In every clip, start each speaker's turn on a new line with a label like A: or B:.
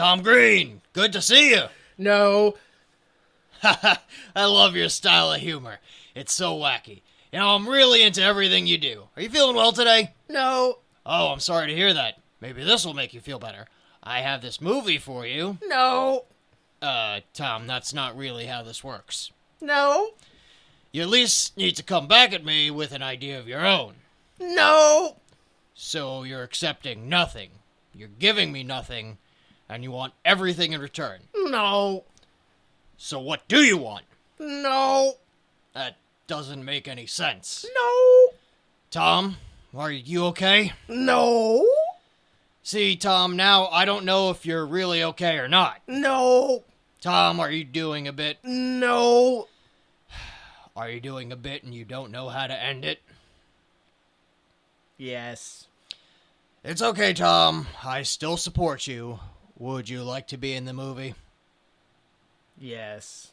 A: Tom Green, good to see you.
B: No.
A: I love your style of humor. It's so wacky. You know, I'm really into everything you do. Are you feeling well today?
B: No.
A: Oh, I'm sorry to hear that. Maybe this will make you feel better. I have this movie for you.
B: No.
A: Tom, that's not really how this works.
B: No.
A: You at least need to come back at me with an idea of your own.
B: No.
A: So you're accepting nothing. You're giving me nothing, and you want everything in return.
B: No.
A: So what do you want?
B: No.
A: That doesn't make any sense.
B: No.
A: Tom, are you okay?
B: No.
A: See, Tom, now I don't know if you're really okay or not.
B: No.
A: Tom, are you doing a bit?
B: No.
A: Are you doing a bit and you don't know how to end it?
B: Yes.
A: It's okay, Tom. I still support you. Would you like to be in the movie?
B: Yes.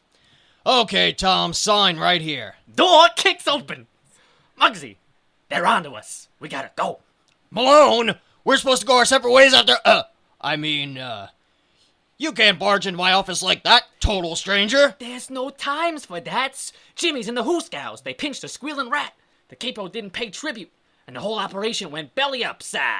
A: Okay, Tom, sign right here.
C: Door kicks open. Muggsy, they're onto us. We gotta go.
A: Malone, we're supposed to go our separate ways after... you can't barge into my office like that, total stranger.
C: There's no times for that. Jimmy's and the Who Scouts. They pinched a squealing rat. The capo didn't pay tribute, and the whole operation went belly up, sir.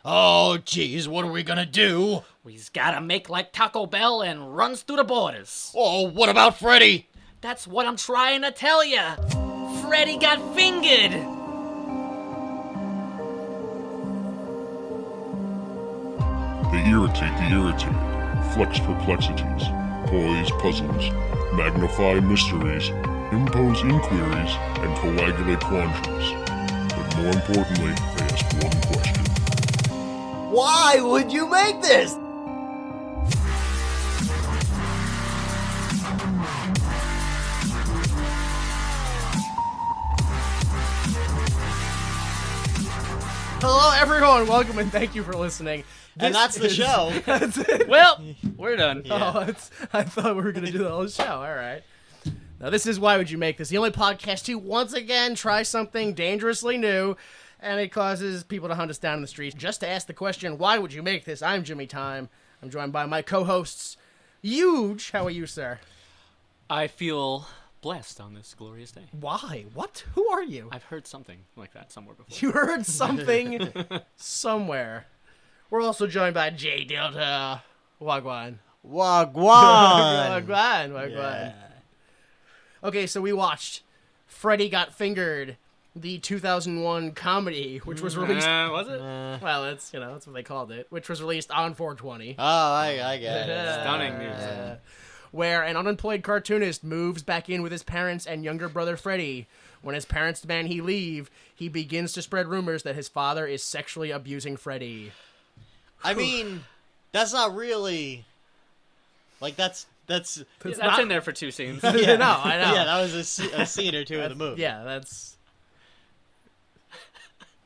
A: Oh, jeez, what are we gonna do?
C: We's gotta make like Taco Bell and runs through the borders.
A: Oh, what about Freddy?
C: That's what I'm trying to tell ya. Freddy got fingered.
D: They irritate the irritated, flex perplexities, poise puzzles, magnify mysteries, impose inquiries, and coagulate quandaries. But more importantly, they ask one question.
E: Why would you make this?
B: Hello, everyone. Welcome and thank you for listening.
A: And that's the show.
B: That's it.
C: Well, we're done.
A: Yeah.
B: Oh, I thought we were going to do the whole show. All right. Now, this is Why Would You Make This? The only podcast to, once again, try something dangerously new, and it causes people to hunt us down in the streets just to ask the question, why would you make this? I'm Jimmy Time. I'm joined by my co-hosts, Huge. How are you, sir?
C: I feel blessed on this glorious day.
B: Why? What? Who are you?
C: I've heard something like that somewhere before.
B: You heard something somewhere. We're also joined by J Delta. Wagwan.
A: Wagwan.
B: Wagwan.
A: Yeah.
B: Okay, so we watched Freddy Got Fingered, the 2001 comedy, which was released...
C: Was it?
B: Well, that's what they called it, which was released on 420.
A: Oh, I get it.
C: Stunning news.
B: Where an unemployed cartoonist moves back in with his parents and younger brother Freddy. When his parents demand he leave, he begins to spread rumors that his father is sexually abusing Freddy.
A: I mean, that's not really... Like, that's
C: That's
B: not-
C: in there for two scenes.
B: I know.
A: Yeah, that was a scene or two of the movie.
B: Yeah, that's...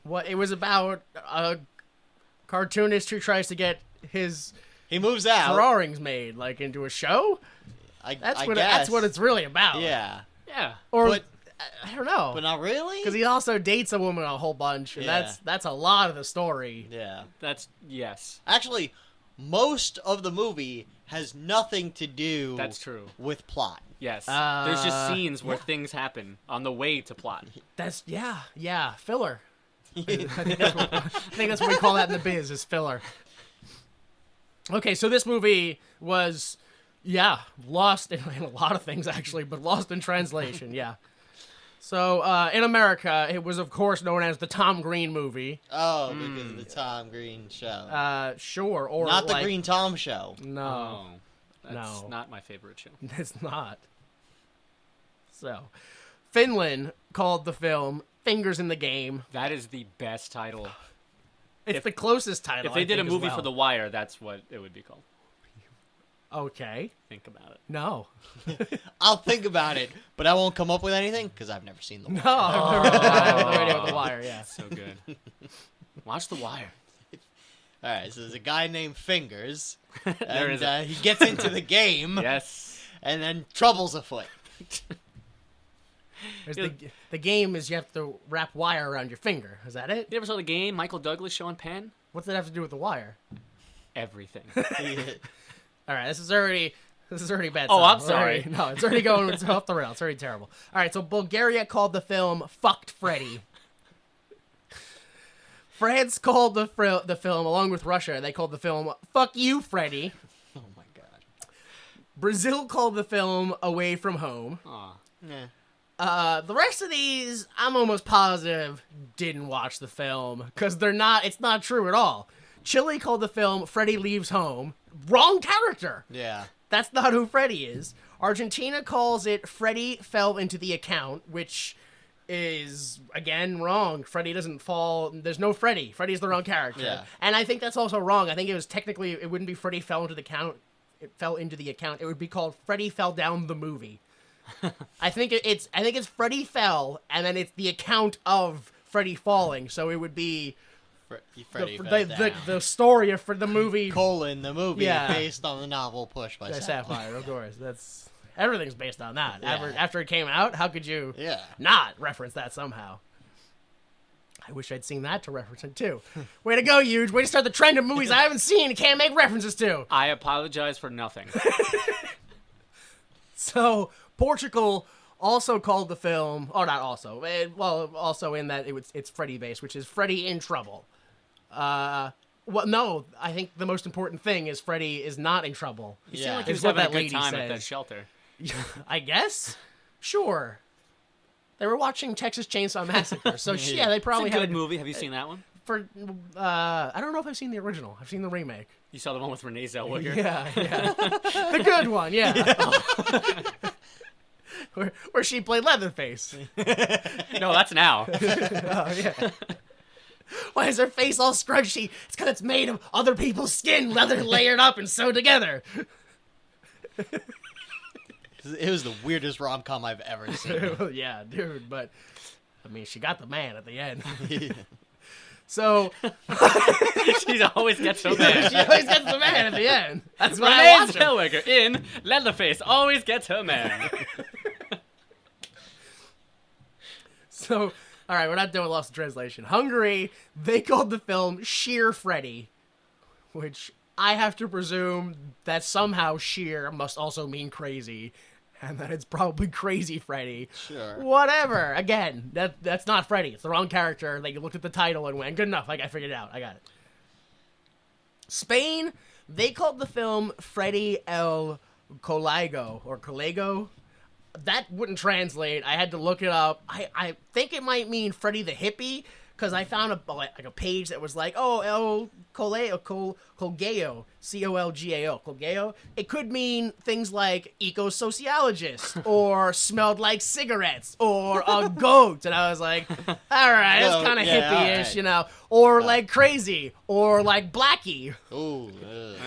B: What it was about a cartoonist who tries to get his
A: He moves out.
B: drawings made, like, into a show? That's what it's really about.
A: Yeah.
C: Yeah.
B: Or,
A: But-
B: I don't know.
A: But not really?
B: Because he also dates a woman a whole bunch, and
A: Yeah.
B: that's a lot of the story.
A: Yeah.
C: Yes.
A: Actually, most of the movie has nothing to do
C: That's true.
A: with plot.
C: Yes. There's just scenes where things happen on the way to plot.
B: That's, yeah, filler. I think that's what we call that in the biz, is filler. Okay, so this movie was, lost in a lot of things, actually, but lost in translation, yeah. So, in America, it was, of course, known as the Tom Green movie.
A: Oh, because of the Tom Green show.
B: Sure, or
A: Not the
B: like,
A: Green Tom show.
B: No,
C: That's
B: No.
C: not my favorite show.
B: it's not. So, Finland called the film Fingers in the Game.
C: That is the best title.
B: It's the closest title.
C: If they
B: I
C: did a
B: think, as
C: movie
B: well.
C: for The Wire, that's what it would be called.
B: Okay.
C: Think about it.
B: No.
A: I'll think about it, but I won't come up with anything because I've never seen the
B: No,
A: Wire.
B: I've never had no idea what The Wire, yeah.
C: So good. Watch The Wire.
A: All right, so there's a guy named Fingers,
C: There
A: and
C: is a-
A: he gets into the game,
C: Yes.
A: and then trouble's afoot.
B: The game is you have to wrap wire around your finger. Is that it?
C: You ever saw the game, Michael Douglas show on Penn?
B: What's that have to do with The Wire?
C: everything.
B: All right, this is already bad.
C: Oh,
B: stuff.
C: I'm sorry.
B: No, it's already going off the rails. It's already terrible. All right, so Bulgaria called the film "Fucked Freddy." France called the film, along with Russia, they called the film "Fuck You, Freddy."
A: Oh my god.
B: Brazil called the film "Away from Home."
C: Aw.
A: Yeah.
B: The rest of these, I'm almost positive, didn't watch the film because it's not true at all. Chile called the film "Freddy Leaves Home." Wrong character.
A: Yeah.
B: That's not who Freddy is. Argentina calls it "Freddy Fell into the Account," which is, again, wrong. Freddy doesn't fall. There's no Freddy. Freddy's the wrong character.
A: Yeah.
B: And I think that's also wrong. I think it was technically, it wouldn't be Freddy Fell into the Account. It fell into the account. It would be called Freddy Fell Down the Movie. I think it's Freddy Fell, and then it's the account of Freddy falling. So it would be
A: Freddy fell down.
B: the story of the movie.
A: Colon, the movie
B: Yeah.
A: based on the novel Push by Sapphire.
B: Sapphire, of course. Everything's based on that.
A: Yeah.
B: After it came out, how could you
A: Yeah.
B: not reference that somehow? I wish I'd seen that to reference it too. Way to go, Huge. Way to start the trend of movies I haven't seen and can't make references to.
C: I apologize for nothing.
B: So, Portugal also called the film, or not also, also in that it's Freddy based, which is Freddy in Trouble. Well, no, I think the most important thing is Freddy is not in trouble.
C: You seem
A: Yeah.
C: like he was
B: Is what
C: having a
B: that
C: good
B: lady
C: time at
B: says.
C: that shelter.
B: I guess? Sure. They were watching Texas Chainsaw Massacre, so yeah, they
C: It's
B: probably
C: a good
B: had
C: movie. Have you seen that one?
B: I don't know if I've seen the original. I've seen the remake.
C: You saw the one with Renee Zellweger?
B: Yeah. The good one, yeah. Where she played Leatherface.
C: No, that's now.
B: Oh, yeah. Why is her face all scrunchy? It's because it's made of other people's skin, leather layered up and sewed together.
A: It was the weirdest rom-com I've ever seen.
B: Yeah, dude, but I mean, she got the man at the end. So
C: She always gets so mad.
B: she always gets the man at the end. That's why I
C: Renee
B: watch her.
C: Zellweger in Leatherface always gets her man.
B: So, all right, we're not doing Lost in Translation. Hungary, they called the film Sheer Freddy, which I have to presume that somehow sheer must also mean crazy, and that it's probably Crazy Freddy.
A: Sure.
B: Whatever. Again, that's not Freddy. It's the wrong character. They looked at the title and went, good enough. I figured it out. I got it. Spain, they called the film Freddy el Colego, or Colego. That wouldn't translate. I had to look it up. I think it might mean Freddy the Hippie, because I found a page that was like, oh, El Colgeo, Colgeo, C-O-L-G-A-O, Colgeo. It could mean things like eco-sociologist, or smelled like cigarettes, or a goat. And I was like, all right, it's kind of hippie-ish,
A: right.
B: you know. Or like crazy, or like Blackie.
A: Ooh.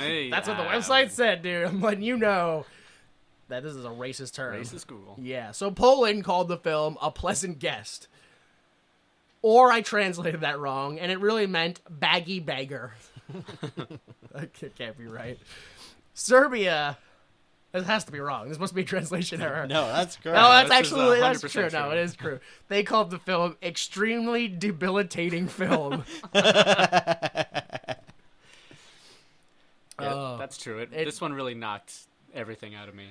C: Hey,
B: That's what the website said, dude. I'm letting you know that this is a racist term.
C: Racist Google.
B: Yeah, so Poland called the film A Pleasant Guest. Or I translated that wrong, and it really meant baggy beggar. That can't be right. Serbia, this has to be wrong. This must be a translation error.
A: No, that's correct.
B: No, that's
C: this is
B: actually, that's
C: 100%
B: true. No,
C: true.
B: it is true. They called the film Extremely Debilitating Film.
C: Yeah, that's true. This one really knocked everything out of me.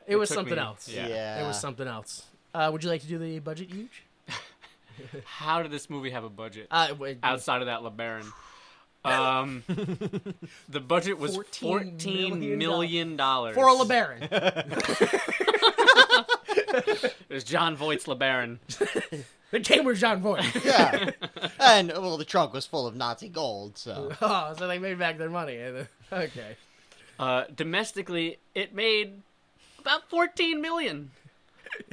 B: It was
C: took
B: something
C: me-
B: else.
C: Yeah.
B: It was something else. Would you like to do the budget, Huge?
C: How did this movie have a budget
B: Wait,
C: outside of that LeBaron? The budget was $14 million.
B: for a LeBaron.
C: It was John Voight's LeBaron.
B: It came with John Voight.
A: Yeah. And, well, the trunk was full of Nazi gold, so.
B: Oh, so they made back their money. Okay.
C: Domestically, it made about $14 million.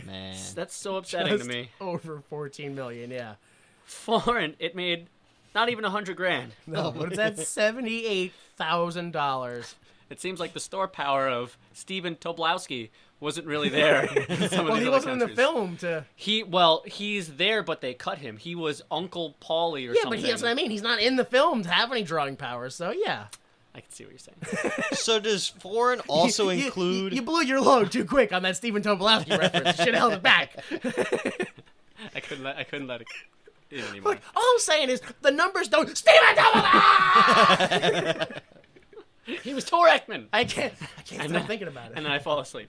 A: Man.
C: That's so upsetting
B: Just
C: to me.
B: over 14 million, yeah.
C: Foreign, it made not even $100,000.
B: No, but it's at $78,000.
C: It seems like the store power of Steven Tobolowsky wasn't really there. In some of
B: Well,
C: these
B: he
C: other
B: wasn't in the
C: countries.
B: film to.
C: He's there, but they cut him. He was Uncle Paulie or
B: Yeah,
C: something.
B: but that's what I mean. He's not in the film to have any drawing powers, so yeah.
C: I can see what you're saying.
A: So does foreign also include...
B: You blew your load too quick on that Stephen Tobolowsky reference. You should have held it back.
C: I couldn't let it in anymore.
B: Look, all I'm saying is the numbers don't. Stephen Tobolowsky!
C: He was Tor Ekman.
B: I can't stop thinking about it.
C: And then I fall asleep.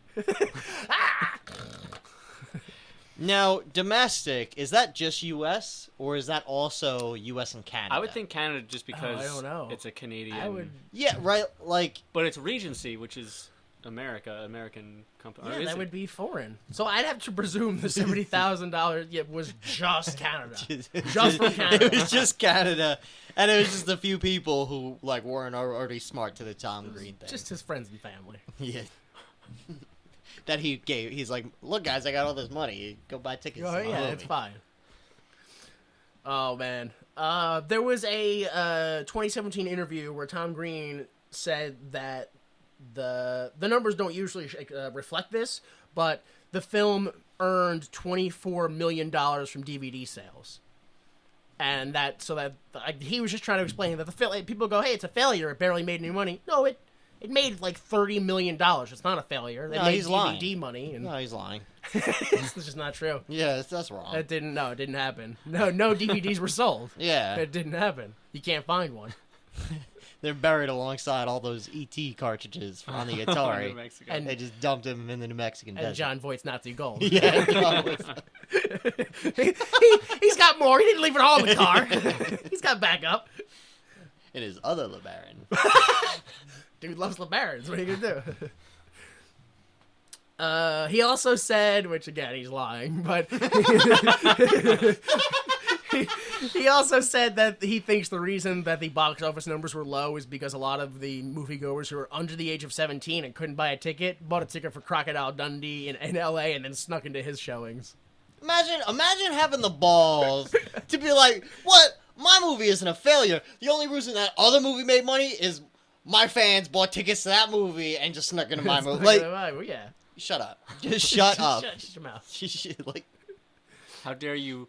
A: Now, domestic, is that just U.S. or is that also U.S. and Canada?
C: I would think Canada just because
B: I don't know.
C: it's a Canadian.
B: I would.
A: Yeah, right. Like,
C: But it's Regency, which is American company.
B: Yeah, that would be foreign. So I'd have to presume the $70,000 was just Canada. Just from Canada.
A: It was just Canada, and it was just a few people who like weren't already smart to the Tom Green thing.
B: Just his friends and family.
A: Yeah. That he gave. He's like, look, guys, I got all this money. Go buy tickets.
B: Oh,
A: to my
B: yeah,
A: movie."
B: it's fine. Oh, man. There was a 2017 interview where Tom Green said that the numbers don't usually reflect this, but the film earned $24 million from DVD sales. And he was just trying to explain that people go, hey, it's a failure. It barely made any money. No, it made like $30 million. It's not a failure. It
A: No,
B: made
A: he's
B: DVD
A: lying.
B: money. And
A: No, he's lying.
B: it's just not true.
A: Yeah, that's wrong.
B: It didn't happen. No DVDs were sold.
A: Yeah.
B: It didn't happen. You can't find one.
A: They're buried alongside all those ET cartridges on the Atari.
C: New Mexico.
B: And-
A: They just dumped them in the New Mexican
B: And
A: desert.
B: John Voight's Nazi gold.
A: Yeah.
B: He's got more. He didn't leave it all in the car. He's got backup.
A: It is other LeBaron.
B: Dude loves LeBarons. What are you gonna do? He also said, which again he's lying, but he also said that he thinks the reason that the box office numbers were low is because a lot of the moviegoers who were under the age of 17 and couldn't buy a ticket bought a ticket for Crocodile Dundee in L.A. and then snuck into his showings.
A: Imagine having the balls to be like, what? My movie isn't a failure. The only reason that other movie made money is my fans bought tickets to that movie and just snuck into my movie. Like,
B: Well, yeah.
A: shut up. Just shut up.
B: Shut your mouth.
A: Like,
C: How dare you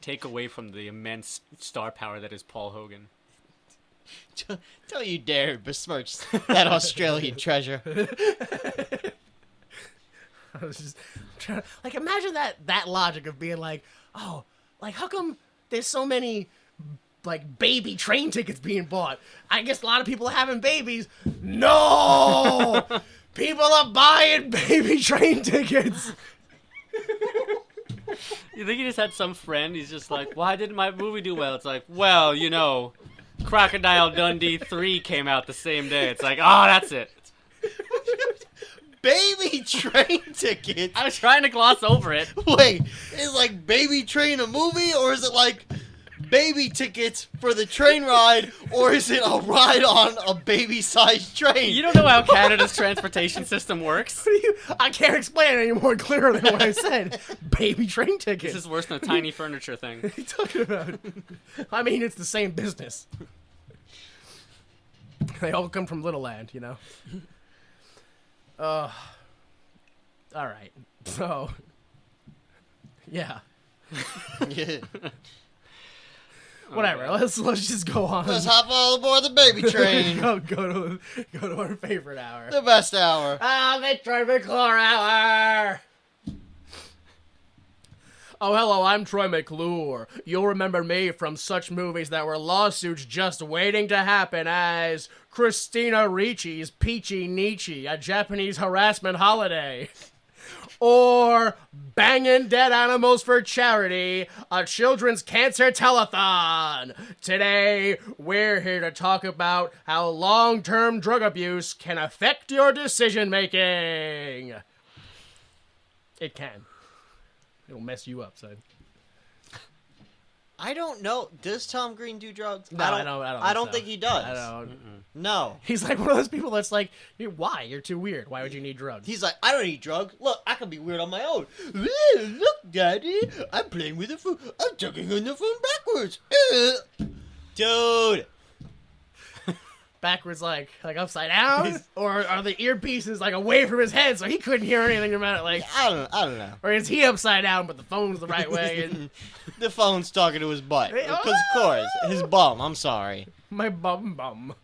C: take away from the immense star power that is Paul Hogan?
A: don't you dare besmirch that Australian treasure.
B: I was just trying to, like, imagine that logic of being like, oh, like, how come there's so many, like, baby train tickets being bought? I guess a lot of people are having babies. No! People are buying baby train tickets.
C: You think he just had some friend? He's just like, why didn't my movie do well? It's like, well, you know, Crocodile Dundee 3 came out the same day. It's like, oh, that's it.
A: Baby train tickets?
C: I was trying to gloss over it.
A: Wait, is like Baby Train a movie, or is it like baby tickets for the train ride, or is it a ride on a baby-sized train?
C: You don't know how Canada's transportation system works.
B: I can't explain it any more clearer than what I said. Baby train tickets.
C: This is worse than a tiny furniture thing.
B: What are you talking about? I mean, it's the same business. They all come from Little Land, you know? All right. So, yeah.
A: Yeah.
B: Whatever. Let's just go on.
A: Let's hop all aboard the baby train.
B: go to our favorite hour.
A: The best hour.
B: The Troy McClure hour. Oh, hello, I'm Troy McClure. You'll remember me from such movies that were lawsuits just waiting to happen as Christina Ricci's Peachy Nietzsche, a Japanese harassment holiday. Or Bangin' Dead Animals for Charity, a children's cancer telethon. Today, we're here to talk about how long-term drug abuse can affect your decision-making. It can. It'll mess you up, son.
A: I don't know. Does Tom Green do drugs?
B: No,
A: I don't think he does.
B: I don't.
A: No.
B: He's like one of those people that's like, why? You're too weird. Why would you need drugs?
A: He's like, I don't need drugs. Look, I can be weird on my own. Look, Daddy, I'm playing with the phone. I'm tugging on the phone backwards. Dude.
B: Backwards, like upside down, or are the earpieces like away from his head so he couldn't hear anything about it? Like,
A: I don't know.
B: or is he upside down but the phone's the right way? And
A: The phone's talking to his butt. Because, of course, his bum. I'm sorry.
B: my bum.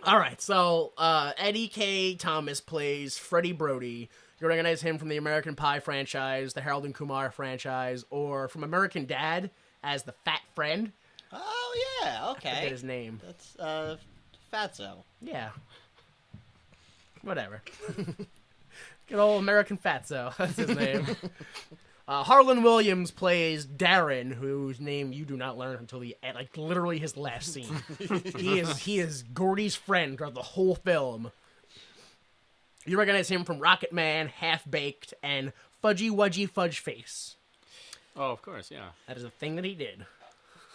B: All right, so Eddie K. Thomas plays Freddie Brody. You recognize him from the American Pie franchise, the Harold and Kumar franchise, or from American Dad as the fat friend.
A: Oh, Oh yeah,
B: I forget
A: okay.
B: his name.
A: That's Fatso.
B: Yeah. Whatever. Good old American Fatso. That's his name. Harlan Williams plays Darren, whose name you do not learn until literally his last scene. he is Gordy's friend throughout the whole film. You recognize him from Rocket Man, Half Baked, and Fudgy Wudgy Fudge Face.
C: Oh, of course, yeah.
B: That is a thing that he did.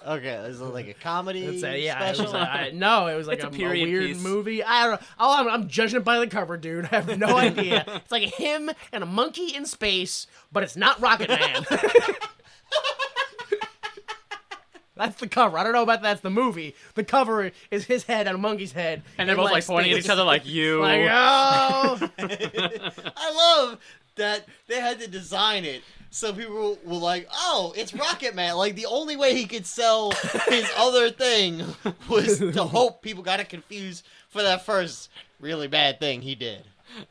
A: Okay, is it like a comedy
B: Yeah, it
A: special?
B: was, no, it was like
C: It's a
B: a
C: period
B: weird
C: piece.
B: movie. I don't know. I'm judging it by the cover, dude. I have no idea. It's like him and a monkey in space, but it's not Rocket Man. That's the cover. I don't know about that's the movie. The cover is his head and a monkey's head.
C: And they're both like pointing at each other like, you.
B: Like, oh.
A: I love that they had to design it so people were like, oh, it's Rocket Man. Like, the only way he could sell his other thing was to hope people got it confused for that first really bad thing he did.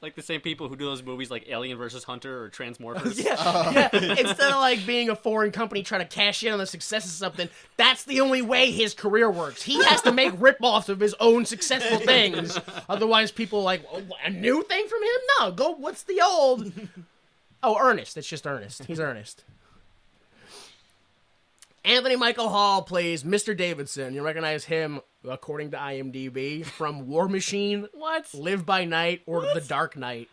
C: Like the same people who do those movies like Alien vs. Hunter or Transmorphers.
B: Yeah. Instead of like being a foreign company trying to cash in on the success of something, that's the only way his career works. He has to make rip-offs of his own successful things. Otherwise, people are like, oh, a new thing from him? No, go, what's the old? Oh, Ernest. It's just Ernest. He's Ernest. Anthony Michael Hall plays Mr. Davidson. You recognize him, according to IMDb, from War Machine,
C: What?
B: Live by Night, or The Dark Knight.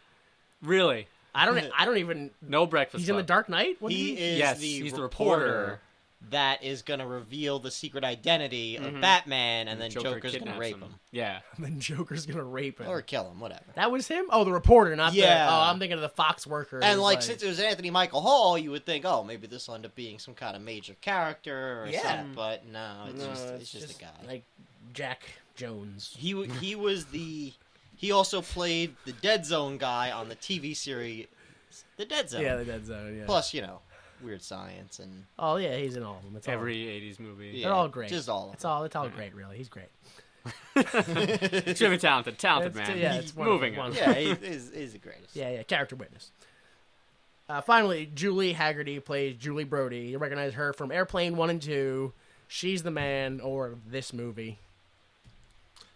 C: Really?
B: I don't even.
C: No Breakfast
B: He's in The
C: Club.
B: Dark Knight. What
A: He is
C: Yes,
A: the
C: he's the
A: reporter
C: reporter.
A: that is going to reveal the secret identity of Batman, and then
C: Joker
A: Joker's going to
C: kidnaps
A: rape
C: him.
A: him.
C: Yeah.
B: And then Joker's gonna rape him.
A: Or kill him, whatever.
B: That was him? Oh, the reporter, not the...
A: Yeah.
B: Oh, I'm thinking of the Fox worker.
A: And, like, since it was Anthony Michael Hall, you would think, oh, maybe this will end up being some kind of major character or
B: Yeah.
A: something. But no, it's just a guy.
B: Like Jack Jones.
A: He was the... He also played the Dead Zone guy on the TV series The Dead Zone.
B: Yeah, the Dead Zone, yeah.
A: Plus, Weird Science and...
B: Oh, yeah, he's in all of them. It's
C: Every 80s movie.
A: Yeah,
B: They're all great.
A: Just all of
B: It's all great, really. He's great.
C: Extremely talented
B: It's-
C: man.
B: yeah, it's wonderful,
C: Moving on.
B: wonderful.
A: Yeah, he's the greatest.
B: Yeah, character witness. Finally, Julie Haggerty plays Julie Brody. You recognize her from Airplane 1 and 2. She's the man, or this movie.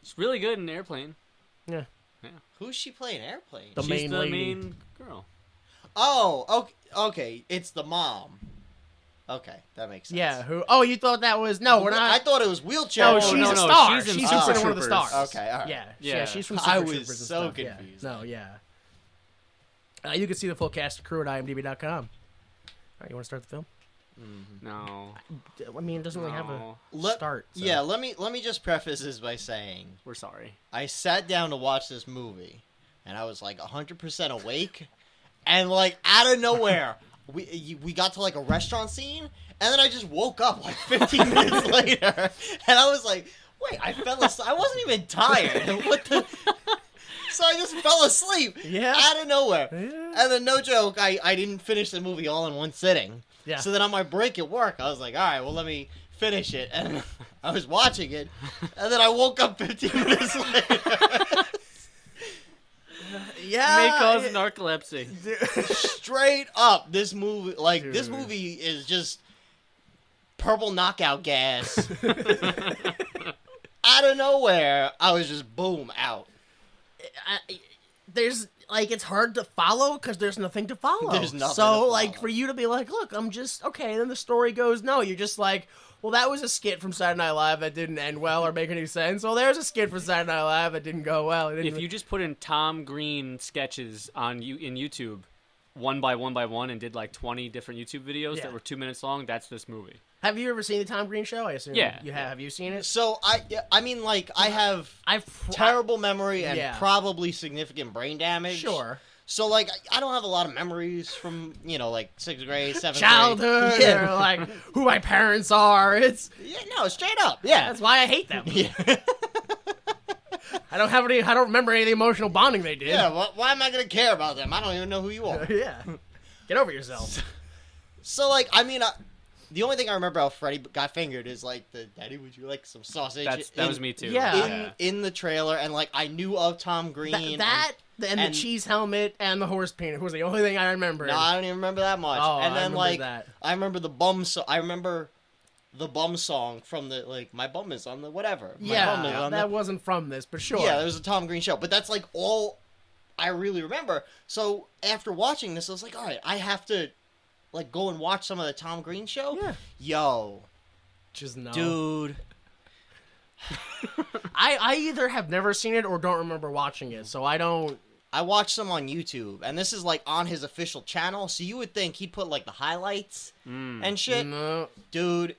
C: It's really good in Airplane.
B: Yeah.
A: Who's she playing Airplane?
B: The
C: She's
B: main
C: the
B: lady.
C: main girl.
A: Oh, okay. It's the mom. Okay, that makes sense.
B: Yeah, who... Oh, you thought that was... No, we're not...
A: I thought it was Wheelchair.
B: No,
C: Oh,
B: she's
C: no,
B: a
C: no,
B: star.
C: she's in
B: She's
C: Super
B: considered one of the
C: Troopers.
B: stars.
A: Okay, all right.
B: Yeah, she's from
A: I
B: Super
A: was
B: Troopers and
A: so
B: stuff.
A: confused.
B: Yeah. No, yeah. You can see the full cast and crew at imdb.com. All right, you want to start the film?
C: No.
B: I mean, it doesn't really have a
A: Let-
B: start. So.
A: Yeah, let me just preface this by saying
C: We're sorry.
A: I sat down to watch this movie, and I was like 100% awake, and like out of nowhere, we got to like a restaurant scene, and then I just woke up like 15 minutes later, and I was like, wait, I fell asleep. I wasn't even tired. What the? So I just fell asleep.
B: Yeah.
A: Out of nowhere.
B: Yeah.
A: And then no joke, I didn't finish the movie all in one sitting.
B: Yeah.
A: So then on my break at work, I was like, all right, well, let me finish it. And I was watching it, and then I woke up 15 minutes later.
B: Yeah.
C: May cause narcolepsy.
A: Straight up, this movie, this
B: Dude.
A: movie is just purple knockout gas. Out of nowhere, I was just boom, out.
B: There's like it's hard to follow because there's nothing to follow.
A: There's nothing
B: So
A: to
B: like
A: follow.
B: for you to be like, look, I'm just okay. Then the story goes, no, you're just like, well, that was a skit from Saturday Night Live that didn't end well or make any sense. Well, there's a skit from Saturday Night Live that didn't go well. It didn't
C: If you just put in Tom Green sketches in YouTube, one by one, and did like 20 different YouTube videos
B: Yeah.
C: that were 2 minutes long, that's this movie.
B: Have you ever seen the Tom Green show? I assume
C: Yeah.
B: you have. Have you seen it?
A: So I mean, like, I have
B: I've
A: terrible memory and
B: Yeah.
A: probably significant brain damage.
B: Sure.
A: So, like, I don't have a lot of memories from, like, 6th grade, 7th
B: Childhood,
A: grade.
B: or like who my parents are. It's
A: Yeah, no, straight up. Yeah.
B: that's why I hate them.
A: Yeah.
B: I don't remember any of the emotional bonding they did.
A: Yeah, why am I going to care about them? I don't even know who you are.
B: Yeah. Get over yourself.
A: So, like, I mean, the only thing I remember how Freddy Got Fingered is, like, the Daddy, would you like some sausage?
C: That was me too.
B: Yeah.
A: In the trailer, and, like, I knew of Tom Green.
B: That and the
A: and-
B: cheese helmet and the horse peanut was the only thing I remember.
A: No, I don't even remember that much.
B: Oh,
A: and
B: I
A: then,
B: remember
A: like,
B: that.
A: I remember the bum, so I remember the bum song from the, like, my bum is on the whatever. My bum is
B: Yeah,
A: on
B: that wasn't from this, but sure.
A: Yeah, there was a Tom Green show. But that's, like, all I really remember. So after watching this, I was like, all right, I have to, like, go and watch some of the Tom Green show.
B: Yeah.
A: Yo.
B: Just no.
A: Dude.
B: I either have never seen it or don't remember watching it, so I don't...
A: I watched some on YouTube, and this is, like, on his official channel, so you would think he'd put, like, the highlights and shit.
B: No.
A: Dude,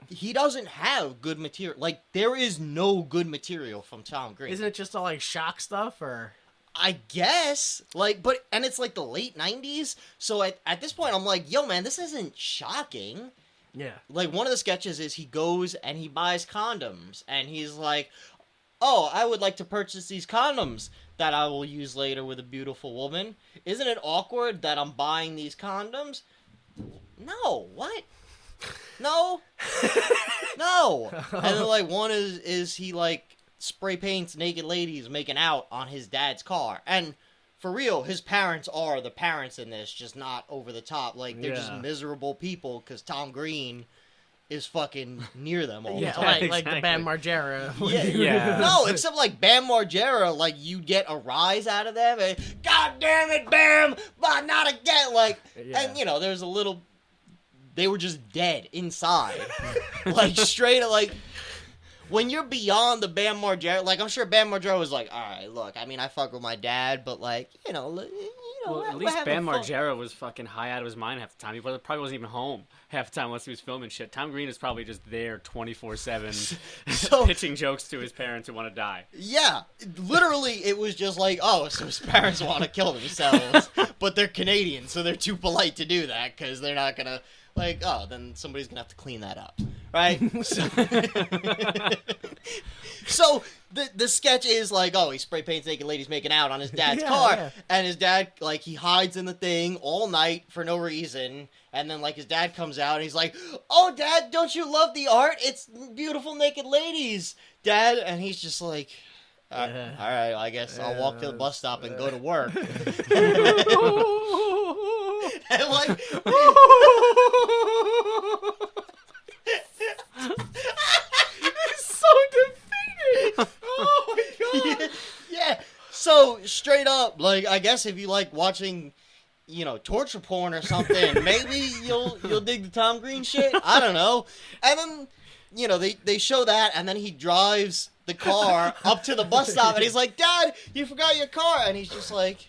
A: he doesn't have good material. Like, there is no good material from Tom Green.
B: Isn't it just all, like, shock stuff, or...
A: I guess. Like, but, and it's, like, the late 90s, so at this point, I'm like, yo, man, this isn't shocking.
B: Yeah.
A: Like, one of the sketches is he goes and he buys condoms, and he's like, oh, I would like to purchase these condoms that I will use later with a beautiful woman. Isn't it awkward that I'm buying these condoms? No, what? No. No. And then, like, one is he, like, spray paints naked ladies making out on his dad's car. And for real, his parents are the parents in this, just not over the top. Like, they're just miserable people because Tom Green is fucking near them all the time.
B: like
C: exactly.
B: the Bam Margera.
C: Yeah.
A: No, except like Bam Margera, like you get a rise out of them. And, God damn it, Bam! But not again. Like, and you know, there's a little. They were just dead inside, like straight. Like when you're beyond the Bam Margera, like I'm sure Bam Margera was like, all right, look, I mean, I fuck with my dad, but like, you know.
C: Well, at
A: we're
C: least
A: having
C: Bam
A: fun.
C: Margera was fucking high out of his mind half the time. He probably wasn't even home half the time unless he was filming shit. Tom Green is probably just there 24/7
A: So-
C: pitching jokes to his parents who want to die.
A: Yeah, literally, it was just like, oh, so his parents want to kill themselves, but they're Canadian, so they're too polite to do that because they're not gonna, like, oh, then somebody's gonna have to clean that up, right? So the sketch is like, oh, he spray paints naked ladies making out on his dad's car, and his dad, like, he hides in the thing all night for no reason, and then, like, his dad comes out and he's like, oh, Dad, don't you love the art? It's beautiful naked ladies, Dad, and he's just like, all right, I guess I'll walk to the bus stop and go to work. And, like,
B: So defeated. Oh my god.
A: yeah. So straight up, like, I guess if you like watching, you know, torture porn or something, maybe you'll dig the Tom Green shit. I don't know. And then, you know, they show that, and then he drives the car up to the bus stop, and he's like, Dad, you forgot your car, and he's just like,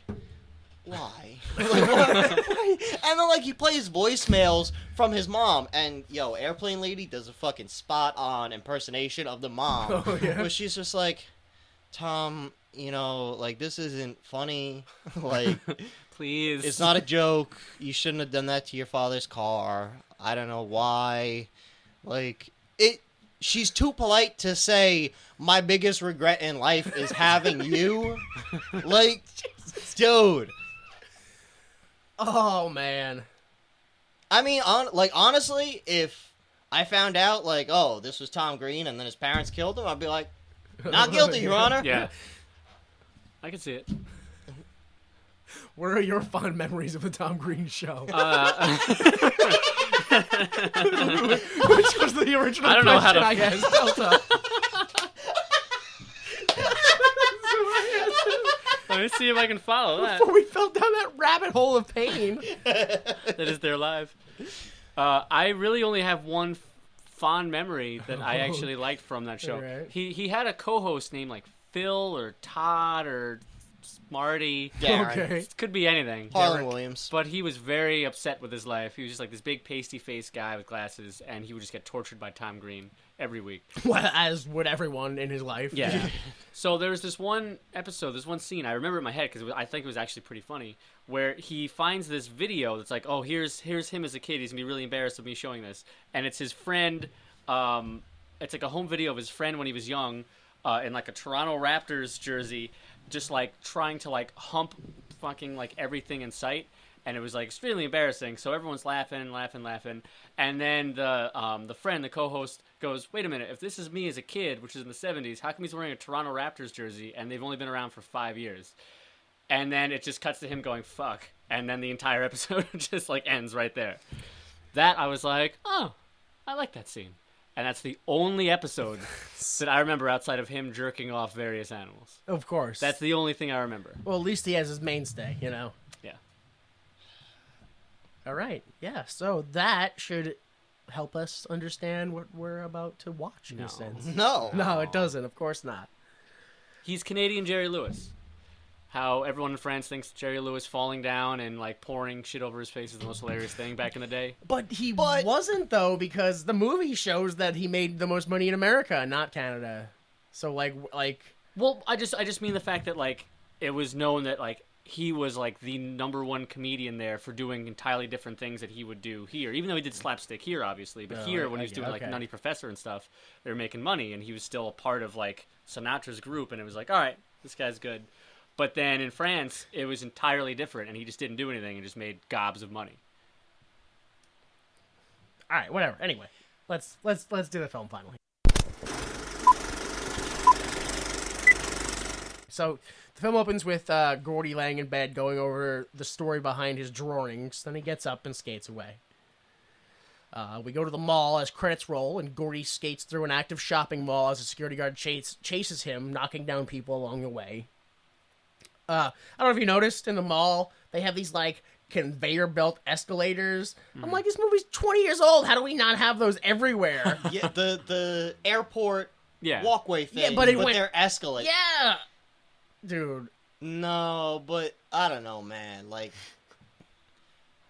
A: why? Like, why? And then, like, he plays voicemails from his mom, and, yo, Airplane Lady does a fucking spot-on impersonation of the mom, where she's just like, Tom, you know, like, this isn't funny, like,
C: Please.
A: it's not a joke, you shouldn't have done that to your father's car, I don't know why, like, she's too polite to say, my biggest regret in life is having you, like, dude.
B: Oh man.
A: I mean, honestly, if I found out, like, oh, this was Tom Green and then his parents killed him, I'd be like, not guilty, Your Honor.
C: Yeah. I can see it.
B: What are your fond memories of the Tom Green show? Which was the original
C: I don't know how
B: question
C: to-
B: I asked Delta.
C: Let me see if I can follow that.
B: Before we fell down that rabbit hole of pain.
C: That is their life. I really only have one fond memory that I actually liked from that show.
B: Alright.
C: He had a co-host named like Phil or Todd or Smarty.
A: Darren.
B: Okay.
C: It could be anything.
A: Harlan Williams.
C: But he was very upset with his life. He was just like this big pasty face guy with glasses, and he would just get tortured by Tom Green every week.
B: Well, as would everyone in his life.
C: Yeah. So there was this one episode, this one scene, I remember in my head because I think it was actually pretty funny, where he finds this video that's like, oh, here's him as a kid. He's going to be really embarrassed of me showing this. And it's his friend, it's like a home video of his friend when he was young in like a Toronto Raptors jersey, just like trying to like hump fucking like everything in sight. And it was like extremely embarrassing. So everyone's laughing. And then the friend, the co-host, goes, wait a minute, if this is me as a kid, which is in the 70s, how come he's wearing a Toronto Raptors jersey and they've only been around for 5 years? And then it just cuts to him going, fuck. And then the entire episode just like ends right there. That I was like, oh, I like that scene. And that's the only episode that I remember outside of him jerking off various animals.
B: Of course.
C: That's the only thing I remember.
B: Well, at least he has his mainstay, you know?
C: Yeah.
B: All right. Yeah, so that should help us understand what we're about to watch, in a sense.
A: No.
B: No, it doesn't. Of course not.
C: He's Canadian Jerry Lewis. How everyone in France thinks Jerry Lewis falling down and like pouring shit over his face is the most hilarious thing back in the day.
B: But he wasn't, though, because the movie shows that he made the most money in America, not Canada. So, like,
C: Well, I just mean the fact that like it was known that like he was like the #1 comedian there for doing entirely different things that he would do here. Even though he did slapstick here, obviously, but here when he was doing like Nutty Professor and stuff, they were making money, and he was still a part of like Sinatra's group, and it was like, all right, this guy's good. But then in France, it was entirely different, and he just didn't do anything and just made gobs of money.
B: all right, whatever. Anyway, let's do the film finally. So the film opens with Gordy laying in bed going over the story behind his drawings. Then he gets up and skates away. We go to the mall as credits roll, and Gordy skates through an active shopping mall as a security guard chases him, knocking down people along the way. I don't know if you noticed, in the mall, they have these, like, conveyor belt escalators. I'm like, this movie's 20 years old. How do we not have those everywhere?
A: Yeah, the airport walkway thing.
B: Yeah, but
A: they're escalators.
B: Yeah! Dude.
A: No, but I don't know, man. Like,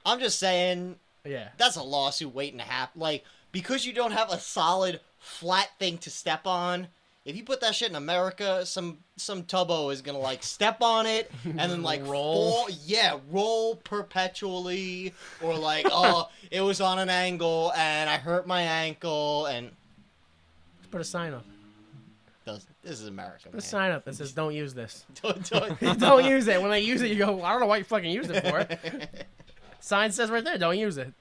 A: I'm just saying,
B: Yeah.
A: that's a lawsuit waiting to happen. Like, because you don't have a solid, flat thing to step on, if you put that shit in America, some tubbo is gonna, like, step on it, and then, like,
B: Roll.
A: roll perpetually, or, like, oh, it was on an angle, and I hurt my ankle, and...
B: Let's put a sign up.
A: This is America,
B: Put
A: man.
B: a sign up that says, don't use this.
A: Don't.
B: Don't use it. When they use it, you go, I don't know what you fucking used it for. Sign says right there, don't use it.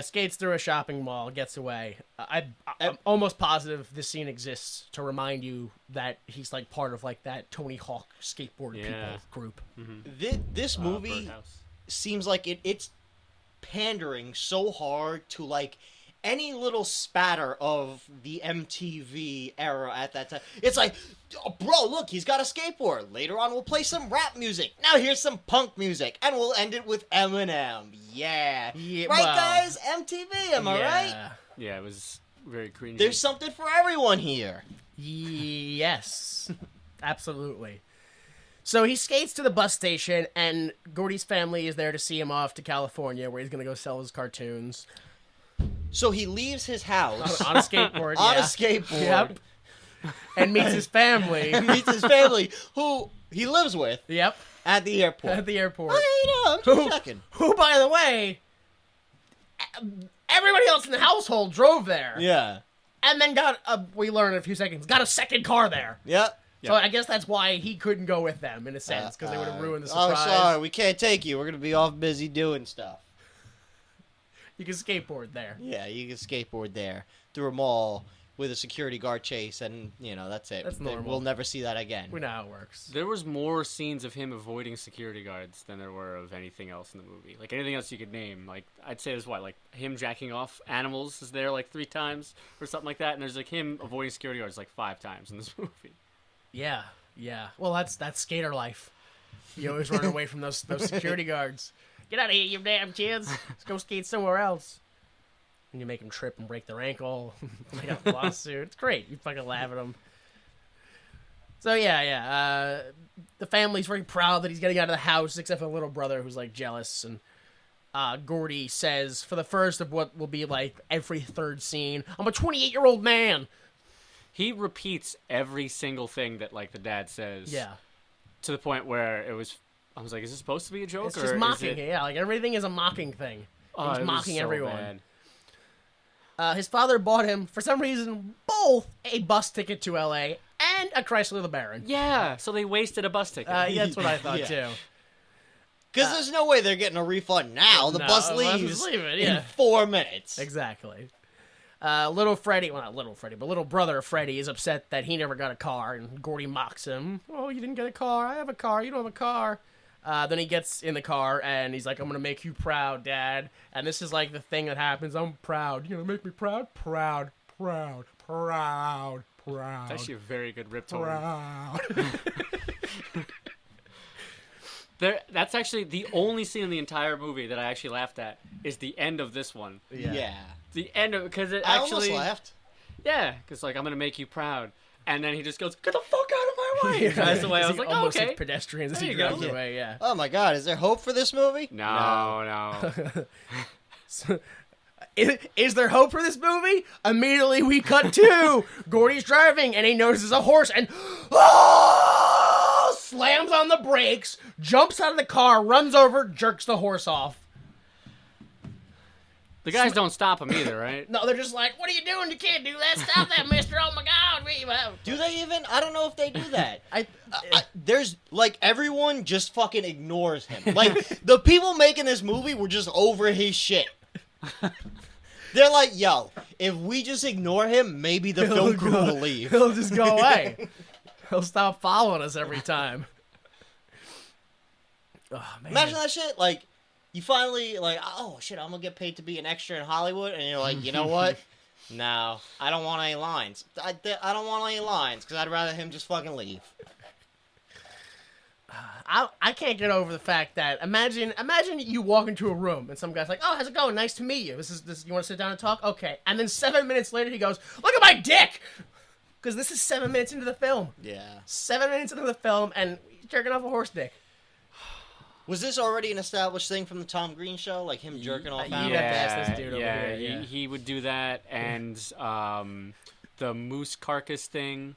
B: Skates through a shopping mall, gets away. I'm almost positive this scene exists to remind you that he's like part of like that Tony Hawk skateboard people group.
A: This movie
C: Birdhouse.
A: seems like it's pandering so hard to like any little spatter of the MTV era at that time. It's like, oh, bro, look, he's got a skateboard. Later on, we'll play some rap music. Now here's some punk music, and we'll end it with Eminem. Yeah, right,
B: well,
A: guys? MTV, am I right?
C: Yeah, it was very cringy.
A: There's something for everyone here.
B: Yes, absolutely. So he skates to the bus station, and Gordy's family is there to see him off to California, where he's gonna go sell his cartoons.
A: So he leaves his house
B: On a skateboard,
A: on
B: yeah.
A: a skateboard.
B: Yep. And meets his family.
A: And meets his family, who he lives with
B: Yep.
A: at the airport.
B: At the airport.
A: I'm just checking.
B: Who, by the way, everybody else in the household drove there.
A: Yeah.
B: And then we learn in a few seconds, got a second car there.
A: Yep.
B: So I guess that's why he couldn't go with them, in a sense, because they would have ruined the surprise.
A: Oh, sorry, we can't take you. We're going to be off busy doing stuff.
B: You can skateboard there.
A: Yeah, you can skateboard there through a mall with a security guard chase, and, you know, that's it.
B: That's normal.
A: We'll never see that again.
B: We know how it works.
C: There was more scenes of him avoiding security guards than there were of anything else in the movie. Like, anything else you could name. Like, I'd say there's, like, him jacking off animals is there, like, 3 times or something like that. And there's, like, him avoiding security guards, like, 5 times in this movie.
B: Yeah. Well, that's skater life. You always run away from those security guards. Get out of here, you damn kids. Let's go skate somewhere else. And you make them trip and break their ankle. They got a lawsuit. It's great. You fucking laugh at them. So, the family's very proud that he's getting out of the house, except for the little brother who's, like, jealous. And Gordy says, for the first of what will be, like, every third scene, I'm a 28-year-old man.
C: He repeats every single thing that, like, the dad says.
B: Yeah.
C: To the point where I was like, is this supposed to be a joke?
B: It's
C: or
B: just
C: is
B: mocking.
C: it...
B: Yeah, like, everything is a mocking thing.
C: Oh,
B: He's
C: it was
B: mocking
C: so
B: everyone.
C: bad.
B: His father bought him, for some reason, both a bus ticket to L.A. and a Chrysler LeBaron.
C: Yeah, so they wasted a bus ticket.
B: That's what I thought, too.
A: Because there's no way they're getting a refund now. The bus leaves in 4 minutes.
B: Exactly. Little Freddy, well, not little Freddy, but little brother Freddy is upset that he never got a car, and Gordy mocks him. Oh, you didn't get a car? I have a car. You don't have a car. Then he gets in the car and he's like, I'm gonna make you proud, Dad. And this is like the thing that happens. I'm proud. You gonna make me proud? Proud.
C: It's actually a very good rip tone.
B: Proud.
C: That's actually the only scene in the entire movie that I actually laughed at is the end of this one.
A: Yeah.
C: The end of because it
A: I
C: actually
A: almost laughed.
C: yeah, because like I'm gonna make you proud, and then he just goes, "Get the fuck out of my way!" That's the way I was like,
B: almost
C: okay.
B: hits pedestrians as
C: There
B: he
C: you go.
B: drives away. Yeah.
A: Oh my God, is there hope for this movie?
C: No.
B: Is there hope for this movie? Immediately we cut to Gordy's driving and he notices a horse and slams on the brakes, jumps out of the car, runs over, jerks the horse off.
C: The guys don't stop him either, right?
B: No, they're just like, what are you doing? You can't do that. Stop that, mister. Oh my God.
A: Do they even? I don't know if they do that. There's, like, everyone just fucking ignores him. Like, the people making this movie were just over his shit. They're like, yo, if we just ignore him, maybe the film crew will leave.
B: He'll just go away. He'll stop following us every time. Oh, man.
A: Imagine that shit. Like, you finally, like, oh, shit, I'm going to get paid to be an extra in Hollywood. And you're like, you know what? No, I don't want any lines. I don't want any lines because I'd rather him just fucking leave.
B: I can't get over the fact that imagine you walk into a room and some guy's like, oh, how's it going? Nice to meet you. This you want to sit down and talk? Okay. And then 7 minutes later he goes, look at my dick! Because this is 7 minutes into the film.
A: Yeah.
B: 7 minutes into the film and he's jerking off a horse dick.
A: Was this already an established thing from the Tom Green show? Like him jerking off animals?
B: That's this dude over
C: yeah,
B: here,
C: he would do that, and the moose carcass thing.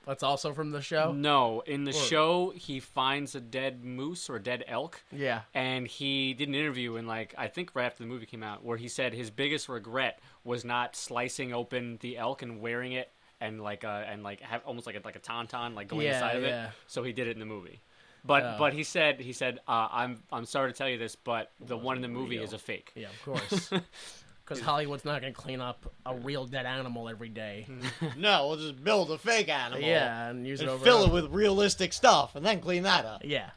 B: That's also from the show?
C: No, in the show, he finds a dead moose or a dead elk.
B: Yeah.
C: And he did an interview in, like, I think right after the movie came out, where he said his biggest regret was not slicing open the elk and wearing it and have almost like a tauntaun, like going inside of it. So he did it in the movie. But he said I'm sorry to tell you this, but the one in the movie is a fake.
B: Yeah, of course. Because Hollywood's not going to clean up a real dead animal every day.
A: No, we'll just build a fake animal.
B: Yeah, and use it over.
A: Fill it with realistic stuff, and then clean that up.
B: Yeah.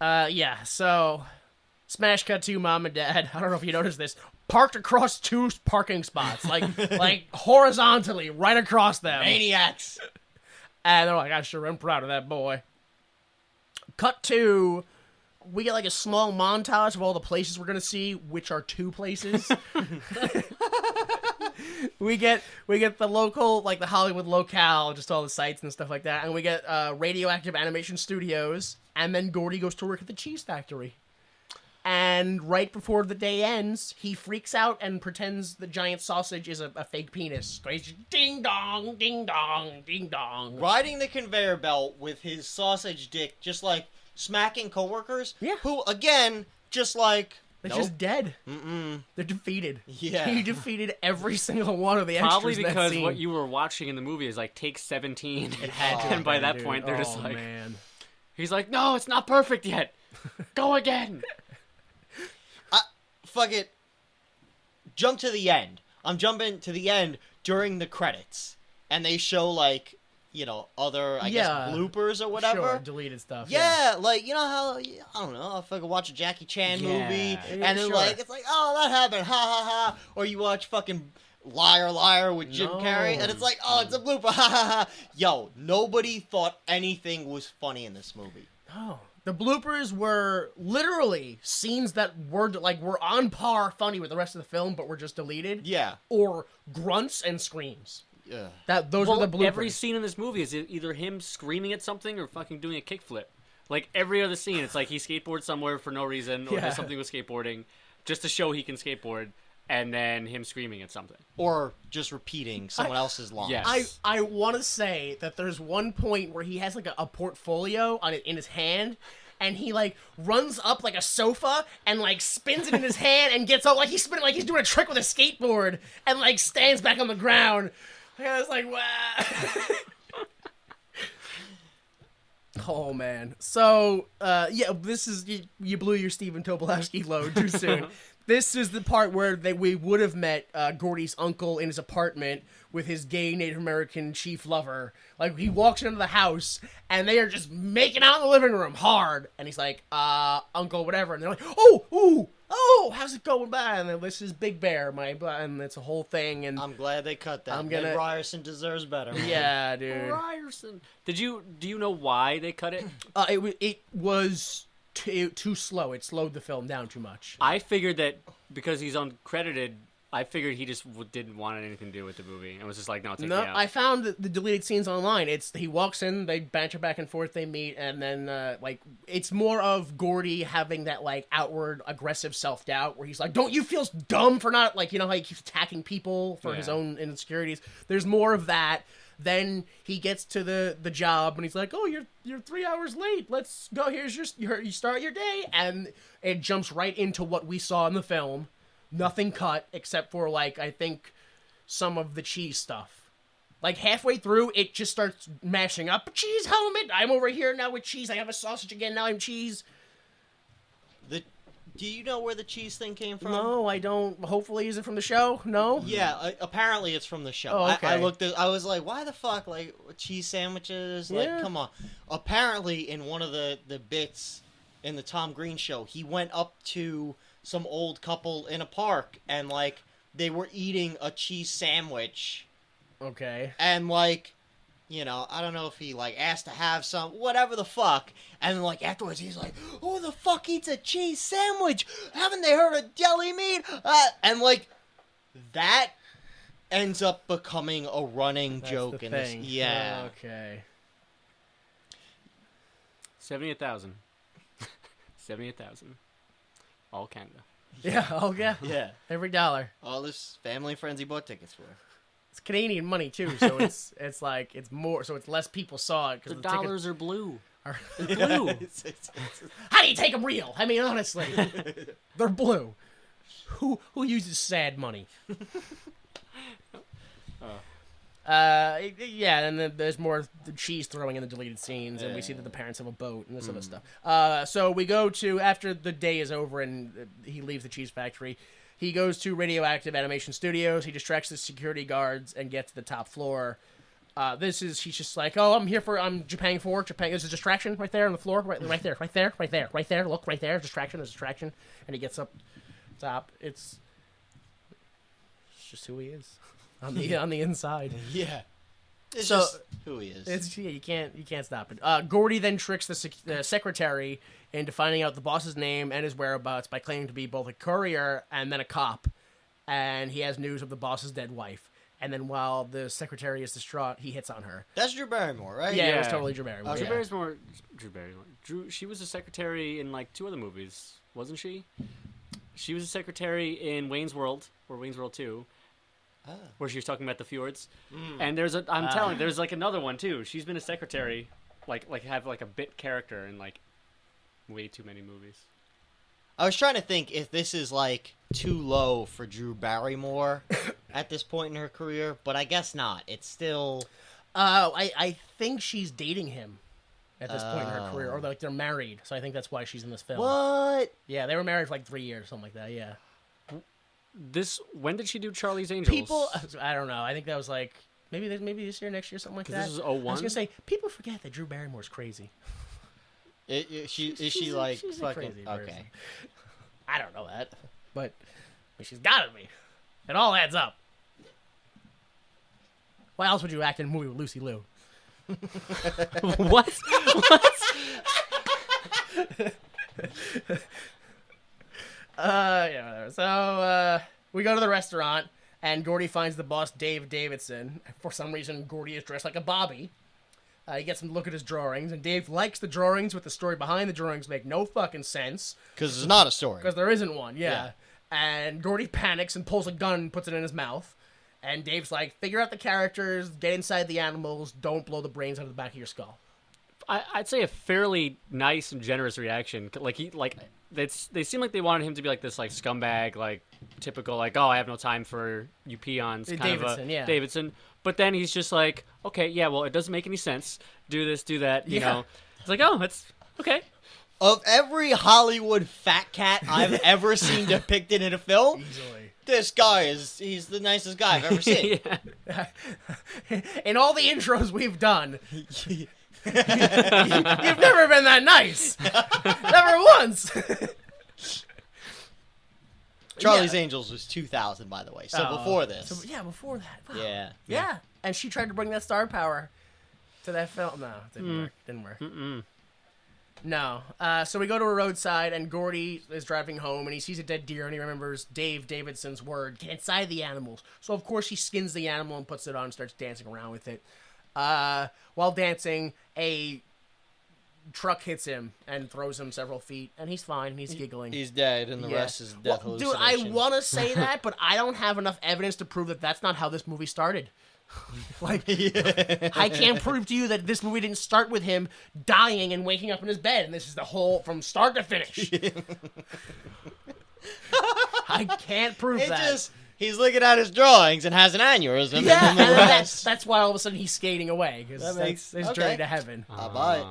B: Yeah. So, smash cut to Mom and Dad. I don't know if you noticed this. Parked across 2 parking spots, like horizontally, right across them.
A: Maniacs.
B: And they're like, I sure am proud of that boy. Cut to, we get like a small montage of all the places we're going to see, which are 2 places. we get the local, like the Hollywood locale, just all the sites and stuff like that. And we get Radioactive Animation Studios. And then Gordy goes to work at the cheese factory. And right before the day ends, he freaks out and pretends the giant sausage is a fake penis. He's ding dong, ding dong, ding dong.
A: Riding the conveyor belt with his sausage dick, just like smacking coworkers.
B: Yeah.
A: Who, again, just like...
B: They're
A: nope.
B: just dead.
A: Mm-mm.
B: They're defeated.
A: Yeah.
B: He defeated every single one of the extras.
C: Probably
B: in that
C: because
B: scene.
C: what you were watching in the movie is like take 17.
B: It had to
C: and by
B: have
C: that
B: been,
C: point,
B: dude.
C: they're just like,
B: man.
C: He's like, no, it's not perfect yet. Go again.
A: Fuck it. Jump to the end. I'm jumping to the end during the credits. And they show, like, you know, other, I guess, bloopers or whatever.
B: Sure, deleted stuff.
A: Yeah, like, you know how, I don't know, if I could watch a Jackie Chan movie, and then,
B: sure.
A: like, it's like, oh, that happened, ha, ha, ha. Or you watch fucking Liar, Liar with Jim Carrey, and it's like, oh, it's a blooper, ha, ha, ha. Yo, nobody thought anything was funny in this movie.
B: Oh. The bloopers were literally scenes that were on par funny with the rest of the film, but were just deleted.
A: Yeah.
B: Or grunts and screams.
A: Yeah.
B: Those were the bloopers.
C: Every scene in this movie is either him screaming at something or fucking doing a kickflip. Like, every other scene, it's like he skateboards somewhere for no reason, or does something with skateboarding, just to show he can skateboard, and then him screaming at something.
A: Or just repeating someone else's lines.
C: Yes.
B: I want to say that there's one point where he has like a portfolio in his hand, and he like runs up like a sofa and like spins it in his hand and gets out like he's spinning like he's doing a trick with a skateboard and like stands back on the ground. I was like, wow. Oh man. So yeah, this is you blew your Stephen Tobolowsky load too soon. This is the part where we would have met Gordy's uncle in his apartment, with his gay Native American chief lover. Like, he walks into the house, and they are just making out in the living room hard. And he's like, uncle, whatever. And they're like, oh, how's it going by? And then this is Big Bear, and it's a whole thing. And
A: I'm glad they cut that.
B: Ned
A: Ryerson deserves better.
B: Yeah, dude.
C: Ryerson. Do you know why they cut it?
B: It was too slow. It slowed the film down too much.
C: I figured that because he's uncredited, I figured he just didn't want anything to do with the movie. And was just like, no, take me out.
B: I found the deleted scenes online. He walks in, they banter back and forth, they meet, and then it's more of Gordy having that like outward aggressive self-doubt where he's like, don't you feel dumb for not, like, you know how he keeps attacking people for his own insecurities. There's more of that. Then he gets to the job and he's like, "Oh, you're 3 hours late. Let's go. Here's you start your day." And it jumps right into what we saw in the film. Nothing cut except for like I think some of the cheese stuff. Like halfway through, it just starts mashing up. Cheese helmet. I'm over here now with cheese. I have a sausage again. Now I'm cheese.
A: Do you know where the cheese thing came from?
B: No, I don't. Hopefully, is it from the show? No?
A: Yeah, apparently it's from the show.
B: Oh, okay.
A: I was like, why the fuck? Like, cheese sandwiches? Like, come on. Apparently, in one of the bits in the Tom Green show, he went up to some old couple in a park, and, like, they were eating a cheese sandwich.
B: Okay.
A: And, like, you know, I don't know if he, like, asked to have some, whatever the fuck. And then, like, afterwards, he's like, who the fuck eats a cheese sandwich? Haven't they heard of deli meat? And, like, that ends up becoming a running joke in this. Yeah.
B: Okay.
C: 78,000. 78,000. All Canada.
B: Yeah. Oh, yeah.
A: Yeah.
B: Every dollar.
A: All this family and friends he bought tickets for.
B: It's Canadian money too, so it's like it's more, so it's less people saw it
C: The
B: because
C: dollars are blue.
B: They're
C: Blue.
B: How do you take them real? I mean, honestly, they're blue. Who uses sad money? Yeah, and then there's more the cheese throwing in the deleted scenes, and we see that the parents have a boat and this other stuff. So we go to, after the day is over and he leaves the cheese factory, he goes to Radioactive Animation Studios. He distracts the security guards and gets to the top floor. He's just like, oh, I'm Japan 4. There's a distraction right there on the floor. Right there. Look, right there. Distraction. And he gets up top. It's just who he is on the inside.
A: Yeah. It's
B: So-
A: just who he is.
B: You can't stop it. Gordy then tricks the secretary into finding out the boss's name and his whereabouts by claiming to be both a courier and then a cop, and he has news of the boss's dead wife. And then while the secretary is distraught, he hits on her.
A: That's Drew Barrymore, right?
B: Yeah, it was totally Drew Barrymore.
C: Drew
B: yeah.
C: Barrymore. She was a secretary in like 2 other movies, wasn't she? She was a secretary in Wayne's World, or Wayne's World 2. Where she was talking about the fjords. And there's there's like another one too. She's been a secretary, like have like a bit character in like way too many movies.
A: I was trying to think if this is like too low for Drew Barrymore at this point in her career, but I guess not. It's still.
B: I think she's dating him at this point in her career, or like they're married. So I think that's why she's in this film.
A: What?
B: Yeah, they were married for like 3 years, something like that. Yeah.
C: When did she do Charlie's Angels?
B: People, I don't know. I think that was like maybe this year, next year, something like that.
C: This is 01?
B: I was gonna say people forget that Drew Barrymore's crazy.
A: Is she
B: She's
A: fucking
B: a crazy person.
A: okay?
B: I don't know that, but she's gotta be. It all adds up. Why else would you act in a movie with Lucy Liu?
C: What?
B: Yeah, whatever. So, we go to the restaurant, and Gordy finds the boss, Dave Davidson. For some reason, Gordy is dressed like a Bobby. He gets him to look at his drawings, and Dave likes the drawings, but the story behind the drawings make no fucking sense.
A: Because it's not a story.
B: Because there isn't one, yeah. And Gordy panics and pulls a gun and puts it in his mouth. And Dave's like, figure out the characters, get inside the animals, don't blow the brains out of the back of your skull.
C: I'd say a fairly nice and generous reaction. They seem like they wanted him to be like this, like scumbag, like typical, like, oh, I have no time for you peons, kind
B: Davidson,
C: of a
B: yeah.
C: Davidson. But then he's just like, okay, yeah, well, it doesn't make any sense. Do this, do that, you know. It's like, oh, that's okay.
A: Of every Hollywood fat cat I've ever seen depicted in a film,
B: Easily.
A: this guy he's the nicest guy I've ever seen.
B: In all the intros we've done, you've never been that nice. Never once.
A: Charlie's Angels was 2000, by the way. So before this.
B: So, yeah, before that. Wow.
A: Yeah.
B: And she tried to bring that star power to that film. No, it didn't work. No. So we go to a roadside, and Gordy is driving home, and he sees a dead deer, and he remembers Dave Davidson's word, "Can't side the animals." So, of course, he skins the animal and puts it on and starts dancing around with it. While dancing, a truck hits him and throws him several feet, and he's fine. He's giggling.
A: He's dead, and the rest is death
B: Dude, I want to say that, but I don't have enough evidence to prove that that's not how this movie started. I can't prove to you that this movie didn't start with him dying and waking up in his bed, and this is the whole from start to finish. I can't prove that.
A: He's looking at his drawings and has an aneurysm.
B: Yeah,
A: and then
B: that's why all of a sudden he's skating away, because that's his journey to heaven.
A: I'll buy it.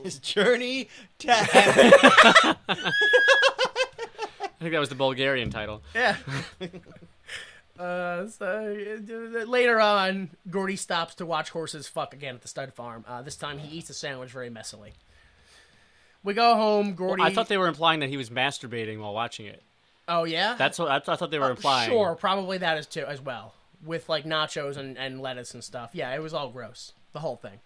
A: His journey to heaven.
C: I think that was the Bulgarian title.
B: Yeah. Later on, Gordy stops to watch horses fuck again at the stud farm. This time he eats a sandwich very messily. We go home, Gordy...
C: Well, I thought they were implying that he was masturbating while watching it.
B: Oh, yeah?
C: That's what I thought they were implying.
B: Sure, probably that is too, as well. With, like, nachos and lettuce and stuff. Yeah, it was all gross. The whole thing.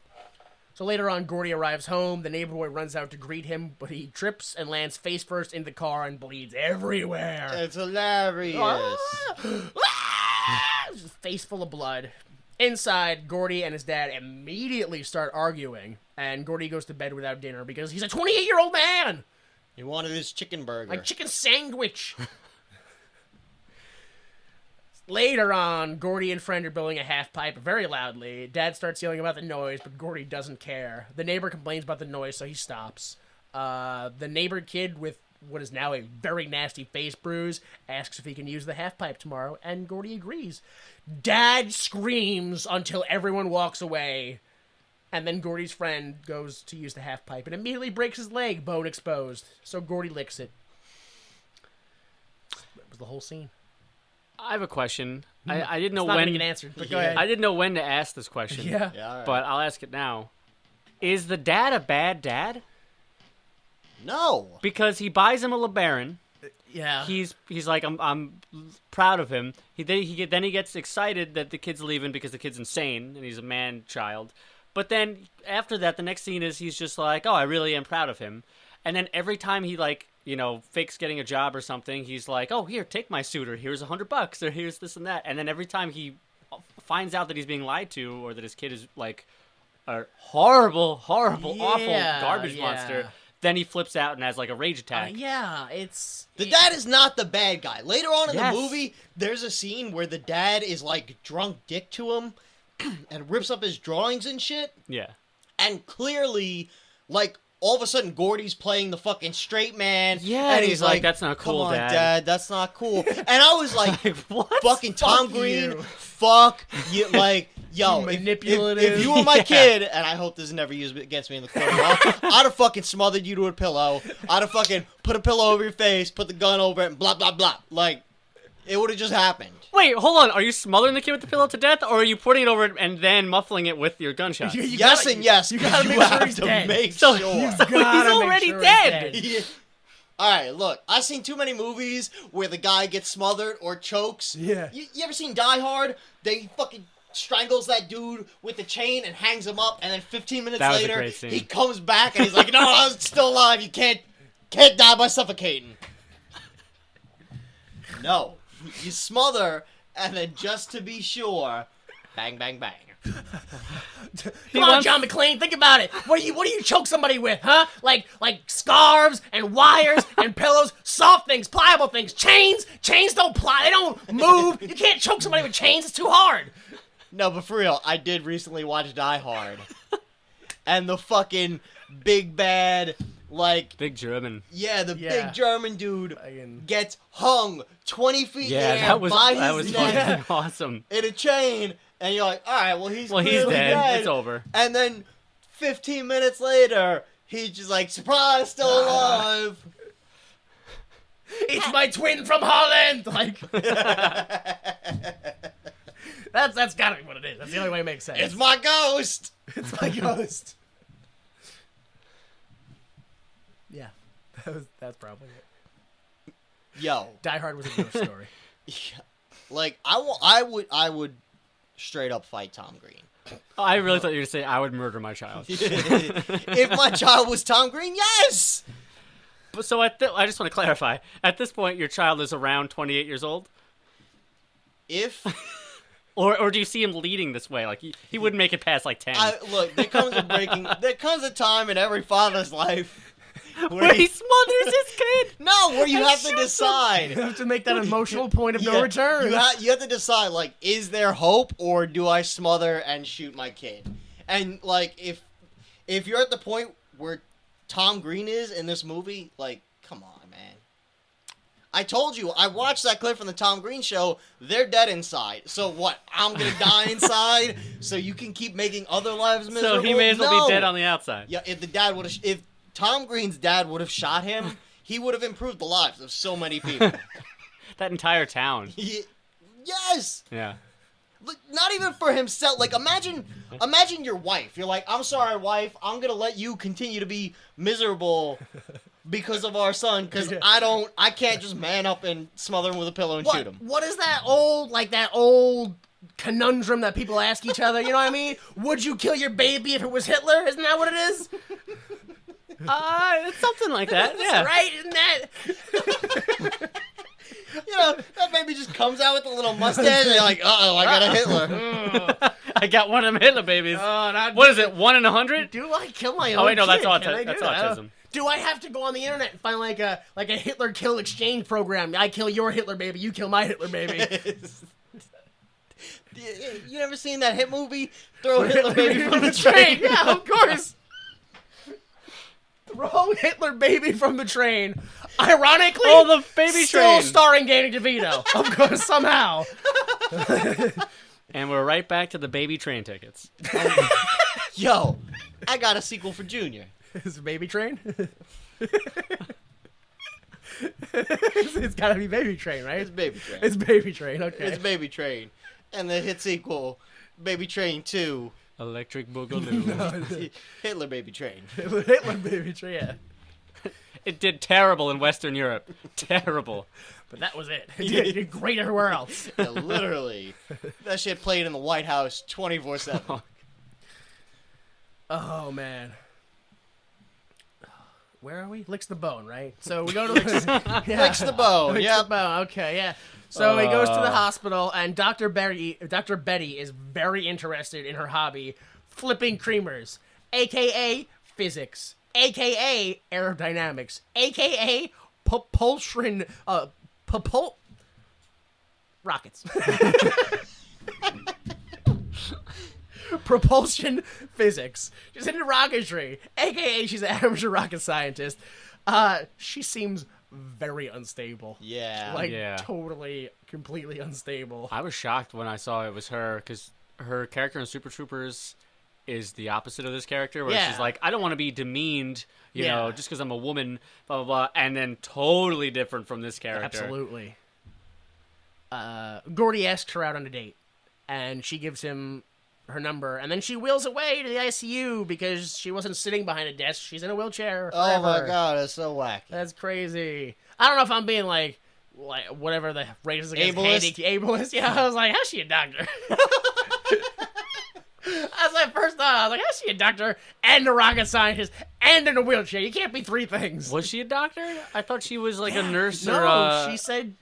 B: So later on, Gordy arrives home. The neighbor boy runs out to greet him, but he trips and lands face first in the car and bleeds everywhere.
A: It's hilarious.
B: Just face full of blood. Inside, Gordy and his dad immediately start arguing, and Gordy goes to bed without dinner because he's a 28-year-old man.
A: He wanted his chicken burger.
B: Like chicken sandwich. Later on, Gordy and friend are building a half pipe very loudly. Dad starts yelling about the noise, but Gordy doesn't care. The neighbor complains about the noise, so he stops. The neighbor kid with what is now a very nasty face bruise asks if he can use the half pipe tomorrow, and Gordy agrees. Dad screams until everyone walks away, and then Gordy's friend goes to use the half pipe and immediately breaks his leg, bone exposed. So Gordy licks it. That was the whole scene.
C: I have a question. I didn't know
B: It's not
C: when
B: gonna get answered, but go ahead.
C: I didn't know when to ask this question.
B: Yeah.
A: Yeah, all right.
C: But I'll ask it now. Is the dad a bad dad?
A: No.
C: Because he buys him a LeBaron.
B: Yeah.
C: He's like, I'm proud of him. Then he gets excited that the kid's leaving because the kid's insane and he's a man child. But then after that, the next scene is he's just like, oh, I really am proud of him. And then every time he fakes getting a job or something, he's like, oh, here, take my suit, or here's $100, or here's this and that. And then every time he finds out that he's being lied to, or that his kid is like a horrible, awful garbage monster, then he flips out and has like a rage attack.
A: The dad is not the bad guy. Later on in the movie, there's a scene where the dad is like drunk dick to him and rips up his drawings and shit.
C: Yeah.
A: And clearly, like, all of a sudden, Gordy's playing the fucking straight man.
C: Yeah,
A: and he's like,
C: that's not cool,
A: come on,
C: Dad.
A: That's not cool. And I was like,
C: what?
A: Fucking Tom
B: Fuck
A: Green,
B: you.
A: fuck you. Like, yo,
B: Manipulative.
A: if you were my kid, and I hope this is never used against me in the court of law, I'd have fucking smothered you to a pillow. I'd have fucking put a pillow over your face, put the gun over it, and blah, blah, blah. Like, it would have just happened.
C: Wait, hold on. Are you smothering the kid with the pillow to death, or are you putting it over it and then muffling it with your gunshot?
A: Yes and yes.
B: You gotta make sure he's dead.
A: Make
C: So
A: sure.
C: he's already dead.
A: Yeah. All right, look. I've seen too many movies where the guy gets smothered or chokes.
B: Yeah.
A: You ever seen Die Hard? They fucking strangles that dude with the chain and hangs him up, and then 15 minutes
C: That was a
A: later,
C: great scene.
A: he comes back and he's like, "No, I was still alive. You can't die by suffocating." No, you smother, and then just to be sure, bang, bang, bang.
B: Come on, John McClane, think about it. What do you choke somebody with, huh? Like scarves and wires and pillows, soft things, pliable things, chains. Chains don't they don't move. You can't choke somebody with chains. It's too hard.
A: No, but for real, I did recently watch Die Hard, and the fucking big bad, like,
C: Big German.
A: yeah, the big German dude
B: Fucking-
A: gets hung 20 feet
C: Yeah,
A: in the air
C: that was
A: by his neck
C: fucking awesome.
A: in a chain, and you're like, all right, well, he's
C: Well, he's
A: clearly
C: dead. It's over.
A: And then 15 minutes later, he's just like, surprise, still alive.
B: It's my twin from Holland. Like, that's gotta be what it is. That's the only way it makes sense.
A: It's my ghost.
B: It's my ghost. Yeah, that's probably it.
A: Yo,
B: Die Hard was a ghost story.
A: yeah. Like I would straight up fight Tom Green.
C: Oh, I really thought you were going to say I would murder my child.
A: If my child was Tom Green, yes.
C: But so I just want to clarify. At this point, your child is around 28 years old?
A: If
C: Or do you see him leading this way? Like, he wouldn't make it past, like, 10.
A: look, there comes a time in every father's life
C: where he smothers his kid.
A: No, where you
C: And
A: have to
C: shoots
A: decide.
B: You have to make that emotional point of no
A: Yeah,
B: return.
A: You have to decide, like, is there hope or do I smother and shoot my kid? And like, if you're at the point where Tom Green is in this movie, like, come on, man. I told you, I watched that clip from the Tom Green show. They're dead inside. So what? I'm gonna die inside, so you can keep making other lives miserable.
C: So he may as well
A: No.
C: be dead on the outside.
A: Yeah, if Tom Green's dad would have shot him, he would have improved the lives of so many people.
C: That entire town.
A: Yes.
C: Yeah.
A: Look, not even for himself. Like, imagine your wife. You're like, I'm sorry, wife. I'm gonna let you continue to be miserable because of our son. Because I can't just man up and smother him with a pillow and shoot him.
B: What is that old conundrum that people ask each other? You know what I mean? Would you kill your baby if it was Hitler? Isn't that what it is?
C: It's something like that. Yeah.
B: Right? Isn't that?
A: You know, that baby just comes out with a little mustache, and you're like, uh-oh, I got a Hitler.
C: I got one of them Hitler babies.
B: Oh,
C: What is it, 1 in 100?
B: Do I kill my own
C: Oh, wait, no, that's
B: kid? Can I do
C: that's
B: that?
C: autism.
B: Do I have to go on the internet and find like a Hitler kill exchange program? I kill your Hitler baby, you kill my Hitler baby.
A: You never seen that hit movie? Throw Hitler baby from the train.
B: Yeah, of course. Throw Hitler baby from the train. Ironically,
C: Oh, the baby
B: still
C: train.
B: starring Danny DeVito. Of course, somehow.
C: And we're right back to the baby train tickets.
A: Yo, I got a sequel for Junior.
B: Is it Baby Train? It's gotta be Baby Train, right?
A: It's Baby Train.
B: It's Baby Train, okay.
A: It's Baby Train. And the hit sequel, Baby Train 2,
C: Electric Boogaloo.
A: Hitler Baby Train.
B: Hitler Baby Train, yeah.
C: It did terrible in Western Europe. Terrible.
B: But that was it. It did great everywhere else.
A: Yeah, literally. That shit played in the White House 24/7.
B: Oh, man. Where are we? Licks the bone, right? So we go to Licks, yeah.
A: Licks the bone,
B: Licks
A: yep.
B: the bone, okay, yeah. So he goes to the hospital, and Dr. Betty is very interested in her hobby, flipping creamers, a.k.a. physics, a.k.a. aerodynamics, a.k.a. propulsion, rockets. Propulsion physics. She's into rocketry, aka she's an amateur rocket scientist. She seems very unstable.
A: Yeah.
B: Like,
C: Yeah.
B: totally, completely unstable.
C: I was shocked when I saw it was her, because her character in Super Troopers is the opposite of this character, where
B: Yeah.
C: she's like, I don't want to be demeaned, you
B: Yeah.
C: know, just because I'm a woman, blah, blah, blah, and then totally different from this character.
B: Absolutely. Gordy asks her out on a date, and she gives him her number, and then she wheels away to the ICU because she wasn't sitting behind a desk. She's in a wheelchair forever.
A: Oh my god, that's so wacky.
B: That's crazy. I don't know if I'm being like whatever the race is against
A: Ableist?
B: ableist. Yeah, I was like, how's she a doctor? That's my first thought. I was like, how's she a doctor and a rocket scientist and in a wheelchair? You can't be three things.
C: Was she a doctor? I thought she was like a nurse
B: No,
C: or
B: she said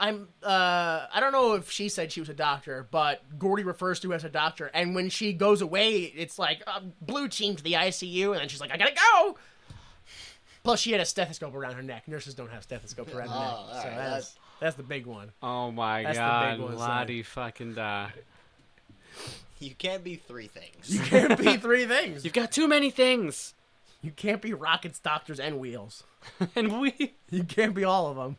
B: I don't know if she said she was a doctor, but Gordy refers to her as a doctor, and when she goes away, it's like blue team to the ICU, and then she's like, I gotta go. Plus, she had a stethoscope around her neck. Nurses don't have stethoscopes around their neck,
A: all
B: so
A: right,
B: that's the big one.
C: Oh my
B: That's the
C: god,
B: big one, son.
C: Lottie fucking da.
A: You can't be three things.
B: You can't be three things.
C: You've got too many things.
B: You can't be rockets, doctors, and wheels.
C: And we...
B: You can't be all of them.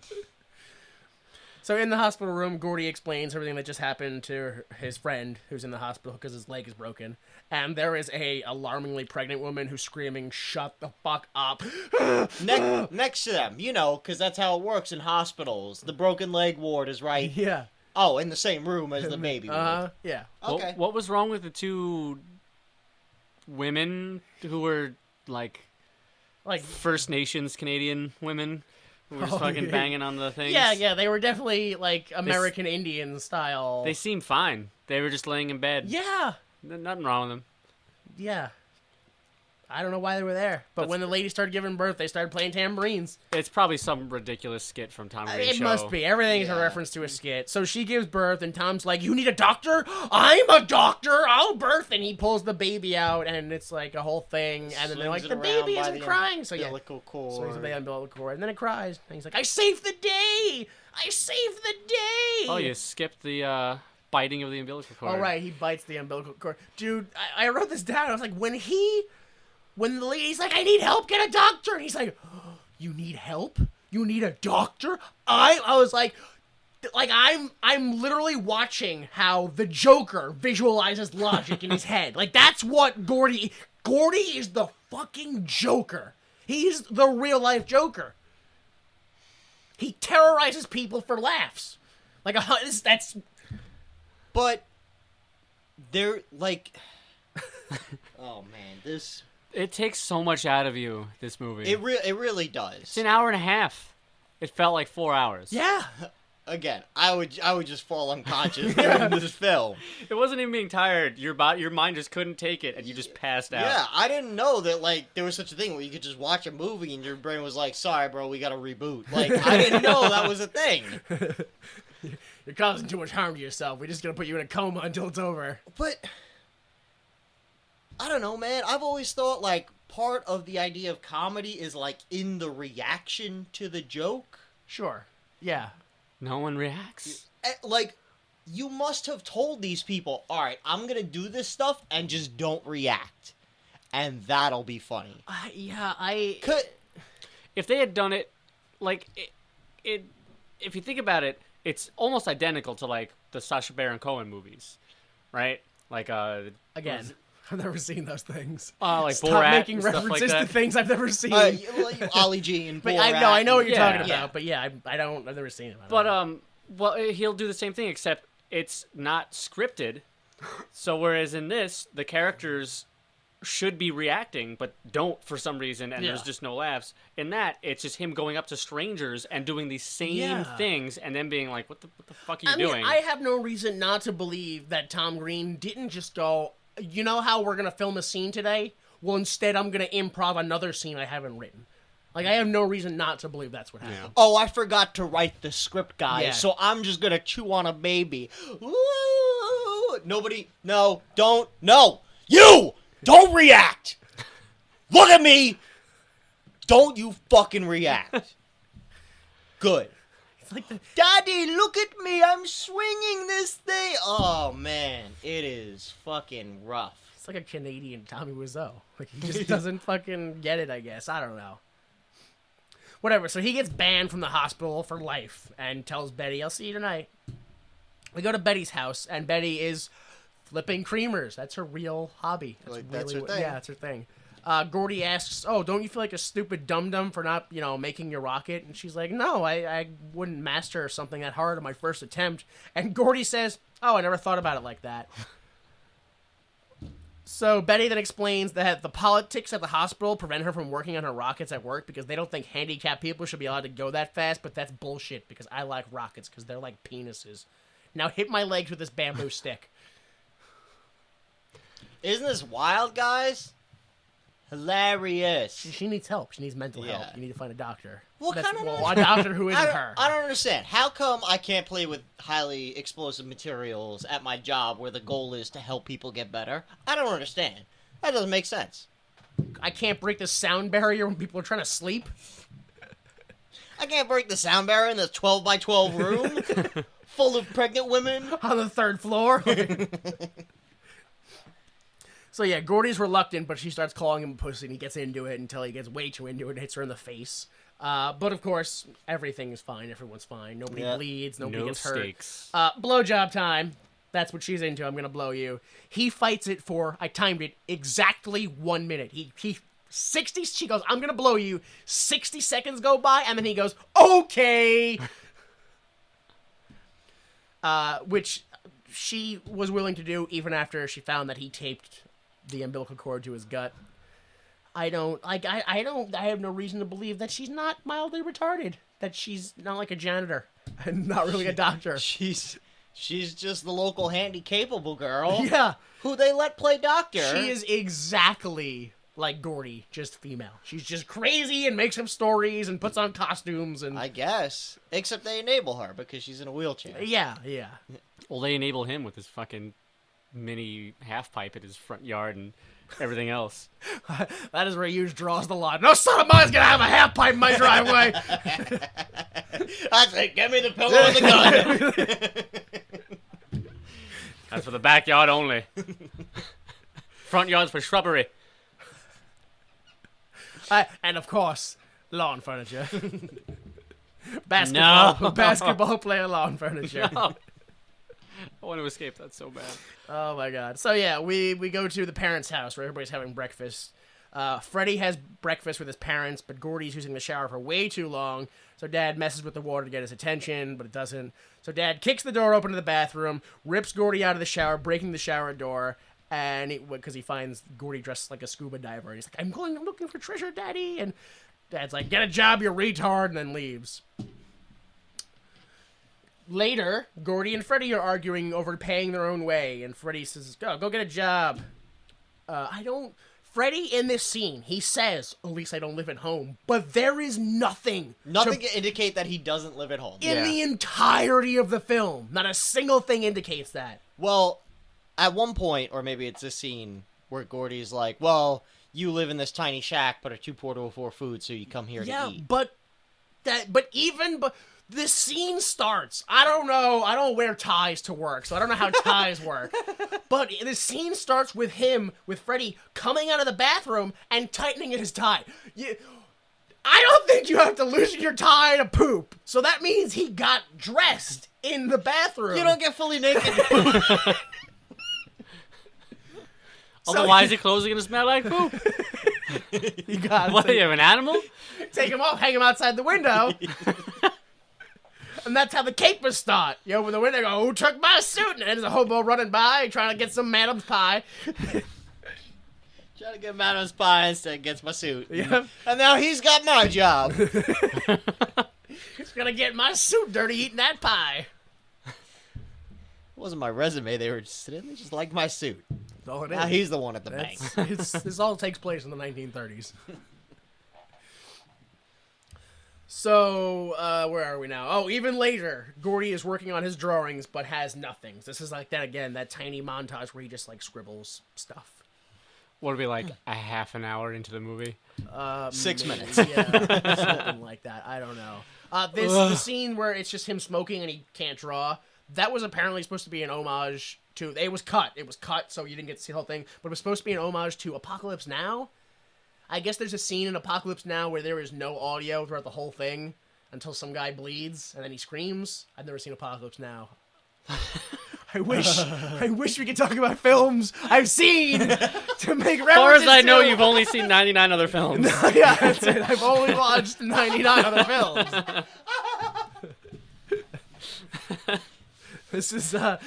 B: So in the hospital room, Gordy explains everything that just happened to his friend who's in the hospital because his leg is broken. And there is a alarmingly pregnant woman who's screaming, "Shut the fuck up."
A: Next to them, because that's how it works in hospitals. The broken leg ward is right.
B: Yeah.
A: Oh, in the same room as the baby ward.
B: Yeah.
A: Okay.
C: What was wrong with the two women who were like First Nations Canadian women who were just fucking banging on the things?
B: Yeah, they were definitely like American Indian style.
C: They seemed fine. They were just laying in bed.
B: Yeah.
C: Nothing wrong with them.
B: Yeah. I don't know why they were there, but when the lady started giving birth, they started playing tambourines.
C: It's probably some ridiculous skit from Tom Green's show.
B: It must be. Everything's a reference to a skit. So she gives birth, and Tom's like, "You need a doctor? I'm a doctor. I'll birth." And he pulls the baby out, and it's like a whole thing. And then they're like, "The baby isn't crying." So
A: umbilical cord.
B: So he's the umbilical cord, and then it cries. And he's like, "I saved the day. I saved the day."
C: Oh, you skipped the biting of the umbilical cord.
B: Oh, right. He bites the umbilical cord. Dude, I wrote this down. I was like, when the lady's like, "I need help, get a doctor," and he's like, "Oh, you need help? You need a doctor?" I was like I'm literally watching how the Joker visualizes logic in his head. Like, that's what Gordy is the fucking Joker. He's the real life Joker. He terrorizes people for laughs. Like, that's.
A: But they're like, oh man, this.
C: It takes so much out of you, this movie.
A: It really does.
C: It's an hour and a half. It felt like 4 hours.
B: Yeah.
A: Again, I would just fall unconscious during this film.
C: It wasn't even being tired. Your mind just couldn't take it, and you just passed out.
A: Yeah, I didn't know that there was such a thing where you could just watch a movie and your brain was like, "Sorry, bro, we got to reboot." Like, I didn't know that was a thing.
B: You're causing too much harm to yourself. We're just gonna put you in a coma until it's over.
A: But I don't know, man. I've always thought part of the idea of comedy is in the reaction to the joke.
B: Sure. Yeah.
C: No one reacts.
A: You must have told these people, "All right, I'm gonna do this stuff and just don't react, and that'll be funny."
C: If they had done it, if you think about it, it's almost identical to the Sacha Baron Cohen movies, right?
B: Again, I've never seen those things.
C: Like
B: Stop
C: Borat
B: making
C: and stuff
B: references
C: like
B: to
C: that.
B: things I've never seen.
A: Ollie G and
B: But
A: Borat.
B: I know what you're talking
C: Yeah.
B: about. But yeah, I've never seen it.
C: But he'll do the same thing, except it's not scripted. So whereas in this, the characters should be reacting, but don't for some reason, and there's just no laughs. In that, it's just him going up to strangers and doing these same things, and then being like, "What the fuck are you doing?"
B: I have no reason not to believe that Tom Green didn't just go, "You know how we're gonna film a scene today? Well, instead I'm gonna improv another scene I haven't written." I have no reason not to believe that's what happened.
A: Oh, I forgot to write the script, guys,
B: Yeah.
A: so I'm just gonna chew on a baby. Ooh, nobody, no, don't, no, you, don't react. Look at me. Don't you fucking react. Good.
B: It's like
A: Daddy, look at me. I'm swinging this thing. Oh, man. It is fucking rough.
B: It's like a Canadian Tommy Wiseau. He just doesn't fucking get it, I guess. I don't know. Whatever, so he gets banned from the hospital for life and tells Betty, "I'll see you tonight." We go to Betty's house, and Betty is flipping creamers. That's her real hobby.
A: That's her thing.
B: Yeah, that's her thing. Gordy asks, "Oh, don't you feel like a stupid dum-dum for not, making your rocket?" And she's like, "No, I wouldn't master something that hard on my first attempt." And Gordy says, "Oh, I never thought about it like that." So Betty then explains that the politics at the hospital prevent her from working on her rockets at work because they don't think handicapped people should be allowed to go that fast, but that's bullshit because I like rockets because they're like penises. Now hit my legs with this bamboo stick.
A: Isn't this wild, guys? Hilarious.
B: She needs help. She needs mental help.
A: Yeah.
B: You need to find a doctor.
A: What kind of
B: a doctor who isn't her?
A: I don't understand. How come I can't play with highly explosive materials at my job where the goal is to help people get better? I don't understand. That doesn't make sense.
B: I can't break the sound barrier when people are trying to sleep.
A: I can't break the sound barrier in this 12 by 12 room full of pregnant women.
B: On the third floor. So yeah, Gordy's reluctant, but she starts calling him a pussy, and he gets into it until he gets way too into it and hits her in the face. But of course, everything is fine. Everyone's fine. Nobody bleeds. Nobody
C: No
B: gets hurt.
C: stakes.
B: Blowjob time. That's what she's into. I'm gonna blow you. He fights it for, I timed it, exactly 1 minute. She goes, I'm gonna blow you. 60 seconds go by, and then he goes, okay. Which she was willing to do even after she found that he taped the umbilical cord to his gut. I have no reason to believe that she's not mildly retarded. That she's not like a janitor and not really a doctor.
A: She's just the local handy capable girl.
B: Yeah.
A: Who they let play doctor.
B: She is exactly like Gordy, just female. She's just crazy and makes up stories and puts on costumes and...
A: I guess. Except they enable her because she's in a wheelchair.
B: Yeah.
C: Well, they enable him with his fucking mini half pipe in his front yard and everything else.
B: That is where Hughes draws the line. No son of mine's gonna have a half pipe in my driveway.
A: I say, give me the pillow and the gun.
C: That's for the backyard only. Front yard's for shrubbery.
B: And of course, lawn furniture. Basketball player lawn furniture.
C: No. I want to escape that so bad.
B: Oh my god. So yeah, we go to the parents' house where everybody's having breakfast. Freddy has breakfast with his parents, but Gordy's using the shower for way too long. So Dad messes with the water to get his attention, but it doesn't. So Dad kicks the door open to the bathroom, rips Gordy out of the shower, breaking the shower door, and because he finds Gordy dressed like a scuba diver. He's like, I'm looking for treasure, Daddy. And Dad's like, get a job, you retard, and then leaves. Later, Gordy and Freddy are arguing over paying their own way, and Freddy says, go get a job. Freddy, in this scene, he says, at least I don't live at home, but there is nothing
A: to indicate that he doesn't live at home.
B: In the entirety of the film. Not a single thing indicates that.
A: Well, at one point, or maybe it's a scene where Gordy's like, well, you live in this tiny shack, but are too poor to afford food, so you come here to eat.
B: But this scene starts. I don't wear ties to work, so I don't know how ties work. But the scene starts with Freddy, coming out of the bathroom and tightening his tie. I don't think you have to loosen your tie to poop. So that means he got dressed in the bathroom.
A: You don't get fully naked.
C: Otherwise, your clothes are going to smell like poop.
B: You got
C: What, are you an animal?
B: Take him off, hang him outside the window. And that's how the capers start. You open the window and go, who took my suit? And there's a hobo running by trying to get some madam's pie.
A: Trying to get madam's pie instead gets my suit.
B: Yep.
A: And now he's got my job.
B: He's gonna get my suit dirty eating that pie.
A: It wasn't my resume they were interested in. They just liked my suit.
B: That's all it is.
A: Now he's the one at the bank.
B: This all takes place in the 1930s. So, where are we now? Oh, even later, Gordy is working on his drawings, but has nothing. This is like that again, that tiny montage where he just, like, scribbles stuff.
C: What would be like a half an hour into the movie?
A: 6 minutes.
B: Yeah, something like that. I don't know. The scene where it's just him smoking and he can't draw, that was apparently supposed to be an homage to... It was cut, so you didn't get to see the whole thing, but it was supposed to be an homage to Apocalypse Now. I guess there's a scene in Apocalypse Now where there is no audio throughout the whole thing until some guy bleeds and then he screams. I've never seen Apocalypse Now. I wish we could talk about films I've seen to make references.
C: As far as I know, you've only seen 99 other films.
B: Yeah, that's it. I've only watched 99 other films. This is I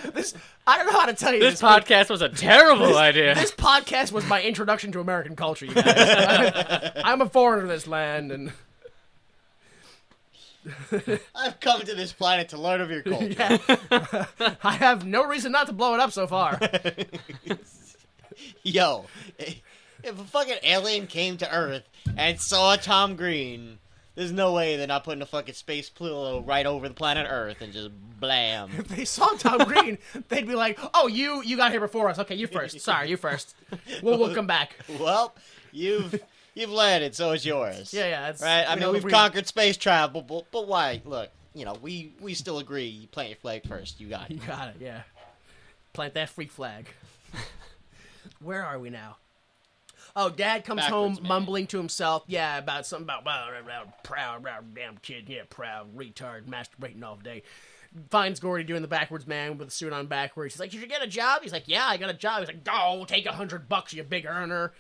B: don't know how to tell you
C: This podcast was a terrible idea.
B: This podcast was my introduction to American culture, you guys. I'm a foreigner to this land, and
A: I've come to this planet to learn of your culture.
B: yeah. I have no reason not to blow it up so far.
A: Yo, if a fucking alien came to Earth and saw Tom Green, there's no way they're not putting a fucking space pillow right over the planet Earth and just blam.
B: If they saw Tom Green, they'd be like, "Oh, you got here before us. Okay, you first. Sorry, you first. We'll come back."
A: Well, you've landed, so it's yours.
B: Yeah. It's,
A: right. I mean, we've conquered space travel, but why? Look, we still agree. You plant your flag first. You got it.
B: You got it. Yeah. Plant that freak flag. Where are we now? Oh, Dad comes
A: Backwards
B: home
A: man.
B: mumbling to himself. Yeah, about something about proud damn kid. Yeah, proud retard masturbating all day. Finds Gordy doing the backwards man with the suit on backwards. He's like, "Did you get a job?" He's like, "Yeah, I got a job." He's like, "Oh, take $100, you big earner."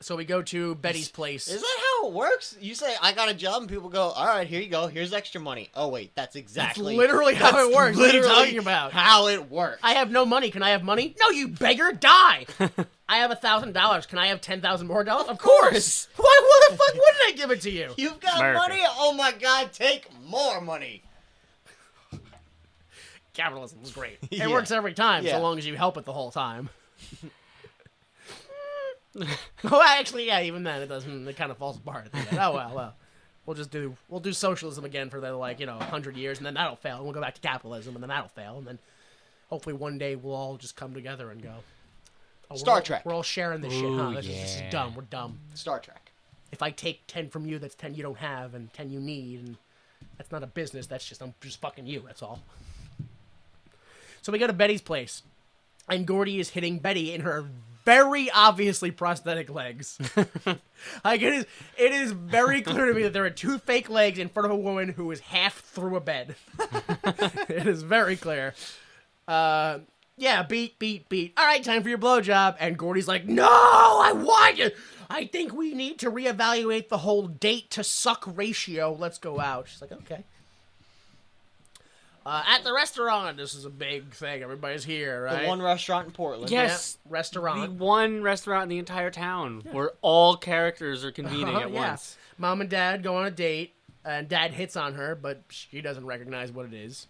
B: So we go to Betty's place.
A: Is that how it works? You say, I got a job, and people go, all right, here you go. Here's extra money. Oh, wait, that's exactly...
B: literally how it works. What are you
A: literally
B: talking about?
A: how it works.
B: I have no money. Can I have money? No, you beggar. Die. I have $1,000. Can I have $10,000 more dollars? Of course. Why the fuck wouldn't I give it to you?
A: You've got
C: America.
A: money? Oh, my God, take more money.
B: Capitalism is great. It
A: Yeah.
B: works every time,
A: Yeah.
B: so long as you help it the whole time. Well, actually, yeah, even then, it doesn't. It kind of falls apart at the end. Oh well. We'll do socialism again for the 100 years, and then that'll fail. And we'll go back to capitalism, and then that'll fail, and then hopefully one day we'll all just come together and go. Oh,
A: Star Trek.
B: We're all sharing this shit, huh?
C: Ooh,
B: This is
C: yeah.
B: dumb. We're dumb.
A: Star Trek.
B: If I take 10 from you, that's 10 you don't have, and 10 you need, and that's not a business. That's just I'm just fucking you. That's all. So we go to Betty's place, and Gordy is hitting Betty in her very obviously prosthetic legs. Like it is very clear to me that there are two fake legs in front of a woman who is half through a bed. It is very clear. Yeah, beat. All right, time for your blowjob. And Gordy's like, no, I want you. I think we need to reevaluate the whole date to suck ratio. Let's go out. She's like, okay. At the restaurant, this is a big thing. Everybody's here, right?
A: The one restaurant in Portland.
C: Yes.
B: Yeah, restaurant.
C: The one restaurant in the entire town where all characters are convening at
B: Yeah.
C: once.
B: Mom and Dad go on a date, and Dad hits on her, but she doesn't recognize what it is.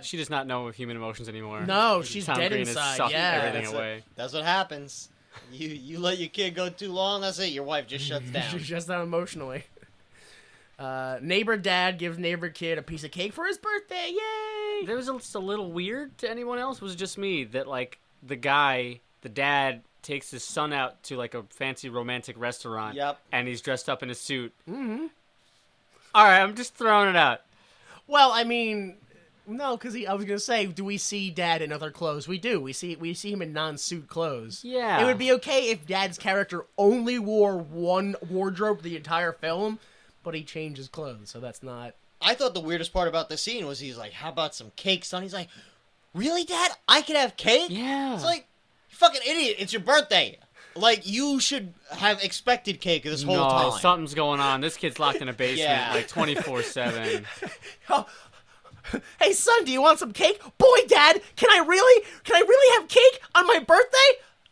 C: She does not know human emotions anymore.
B: No, she's
C: Tom
B: dead
C: Green has
B: inside,
C: sucked
B: yeah.
C: everything
A: That's
C: away.
A: it. That's what happens. You let your kid go too long, that's it. Your wife just shuts down.
B: She's just down emotionally. Neighbor Dad gives neighbor kid a piece of cake for his birthday. Yay!
C: There was just a little weird to anyone else. Was it just me that the dad takes his son out to a fancy romantic restaurant.
A: Yep.
C: And he's dressed up in a suit. Mm-hmm. All right, I'm just throwing it out.
B: Well, I mean, no, because I was gonna say, do we see Dad in other clothes? We do. We see him in non-suit clothes.
C: Yeah.
B: It would be okay if Dad's character only wore one wardrobe the entire film, but he changed his clothes, so that's not.
A: I thought the weirdest part about the scene was he's like, how about some cake, son? He's like, really, Dad? I could have cake?
C: Yeah.
A: It's like, you fucking idiot. It's your birthday. Like, you should have expected cake this whole
C: No,
A: time.
C: something's going on. This kid's locked in a basement
A: Yeah.
C: 24/7.
B: Oh, hey, son, do you want some cake? Boy, Dad, can I really have cake on my birthday?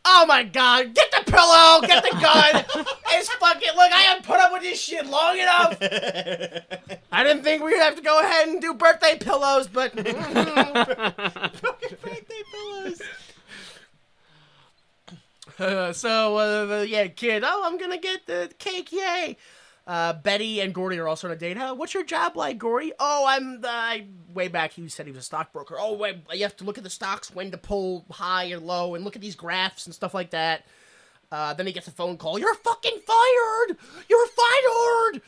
B: Oh my God! Get the pillow, get the gun. It's fucking look. I haven't put up with this shit long enough. I didn't think we'd have to go ahead and do birthday pillows, but
A: Birthday pillows.
B: Yeah, kid. Oh, I'm gonna get the cake. Yay! Betty and Gordy are also on a date. What's your job like, Gordy? Oh, way back he said he was a stockbroker. Oh, wait, you have to look at the stocks, when to pull high or low, and look at these graphs and stuff like that. Then he gets a phone call. You're fucking fired! You're fired!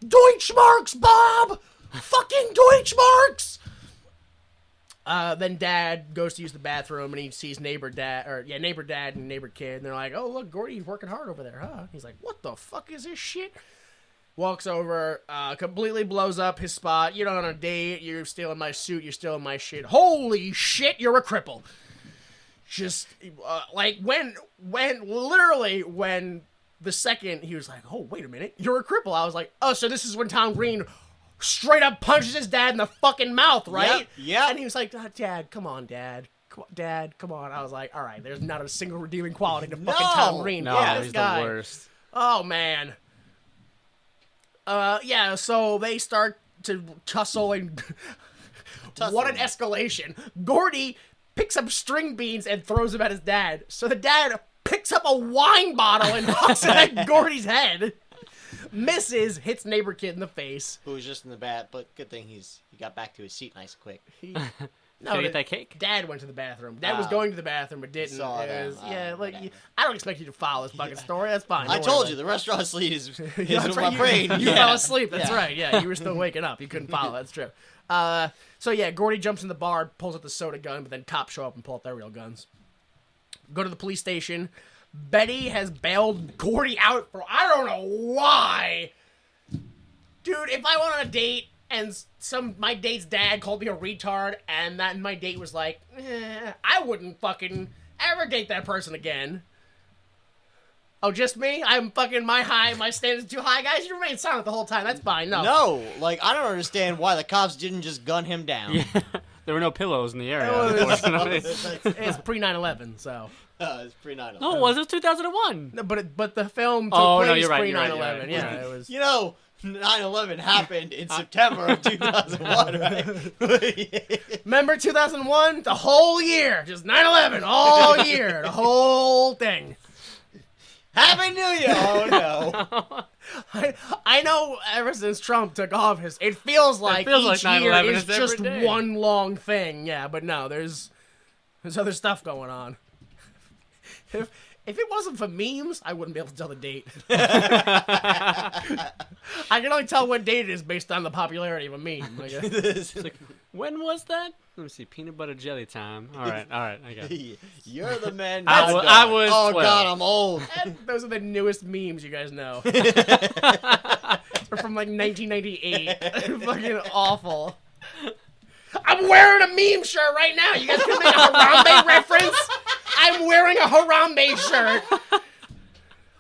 B: Deutschmarks, Bob! Fucking Deutschmarks! Then Dad goes to use the bathroom and he sees neighbor dad and neighbor kid, and they're like, "Oh, look, Gordy's working hard over there, huh?" He's like, "What the fuck is this shit?" Walks over, completely blows up his spot. You're not on a date. You're stealing my suit. You're stealing my shit. Holy shit, you're a cripple. Just when the second he was like, "Oh, wait a minute, you're a cripple," I was like, "Oh, so this is when Tom Green straight up punches his dad in the fucking mouth, right?"
A: Yep.
B: And he was like, "Oh, Dad, come on, Dad. Dad, come on." I was like, all right, there's not a single redeeming quality to fucking Tom Green.
C: No,
B: Yeah, this
C: he's
B: guy.
C: the worst.
B: Oh, man. Yeah, so they start to tussle and... What an escalation. Gordy picks up string beans and throws them at his dad. So the dad picks up a wine bottle and hucks it at Gordy's head. Misses, hits neighbor kid in the face.
A: Who was just in the bat, but good thing he got back to his seat nice quick.
C: Did I get that cake?
B: Dad went to the bathroom. Dad was going to the bathroom, but didn't.
A: Saw
B: It
A: that.
B: was-
A: Oh,
B: yeah, like
A: whatever.
B: I don't expect you to follow this fucking story. That's fine.
A: I
B: Don't
A: told
B: worry
A: you, the restaurant sleep is
B: That's
A: in
B: right,
A: my brain.
B: You
A: Yeah.
B: fell asleep. That's
A: Yeah.
B: right. Yeah, you were still waking up. You couldn't follow. That's true. So yeah, Gordy jumps in the bar, pulls out the soda gun, but then cops show up and pull out their real guns. Go to the police station. Betty has bailed Gordy out for I don't know why. Dude, if I went on a date and my date's dad called me a retard and my date was like, I wouldn't fucking ever date that person again. Oh, just me? I'm fucking my standards too high, guys. You remain silent the whole time. That's fine.
A: No, like I don't understand why the cops didn't just gun him down.
C: Yeah. There were no pillows in the area.
B: It's pre 9/11, so.
A: It's pre 9/11.
C: No, it was. It was 2001.
B: No, but the film took
C: Oh,
B: place
C: no, you're right,
B: pre
C: you're right,
B: 9/11.
C: you're right.
B: Yeah, it was.
A: You know, 9/11 happened in September of 2001, right?
B: Remember 2001? The whole year, just 9/11 all year, the whole thing.
A: Happy New Year! Oh no.
B: I know ever since Trump took office, it feels like each year
C: 9/11
B: is
C: is every
B: just
C: day.
B: one long thing. Yeah, but no, there's other stuff going on. If it wasn't for memes, I wouldn't be able to tell the date. I can only tell what date it is based on the popularity of a meme. I guess.
C: It's like, when was that? Let me see. Peanut butter jelly time. All right. I got it.
A: You're the man.
C: I was
A: Oh
C: 12.
A: God, I'm old.
B: And those are the newest memes you guys know. They're from like 1998. They're fucking awful. I'm wearing a meme shirt right now. You guys can make a Harambe reference? I'm wearing a Harambe shirt.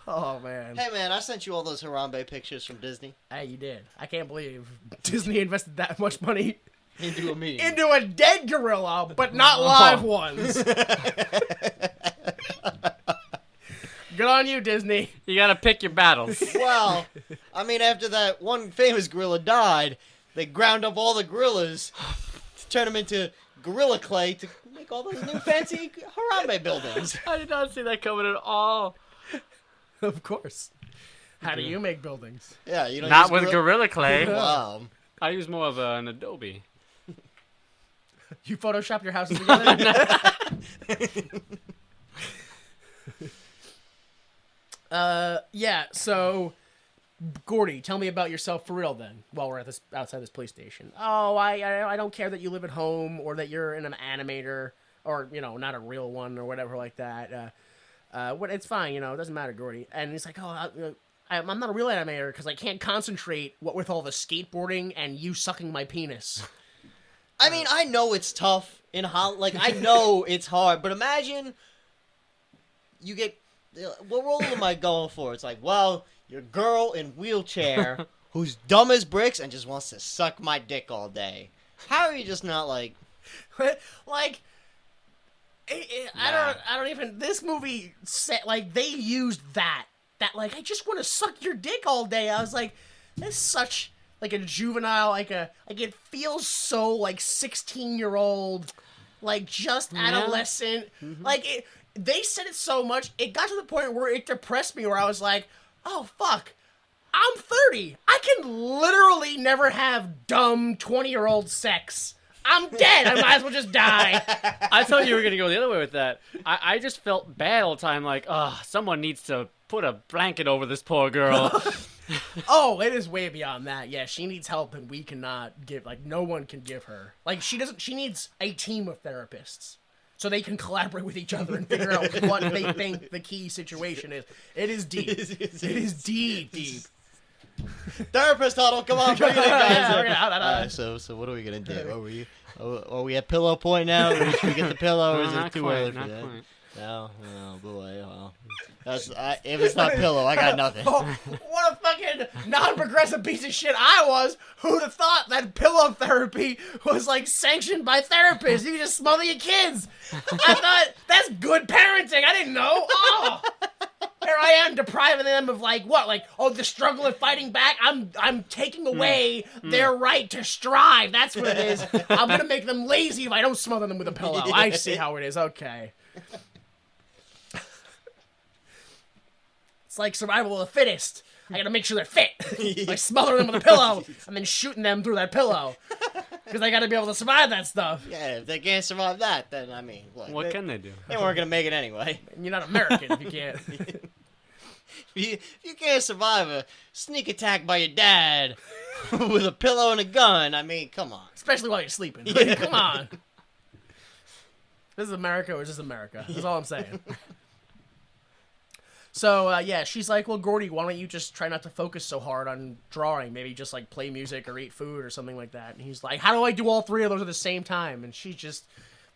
B: Oh, man.
A: Hey man, I sent you all those Harambe pictures from Disney.
B: Hey, you did. I can't believe Disney invested that much money
A: Into a meme.
B: into a dead gorilla, but not live ones. Good on you, Disney.
C: You gotta pick your battles.
A: Well, I mean, after that one famous gorilla died, they ground up all the gorillas to turn them into gorilla clay to make all those new fancy Harambe buildings.
C: I did not see that coming at all.
B: Of course. How do you make buildings?
A: Yeah, you don't
C: Not
A: use
C: with Gorilla Clay.
A: Wow.
C: I use more of an Adobe.
B: You Photoshop your houses together? Yeah, so Gordy, tell me about yourself for real then, while we're at this outside this police station. Oh, I don't care that you live at home or that you're an animator or, you know, not a real one or whatever like that. It's fine, you know, it doesn't matter, Gordy. And he's like, I'm not a real animator because I can't concentrate what with all the skateboarding and you sucking my penis.
A: I mean, I know it's tough in like I know it's hard, but imagine you get what role am I going for? It's like, well, your girl in wheelchair who's dumb as bricks and just wants to suck my dick all day. How are you just not like
B: like I don't even this movie set like they used that like I just want to suck your dick all day. I was like, that's such like a juvenile, like it feels so like 16-year-old, like just adolescent. Like they said it so much, it got to the point where it depressed me, where I was like, oh fuck, I'm 30. I can literally never have dumb 20-year-old sex. I'm dead. I might as well just die.
C: I thought you were gonna go the other way with that. I just felt bad all the time, like, someone needs to put a blanket over this poor girl.
B: Oh, it is way beyond that. Yeah, she needs help and we cannot give, like, no one can give her. Like, she needs a team of therapists so they can collaborate with each other and figure out what they think the key situation is. It is deep. It is deep.
A: therapist huddle? Come on, bring it in, guys.
B: Yeah,
A: So what are we gonna do? Are we at pillow point now? Should we get the pillow, or is it too early for that?
C: Quite.
A: No, boy. Well, if it's not pillow, I got nothing.
B: Oh, what a fucking non-progressive piece of shit I was. Who'd have thought that pillow therapy was like sanctioned by therapists? You can just smother your kids. I thought that's good parenting. I didn't know. Oh, here I am depriving them of like what? Like, oh, the struggle of fighting back. I'm taking away their right to strive. That's what it is. I'm gonna make them lazy if I don't smother them with a pillow. I see how it is. Okay. It's like survival of the fittest. I gotta make sure they're fit. By smothering them with a pillow and then shooting them through that pillow. Because I gotta be able to survive that stuff.
A: Yeah, if they can't survive that, then I mean, look,
C: What can they do?
A: they weren't gonna make it anyway.
B: You're not American if you can't.
A: If you can't survive a sneak attack by your dad with a pillow and a gun, I mean, come on.
B: Especially while you're sleeping. Like, come on. This is America or is this America? That's all I'm saying. So, yeah, she's like, well, Gordy, why don't you just try not to focus so hard on drawing? Maybe just, like, play music or eat food or something like that. And he's like, how do I do all three of those at the same time? And she just...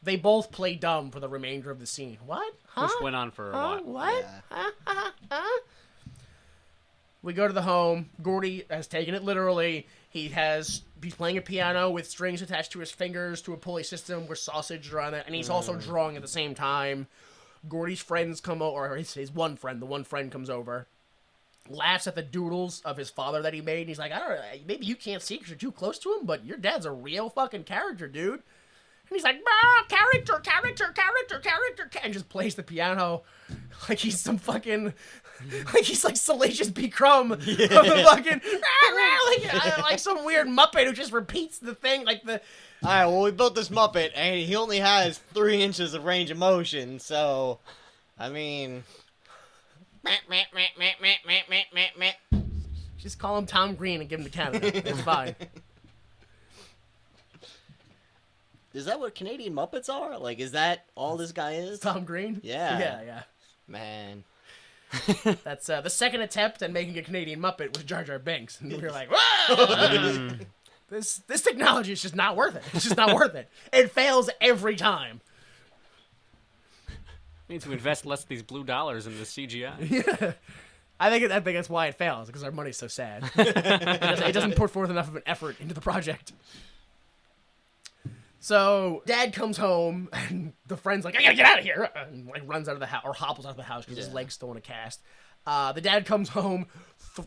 B: They both play dumb for the remainder of the scene. What? Huh?
C: Which went on for a while.
B: What?
A: Yeah.
B: We go to the home. Gordy has taken it literally. He's playing a piano with strings attached to his fingers to a pulley system with sausage around it, and he's also drawing at the same time. Gordy's friends come over, or his one friend, the one friend comes over, laughs at the doodles of his father that he made, and he's like, I don't know, maybe you can't see because you're too close to him, but your dad's a real fucking character, dude. And he's like, character, and just plays the piano like he's some fucking, like he's like Salacious B. Crumb of the fucking, like some weird Muppet who just repeats the thing, like the...
A: Alright, well, we built this Muppet, and he only has 3 inches of range of motion, so, I mean...
B: Just call him Tom Green and give him to Canada. It's fine.
A: Is that what Canadian Muppets are? Like, is that all this guy is?
B: Tom Green?
A: Yeah.
B: Yeah.
A: Man.
B: That's the second attempt at making a Canadian Muppet was Jar Jar Binks. And we were like, whoa! This technology is just not worth it. It's just not worth it. It fails every time.
C: We need to invest less of these blue dollars in the CGI.
B: Yeah. I think that's why it fails, because our money's so sad. It doesn't put forth enough of an effort into the project. So, Dad comes home, and the friend's like, I gotta get out of here! And, like, runs out of the house, or hopples out of the house, because his leg's still in a cast. The dad comes home,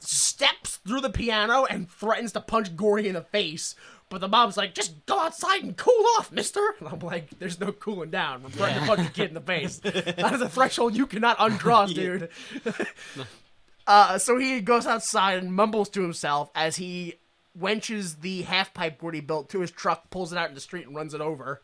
B: steps through the piano, and threatens to punch Gordy in the face. But the mom's like, just go outside and cool off, mister! And I'm like, there's no cooling down. I'm threatening to punch a kid in the face. That is a threshold you cannot uncross, dude. So he goes outside and mumbles to himself as he wenches the half-pipe Gordy built to his truck, pulls it out in the street, and runs it over.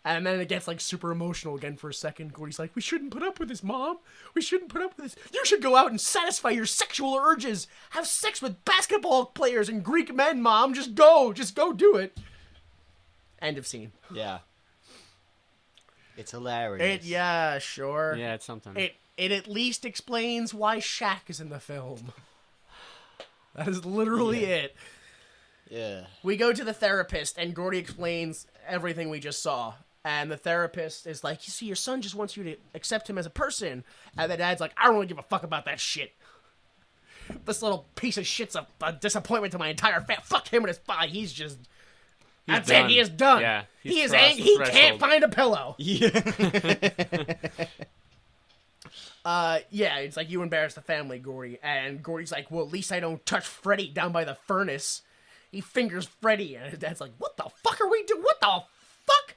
B: And then it gets, like, super emotional again for a second. Gordy's like, we shouldn't put up with this, Mom. We shouldn't put up with this. You should go out and satisfy your sexual urges. Have sex with basketball players and Greek men, Mom. Just go do it. End of scene.
A: Yeah. It's hilarious.
B: Yeah, sure.
C: Yeah, it's something.
B: It at least explains why Shaq is in the film. That is literally it.
A: Yeah.
B: We go to the therapist, and Gordy explains everything we just saw. And the therapist is like, you see, your son just wants you to accept him as a person. And the dad's like, I don't really give a fuck about that shit. This little piece of shit's a disappointment to my entire family. Fuck him and his father. He's just... That's
C: done.
B: it. He is done.
C: Yeah,
B: he is
C: crossed
B: angry.
C: the
B: He
C: threshold.
B: can't find a pillow.
A: Yeah.
B: Yeah, it's like, you embarrass the family, Gordy. And Gordy's like, well, at least I don't touch Freddy down by the furnace. He fingers Freddy, and his dad's like, what the fuck are we doing? What the fuck?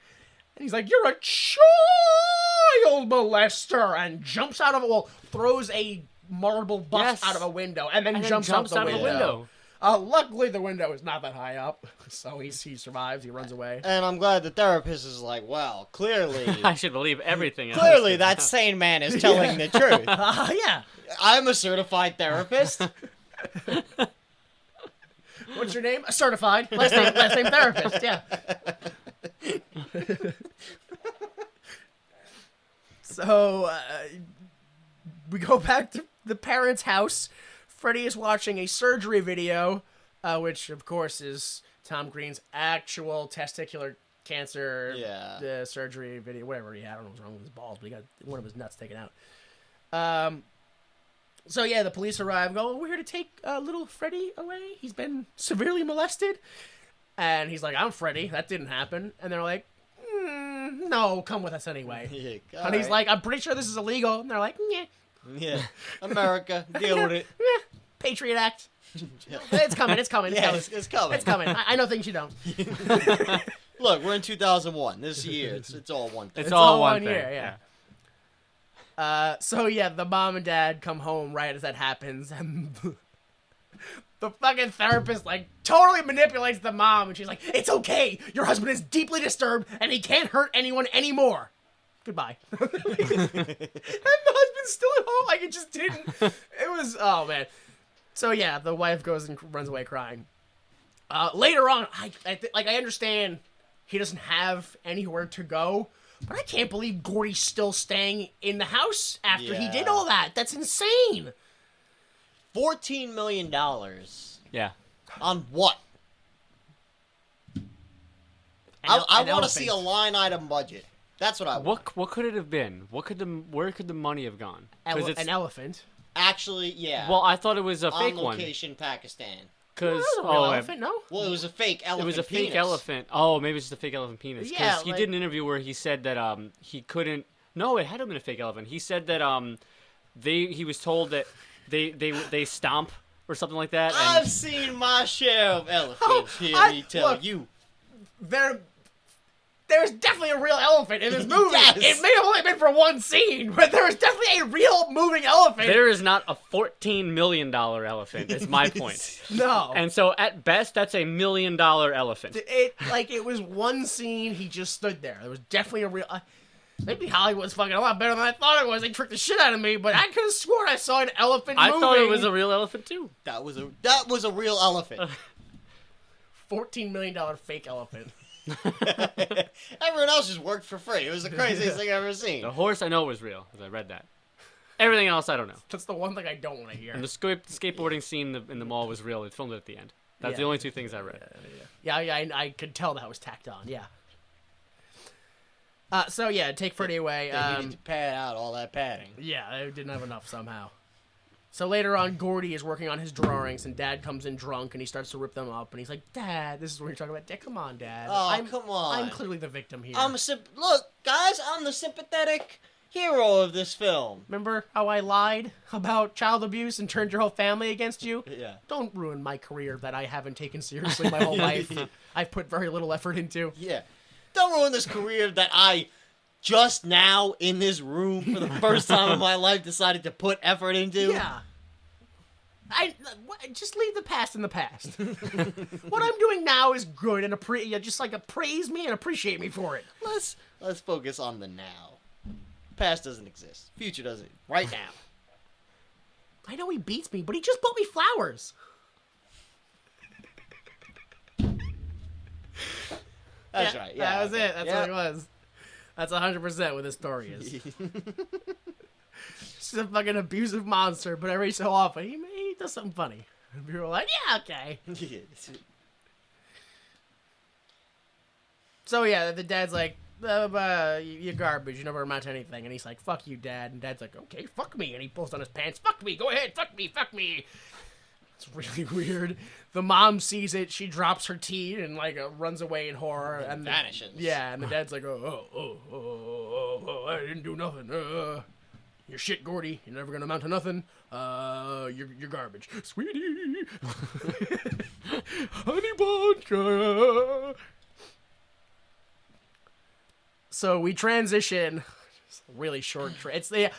B: And he's like, you're a child molester, and jumps out of a wall, throws a marble bust out of a window, and then jumps out the window. Luckily, the window is not that high up, so he survives, he runs away.
A: And I'm glad the therapist is like, well, clearly...
C: I should believe everything else.
A: Clearly, that sane man is telling the truth.
B: Yeah.
A: I'm a certified therapist.
B: What's your name? Certified. Last name therapist, yeah. So, we go back to the parents' house. Freddy is watching a surgery video, which, of course, is Tom Green's actual testicular cancer surgery video, whatever he had. I don't know what's wrong with his balls, but he got one of his nuts taken out. So, yeah, the police arrive and go, we're here to take little Freddy away. He's been severely molested. And he's like, I'm Freddy. That didn't happen. And they're like, no, come with us anyway. And he's like, I'm pretty sure this is illegal. And they're like, yeah.
A: Yeah. America, deal with it.
B: Patriot Act. It's coming.
A: It's coming.
B: It's coming. I know things you don't.
A: Look, we're in 2001. This year, it's all one thing.
C: It's all one thing.
B: year, yeah. So yeah, the mom and dad come home right as that happens, and the fucking therapist like totally manipulates the mom, and she's like, "It's okay. Your husband is deeply disturbed, and he can't hurt anyone anymore. Goodbye." And the husband's still at home, like it just didn't. It was man. So yeah, the wife goes and runs away crying. Later on, I understand he doesn't have anywhere to go. But I can't believe Gordy's still staying in the house after he did
A: Yeah.
B: all that. That's insane.
A: $14 million.
C: Yeah.
A: On what? I
B: An
A: want to see a
B: elephant.
A: line item budget. That's what I want.
C: What could it have been? Where could the money have gone? 'Cause it's
B: An elephant.
A: Actually, yeah.
C: well, I thought it was a
A: on
C: fake one.
A: location, Pakistan.
C: Because
B: That was a real elephant, no?
A: Well, it was a fake elephant.
C: it was a fake
A: penis.
C: elephant. Oh, maybe it's just a fake elephant penis. 'Cause
B: Yeah,
C: he
B: like-
C: did an interview where he said that he couldn't. No, it had to have been a fake elephant. He said that he was told that they stomp or something like that.
A: I've
C: And
A: seen my share of elephants. Hear
B: I-
A: me tell
B: look.
A: you.
B: There's definitely a real elephant in this movie.
A: Yes.
B: It may have only been for one scene, but there is definitely a real moving elephant.
C: there is not a $14 million elephant. Is my point.
B: No.
C: And so at best, that's a $1 million elephant.
B: It was one scene, he just stood there. There was definitely a real... maybe Hollywood's fucking a lot better than I thought it was. They tricked the shit out of me, but I could have sworn I saw an elephant
C: I
B: moving.
C: thought it was a real elephant too.
A: That was a real elephant.
B: $14 million fake elephant.
A: Everyone else just worked for free. It was the craziest thing I've ever seen.
C: The horse I know was real because I read that. Everything else I don't know.
B: That's the one thing I don't want to hear.
C: And the skateboarding scene in the mall was real. They filmed it at the end. That's
B: Yeah.
C: the only two things I read.
B: Yeah, I could tell that was tacked on, yeah. So, yeah, take Freddy away.
A: They needed to pad out all that padding.
B: Yeah, they didn't have enough somehow. So later on, Gordy is working on his drawings, and Dad comes in drunk, and he starts to rip them up, and he's like, Dad, this is where you're talking about, Dad, come on, Dad.
A: Oh, come on.
B: I'm clearly the victim here.
A: Look, guys, I'm the sympathetic hero of this film.
B: Remember how I lied about child abuse and turned your whole family against you?
A: Yeah.
B: Don't ruin my career that I haven't taken seriously my whole life. I've put very little effort into.
A: Yeah. Don't ruin this career that I just now in this room for the first time in my life decided to put effort into.
B: Yeah. Just leave the past in the past. What I'm doing now is good, and just praise me and appreciate me for it.
A: Let's focus on the now. Past doesn't exist. Future doesn't. Right now.
B: I know he beats me, but he just bought me flowers.
A: That's right. Yeah.
B: That was it. That's
A: yeah.
B: what it was. That's 100% what this story is. He's a fucking abusive monster, but every so often he does something funny. And people are like, yeah, okay. So yeah, the dad's like, you're garbage, you never amount to anything. And he's like, fuck you, Dad. And Dad's like, okay, fuck me. And he pulls down his pants, fuck me, go ahead, fuck me, fuck me. It's really weird. The mom sees it, she drops her tea and runs away in horror. And
A: vanishes.
B: Yeah, and the dad's like, oh, I didn't do nothing. You're shit, Gordy. You're never gonna amount to nothing. You're garbage, sweetie. Honey bunch. So we transition. It's a really short. It's
C: Yeah.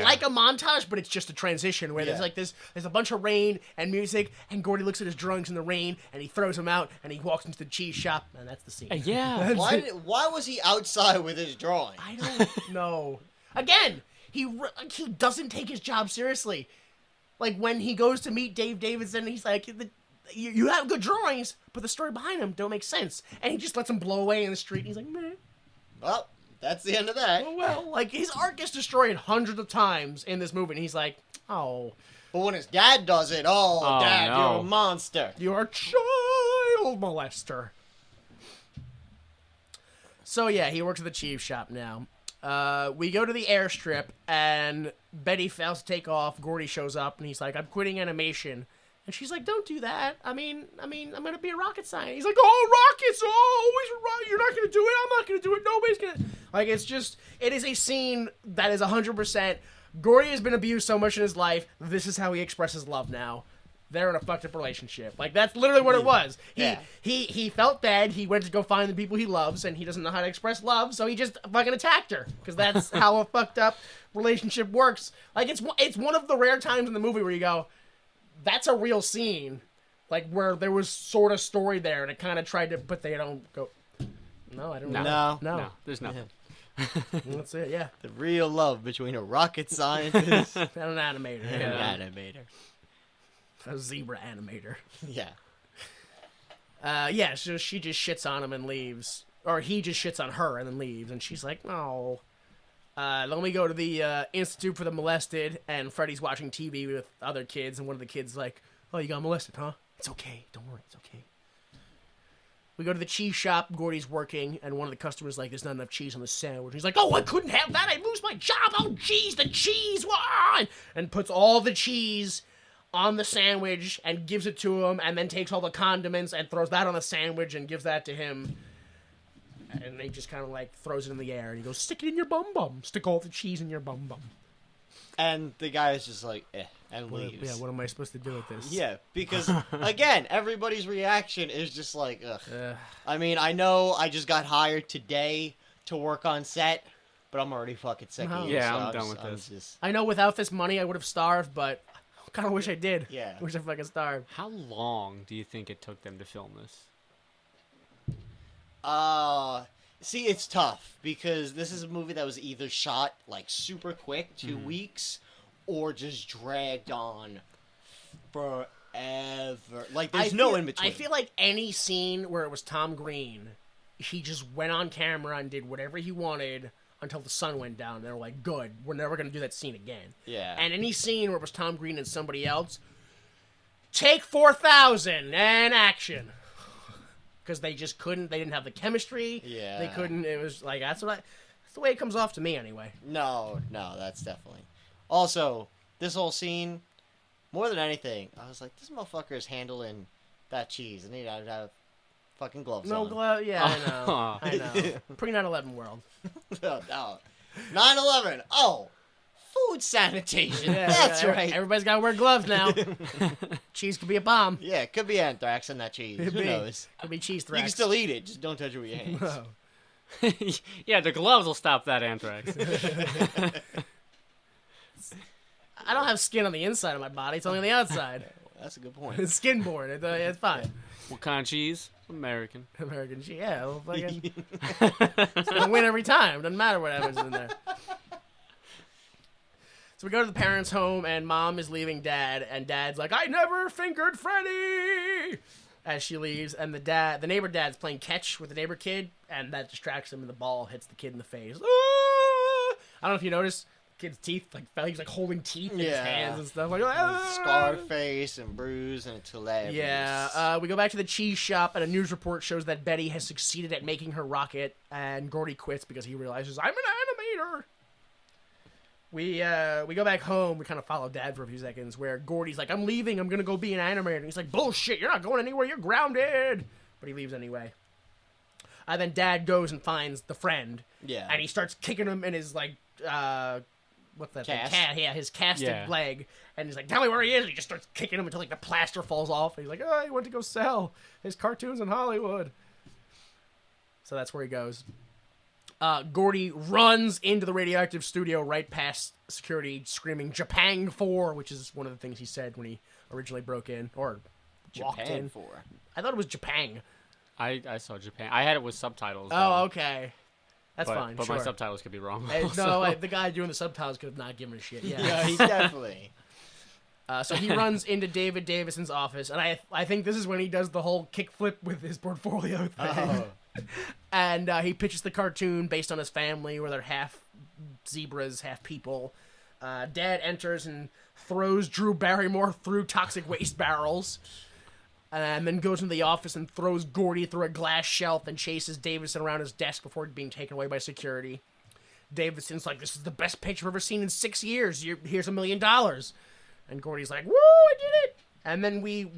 B: like a montage, but it's just a transition where
A: Yeah.
B: there's a bunch of rain and music, and Gordy looks at his drawings in the rain, and he throws them out, and he walks into the cheese shop, and that's the scene.
C: Yeah.
A: Why was he outside with his drawing?
B: I don't know. Again, he doesn't take his job seriously. Like when he goes to meet Dave Davidson, he's like, you have good drawings, but the story behind them don't make sense. And he just lets them blow away in the street, and he's like, meh.
A: Well, that's the end of that.
B: Oh, well, his art gets destroyed hundreds of times in this movie, and he's like, oh,
A: But when his dad does it,
C: Oh,
A: Dad,
C: no.
A: you're a monster.
B: you're a child molester. So yeah, he works at the cheese shop now. We go to the airstrip, and Betty fails to take off. Gordy shows up, and he's like, I'm quitting animation. And she's like, don't do that. I'm going to be a rocket scientist. He's like, oh, rockets, you're not going to do it. I'm not going to do it. Nobody's going to. It is a scene that is 100%. Gordy has been abused so much in his life. This is how he expresses love now. They're in a fucked up relationship. That's literally what it was. He felt bad. He went to go find the people he loves, and he doesn't know how to express love, so he just fucking attacked her. Because that's how a fucked up relationship works. It's one of the rare times in the movie where you go, that's a real scene. Where there was sort of story there, and it kind of tried to, but they don't go, no, I don't know.
A: No.
C: No, there's nothing.
B: That's it, yeah.
A: The real love between a rocket scientist and
B: And an animator.
A: an
B: Yeah.
A: animator.
B: A zebra animator.
A: Yeah.
B: Yeah, so she just shits on him and leaves. or he just shits on her and then leaves, and she's like, no. Then we go to the Institute for the Molested, and Freddy's watching TV with other kids, and one of the kids is like, oh, you got molested, huh? It's okay. Don't worry. It's okay. We go to the cheese shop. Gordy's working, and one of the customers is like, there's not enough cheese on the sandwich. He's like, oh, I couldn't have that. I'd lose my job. Oh, jeez, the cheese. Why? And puts all the cheese on the sandwich and gives it to him, and then takes all the condiments and throws that on the sandwich and gives that to him. And he just kind of like throws it in the air, and he goes, stick it in your bum-bum. Stick all the cheese in your bum-bum.
A: And the guy is just like, and leaves.
B: Yeah, what am I supposed to do with this?
A: Yeah, because, again, everybody's reaction is just like, ugh. I mean, I know I just got hired today to work on set, but I'm already fucking sick of you.
C: Yeah,
A: so
C: I'm done with this.
A: Just...
B: I know without this money I would have starved, but I kind of wish I did.
A: Yeah.
B: I wish I fucking starved.
C: How long do you think it took them to film this?
A: See, it's tough, because this is a movie that was either shot, like, super quick, 2 weeks, or just dragged on forever. Like, there's no in-between.
B: I feel like any scene where it was Tom Green, he just went on camera and did whatever he wanted until the sun went down. They were like, good, we're never going to do that scene again.
A: Yeah.
B: And any scene where it was Tom Green and somebody else, take 4,000 and action. Because they just couldn't, they didn't have the chemistry.
A: Yeah.
B: They couldn't, it was like, that's the way it comes off to me anyway.
A: No, that's definitely. Also, this whole scene, more than anything, I was like, this motherfucker is handling that cheese. I need to have fucking gloves on.
B: No glove, yeah, I know. Pre 9/11 world.
A: No. 9/11. Oh, food sanitation. That's right.
B: Everybody's got to wear gloves now. Cheese could be a bomb.
A: Yeah, it could be anthrax in that cheese. Who knows?
B: Could be cheese
A: You
B: thrax.
A: can still eat it, just don't touch it with your hands.
B: No.
C: Yeah, the gloves will stop that anthrax.
B: I don't have skin on the inside of my body. It's only on the outside.
A: That's a good point.
B: It's skin born. It's fine.
C: What kind of cheese? American.
B: American cheese. Yeah, well, fucking. It's gonna win every time. Doesn't matter what happens in there. So we go to the parents' home, and Mom is leaving Dad, and Dad's like, I never fingered Freddy! As she leaves, and the neighbor dad's playing catch with the neighbor kid, and that distracts him, and the ball hits the kid in the face. Ah! I don't know if you noticed, the kid's teeth, like, fell. He's, like, holding teeth in his hands and stuff. Like, ah!
A: Scar face and bruise, and it's hilarious.
B: Yeah, we go back to the cheese shop, and a news report shows that Betty has succeeded at making her rocket, and Gordy quits because he realizes, I'm an animator! We go back home. We kind of follow Dad for a few seconds, where Gordy's like, I'm leaving. I'm going to go be an animator. And he's like, bullshit. You're not going anywhere. You're grounded. But he leaves anyway. And then Dad goes and finds the friend.
A: Yeah.
B: And he starts kicking him in his, like, what's that
A: Cast?
B: thing? Yeah, his casted leg. And he's like, tell me where he is. And he just starts kicking him until, like, the plaster falls off. And he's like, oh, he went to go sell his cartoons in Hollywood. So that's where he goes. Gordy runs into the radioactive studio right past security, screaming Japan 4, which is one of the things he said when he originally broke in, or walked
A: Japan
B: in.
A: 4.
B: I thought it was Japan.
C: I saw Japan. I had it with subtitles.
B: Oh, okay. That's
C: but,
B: fine,
C: But
B: sure.
C: my subtitles could be wrong.
B: No, the guy doing the subtitles could have not given a shit.
A: Yeah, he definitely.
B: So he runs into David Davison's office, and I think this is when he does the whole kickflip with his portfolio thing.
A: Oh.
B: And he pitches the cartoon based on his family, where they're half zebras, half people. Dad enters and throws Drew Barrymore through toxic waste barrels. And then goes into the office and throws Gordy through a glass shelf and chases Davison around his desk before being taken away by security. Davison's like, this is the best picture I've ever seen in 6 years. Here's $1 million. And Gordy's like, woo, I did it! And then we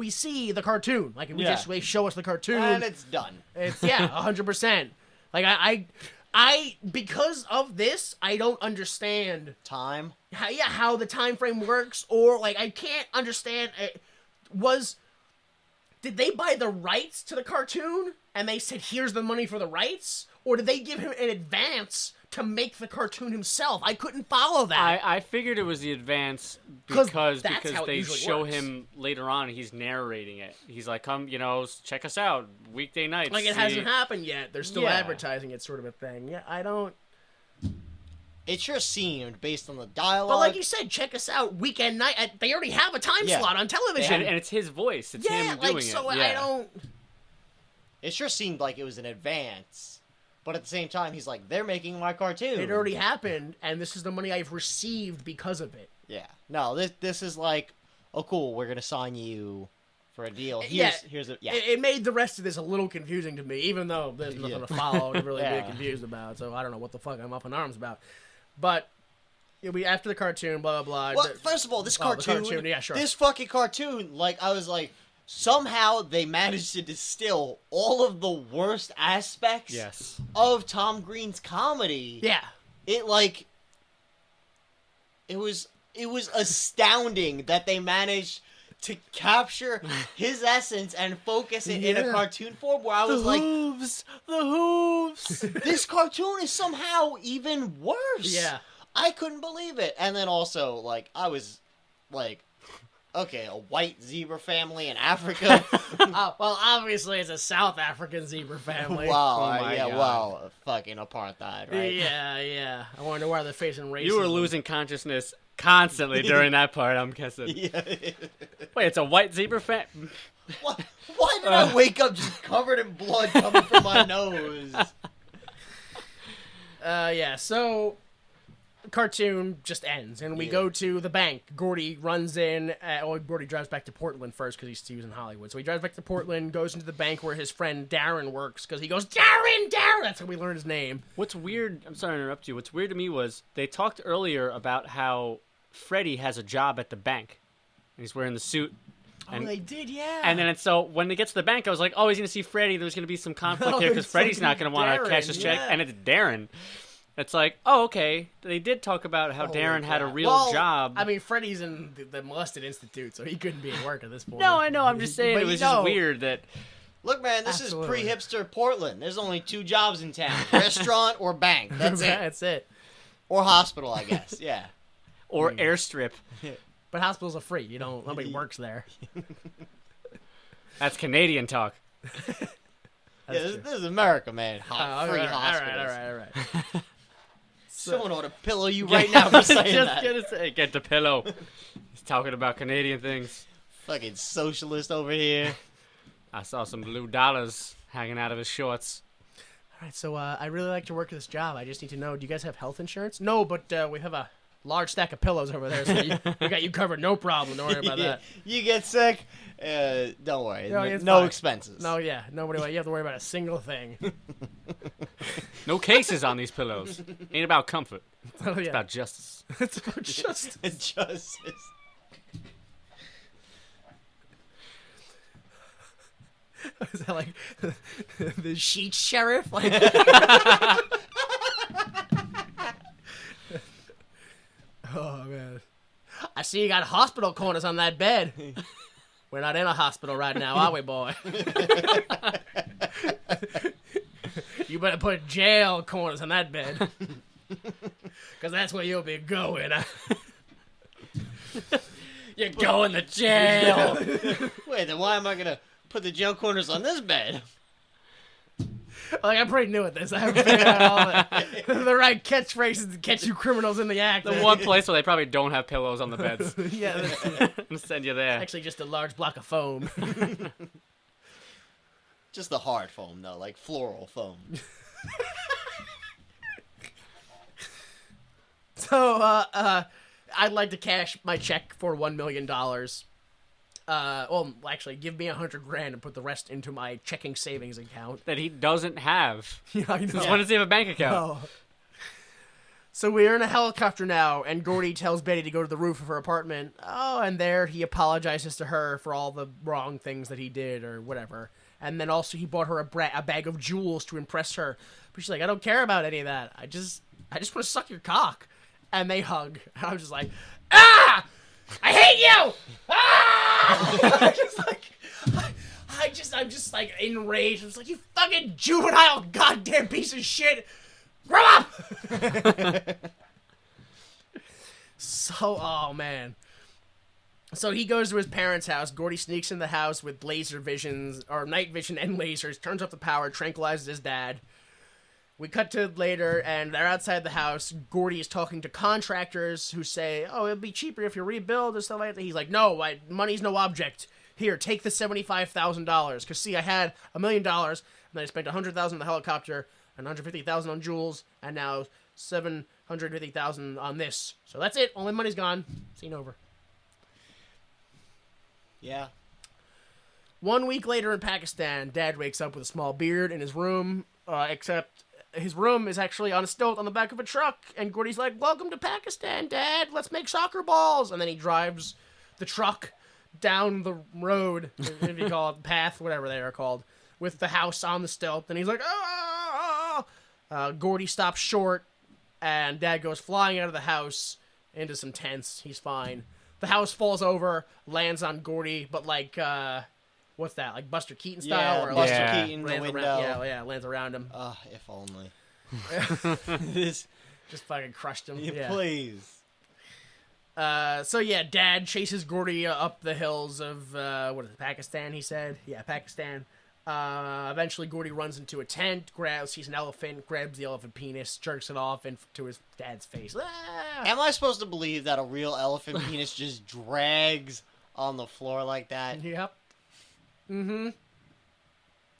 B: see the cartoon. Like, they show us the cartoon.
A: And it's done.
B: It's, 100%. Like, I because of this, I don't understand
A: Time.
B: how the time frame works, or, like, I can't understand, did they buy the rights to the cartoon, and they said, here's the money for the rights? Or did they give him an advance to make the cartoon himself? I couldn't follow that.
C: I figured it was the advance because they show
B: works.
C: him later on. He's narrating it. He's like, come, check us out weekday nights.
B: Like, it hasn't happened yet. They're still advertising it, sort of a thing. Yeah, I don't...
A: It sure seemed, based on the dialogue.
B: But like you said, check us out weekend night. They already have a time slot on television.
C: And it's his voice. It's him doing it.
B: I don't...
A: It sure seemed like it was an advance. But at the same time, he's like, they're making my cartoon.
B: It already happened, and this is the money I've received because of it.
A: Yeah. No, this is like, oh, cool, we're going to sign you for a deal.
B: It made the rest of this a little confusing to me, even though there's nothing to follow to really be confused about. So I don't know what the fuck I'm up in arms about. But it'll be after the cartoon, blah, blah, blah.
A: Well, first of all, this cartoon,
B: yeah, sure.
A: this fucking cartoon, like, I was like, somehow they managed to distill all of the worst aspects of Tom Green's comedy.
B: Yeah.
A: It was astounding that they managed to capture his essence and focus it in a cartoon form where I was
C: the hooves.
A: This cartoon is somehow even worse.
B: Yeah.
A: I couldn't believe it. And then also, like, I was like, okay, a white zebra family in Africa.
B: Well, obviously it's a South African zebra family.
A: Wow,
C: Oh my God.
A: well, fucking apartheid, right?
B: Yeah. I wonder why they're facing racism.
C: You were losing consciousness constantly during that part, I'm guessing.
A: Yeah.
C: Wait, it's a white zebra
A: Why did I wake up just covered in blood coming from my nose?
B: So cartoon just ends, and we go to the bank. Gordy runs in. Gordy drives back to Portland first because he was in Hollywood. So he drives back to Portland, goes into the bank where his friend Darren works because he goes, Darren! That's how we learned his name.
C: What's weird, I'm sorry to interrupt you, what's weird to me was they talked earlier about how Freddy has a job at the bank. And he's wearing the suit. And,
B: they did, yeah.
C: And then so when they get to the bank, I was like, oh, he's going to see Freddy. There's going to be some conflict here because Freddy's not going to want to cash his check. And it's Darren. It's like, oh, okay. They did talk about how Darren had a real job.
B: I mean, Freddy's in the Molested Institute, so he couldn't be at work at this point.
C: No, I know. I'm just saying it was just weird that...
A: Look, man, this is pre-hipster Portland. There's only 2 jobs in town. Restaurant or bank. That's it.
B: That's it.
A: Or hospital, I guess. Yeah.
C: Or airstrip.
B: But hospitals are free. Nobody works there.
C: That's Canadian talk.
A: This is America, man. Free hospitals.
B: All right.
A: Someone ought to pillow you right now for saying that.
C: Just gonna say, get the pillow. He's talking about Canadian things.
A: Fucking socialist over here.
C: I saw some blue dollars hanging out of his shorts.
B: All right, so I really like to work this job. I just need to know, do you guys have health insurance? No, but we have a large stack of pillows over there, so we got you covered. No problem. Don't worry about that.
A: You get sick, don't worry.
B: No,
A: no expenses.
B: No, you have to worry about a single thing.
C: No cases on these pillows. Ain't about comfort.
B: Oh, yeah.
C: It's about justice.
B: It's about justice.
A: Justice.
B: Is that like the sheet sheriff? Like, oh man, I see you got hospital corners on that bed. We're not in a hospital right now, are we, boy? You better put jail corners on that bed, because that's where you'll be going. You're going to jail.
A: Wait, then why am I gonna put the jail corners on this bed?
B: Like, I'm pretty new at this. I haven't figured out all the right catchphrases to catch you criminals in the act.
C: The one place where they probably don't have pillows on the beds.
B: Yeah,
C: I'm gonna send you there.
B: actually just a large block of foam.
A: Just the hard foam, though, like floral foam.
B: So, I'd like to cash my check for $1 million. Well, actually, give me $100,000 and put the rest into my checking savings account.
C: That he doesn't have.
B: Yeah, I know.
C: Since when does he have a bank account?
B: Oh. So we're in a helicopter now, and Gordy tells Betty to go to the roof of her apartment. Oh, and there he apologizes to her for all the wrong things that he did or whatever. And then also he bought her a bag of jewels to impress her. But she's like, I don't care about any of that. I just want to suck your cock. And they hug. And I'm just like, ah! I hate you! Ah! I'm just like enraged. I'm just like, you fucking juvenile goddamn piece of shit! Grow up! So, oh man. So he goes to his parents' house. Gordy sneaks in the house with laser visions, or night vision and lasers, turns off the power, tranquilizes his dad. We cut to later, and they're outside the house. Gordy is talking to contractors who say, oh, it'd be cheaper if you rebuild and stuff like that. He's like, no, money's no object. here, take the $75,000. Because, see, I had $1 million, and then I spent $100,000 on the helicopter, and $150,000 on jewels, and now $750,000 on this. So that's it. All my money's gone. Scene over.
A: Yeah.
B: 1 week later in Pakistan, Dad wakes up with a small beard in his room, except his room is actually on a stilt on the back of a truck, and Gordy's like, welcome to Pakistan, Dad, let's make soccer balls, and then he drives the truck down the road, if you call it, path, whatever they are called, with the house on the stilt, and he's like, Gordy stops short, and Dad goes flying out of the house into some tents. He's fine. The house falls over, lands on Gordy, but like, what's that? Like Buster Keaton style?
A: Yeah,
B: or
A: Buster
B: like,
A: Keaton, the
B: lands
A: window.
B: around, lands around him.
A: If only. This,
B: Just fucking crushed him.
A: yeah,
B: Yeah.
A: please.
B: So yeah, Dad chases Gordy up the hills of, what is it, Pakistan, he said? Yeah, Pakistan. Eventually Gordy runs into a tent, sees an elephant, grabs the elephant penis, jerks it off into his dad's face. Ah!
A: Am I supposed to believe that a real elephant penis just drags on the floor like that?
B: Yep. Mm-hmm.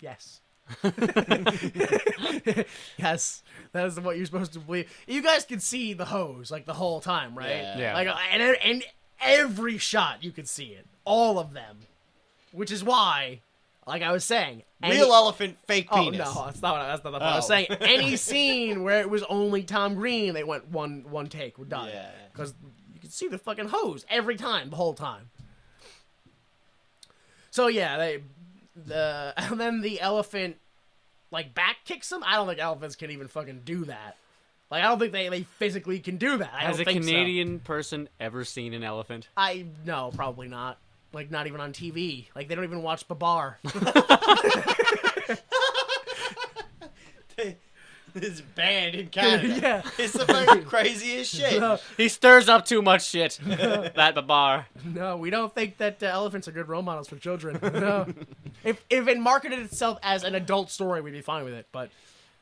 B: Yes. Yes, that is what you're supposed to believe. You guys can see the hose like the whole time, right?
C: Yeah.
B: Like, and every shot you could see it, all of them, which is why, like I was saying,
A: Real elephant, fake
B: Oh
A: penis.
B: no, that's not the point. I was saying any scene where it was only Tom Green, they went one take, we're done.
A: Yeah.
B: Because you can see the fucking hose every time, the whole time. So yeah, and then the elephant like back kicks him. I don't think elephants can even fucking do that. Like I don't think they physically can do that.
C: Has a Canadian person ever seen an elephant?
B: No, probably not. Like not even on TV. Like they don't even watch Babar.
A: This band in Canada.
B: Yeah.
A: It's the fucking craziest shit.
C: He stirs up too much shit. That Babar.
B: No, we don't think that elephants are good role models for children. No. If it marketed itself as an adult story, we'd be fine with it. But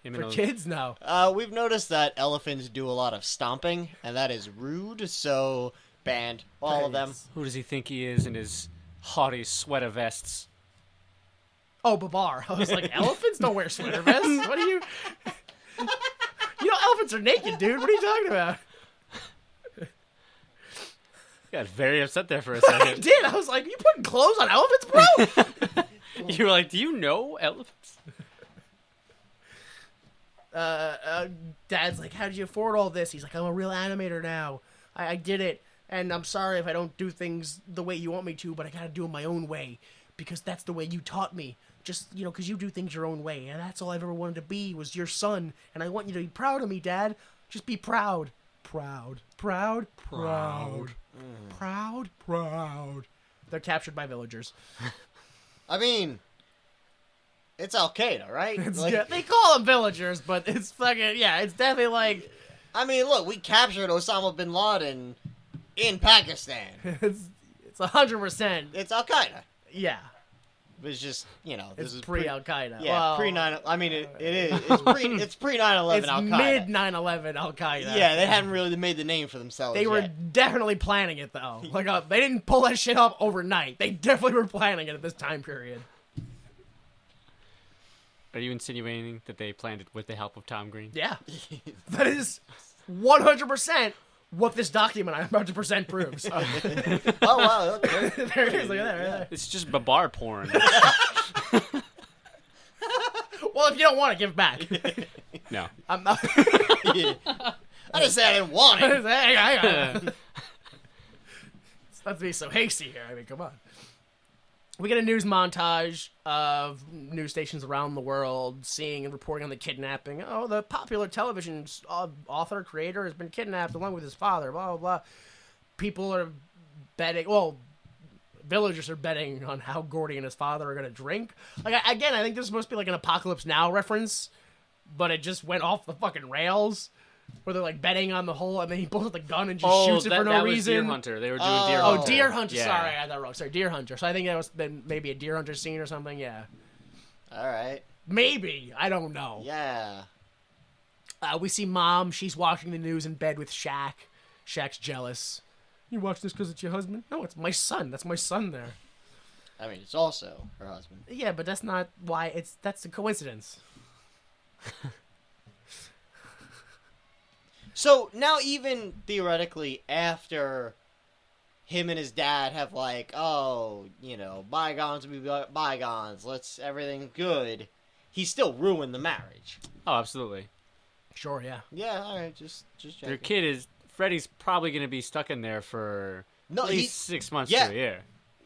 B: for kids, no.
A: We've noticed that elephants do a lot of stomping, and that is rude, so banned. All of them.
C: Who does he think he is in his haughty sweater vests?
B: Oh, Babar. I was like, elephants don't wear sweater vests? What are you... You know, elephants are naked, dude. What are you talking about?
C: Got very upset there for a
B: I
C: second.
B: did. I was like, you putting clothes on elephants, bro?
C: You were like, do you know elephants?
B: Dad's like, how did you afford all this? He's like, I'm a real animator now. I did it. And I'm sorry if I don't do things the way you want me to, but I gotta do them my own way. Because that's the way you taught me. Just, you know, because you do things your own way. And that's all I've ever wanted to be was your son. And I want you to be proud of me, Dad. Just be proud. Proud. Proud. Proud. Proud. Proud. They're captured by villagers.
A: I mean, it's Al Qaeda, right? Like,
B: They call them villagers, but it's fucking, yeah, it's definitely like...
A: I mean, look, we captured Osama bin Laden in Pakistan.
B: It's 100%.
A: It's Al Qaeda.
B: Yeah.
A: It's just, you know, this
B: It's
A: is
B: pre-Al Qaeda.
A: Yeah,
B: well,
A: pre-9. I mean, it is. It's pre 9/11
B: it's
A: Al Qaeda.
B: mid 9/11 Al Qaeda.
A: Yeah, they hadn't really made the name for themselves.
B: They were
A: yet.
B: definitely planning it though. Like they didn't pull that shit up overnight. They definitely were planning it at this time period.
C: Are you insinuating that they planned it with the help of Tom Green?
B: Yeah, that is 100% what this document I'm about to present proves.
A: Oh wow! Okay.
B: There it is. Look at that. Right there.
C: It's just Babar porn.
B: Well, if you don't want it, give it back.
C: No.
B: I'm not.
A: Yeah. I didn't say I didn't want it.
B: Hang on. It's not to be so hasty here. I mean, come on. We get a news montage of news stations around the world seeing and reporting on the kidnapping. Oh, the popular television author, creator has been kidnapped along with his father, blah, blah, blah. People are betting, well, villagers are betting on how Gordy and his father are going to drink. Like, again, I think this is supposed to be like an Apocalypse Now reference, but it just went off the fucking rails. Where they're like betting on the whole, and then he pulls out the gun and just shoots it for no
C: that
B: reason.
C: was Deer Hunter. They were doing Deer Hunter.
B: Oh, Deer Hunter.
C: Yeah.
B: Sorry, I had that wrong. Sorry, Deer Hunter. So I think that was been maybe a Deer Hunter scene or something. Yeah,
A: All right.
B: maybe I don't know.
A: Yeah.
B: We see Mom. She's watching the news in bed with Shaq. Shaq's jealous. You watch this because it's your husband? No, it's my son. That's my son there.
A: I mean, it's also her husband.
B: Yeah, but that's not why that's a coincidence.
A: So now, even theoretically, after him and his dad have like, oh, you know, bygones will be bygones, everything good, he still ruined the marriage.
C: Oh, absolutely.
B: Sure, yeah.
A: Yeah, all right, just checking.
C: Their kid is Freddy's probably going to be stuck in there for at least 6 months to a year.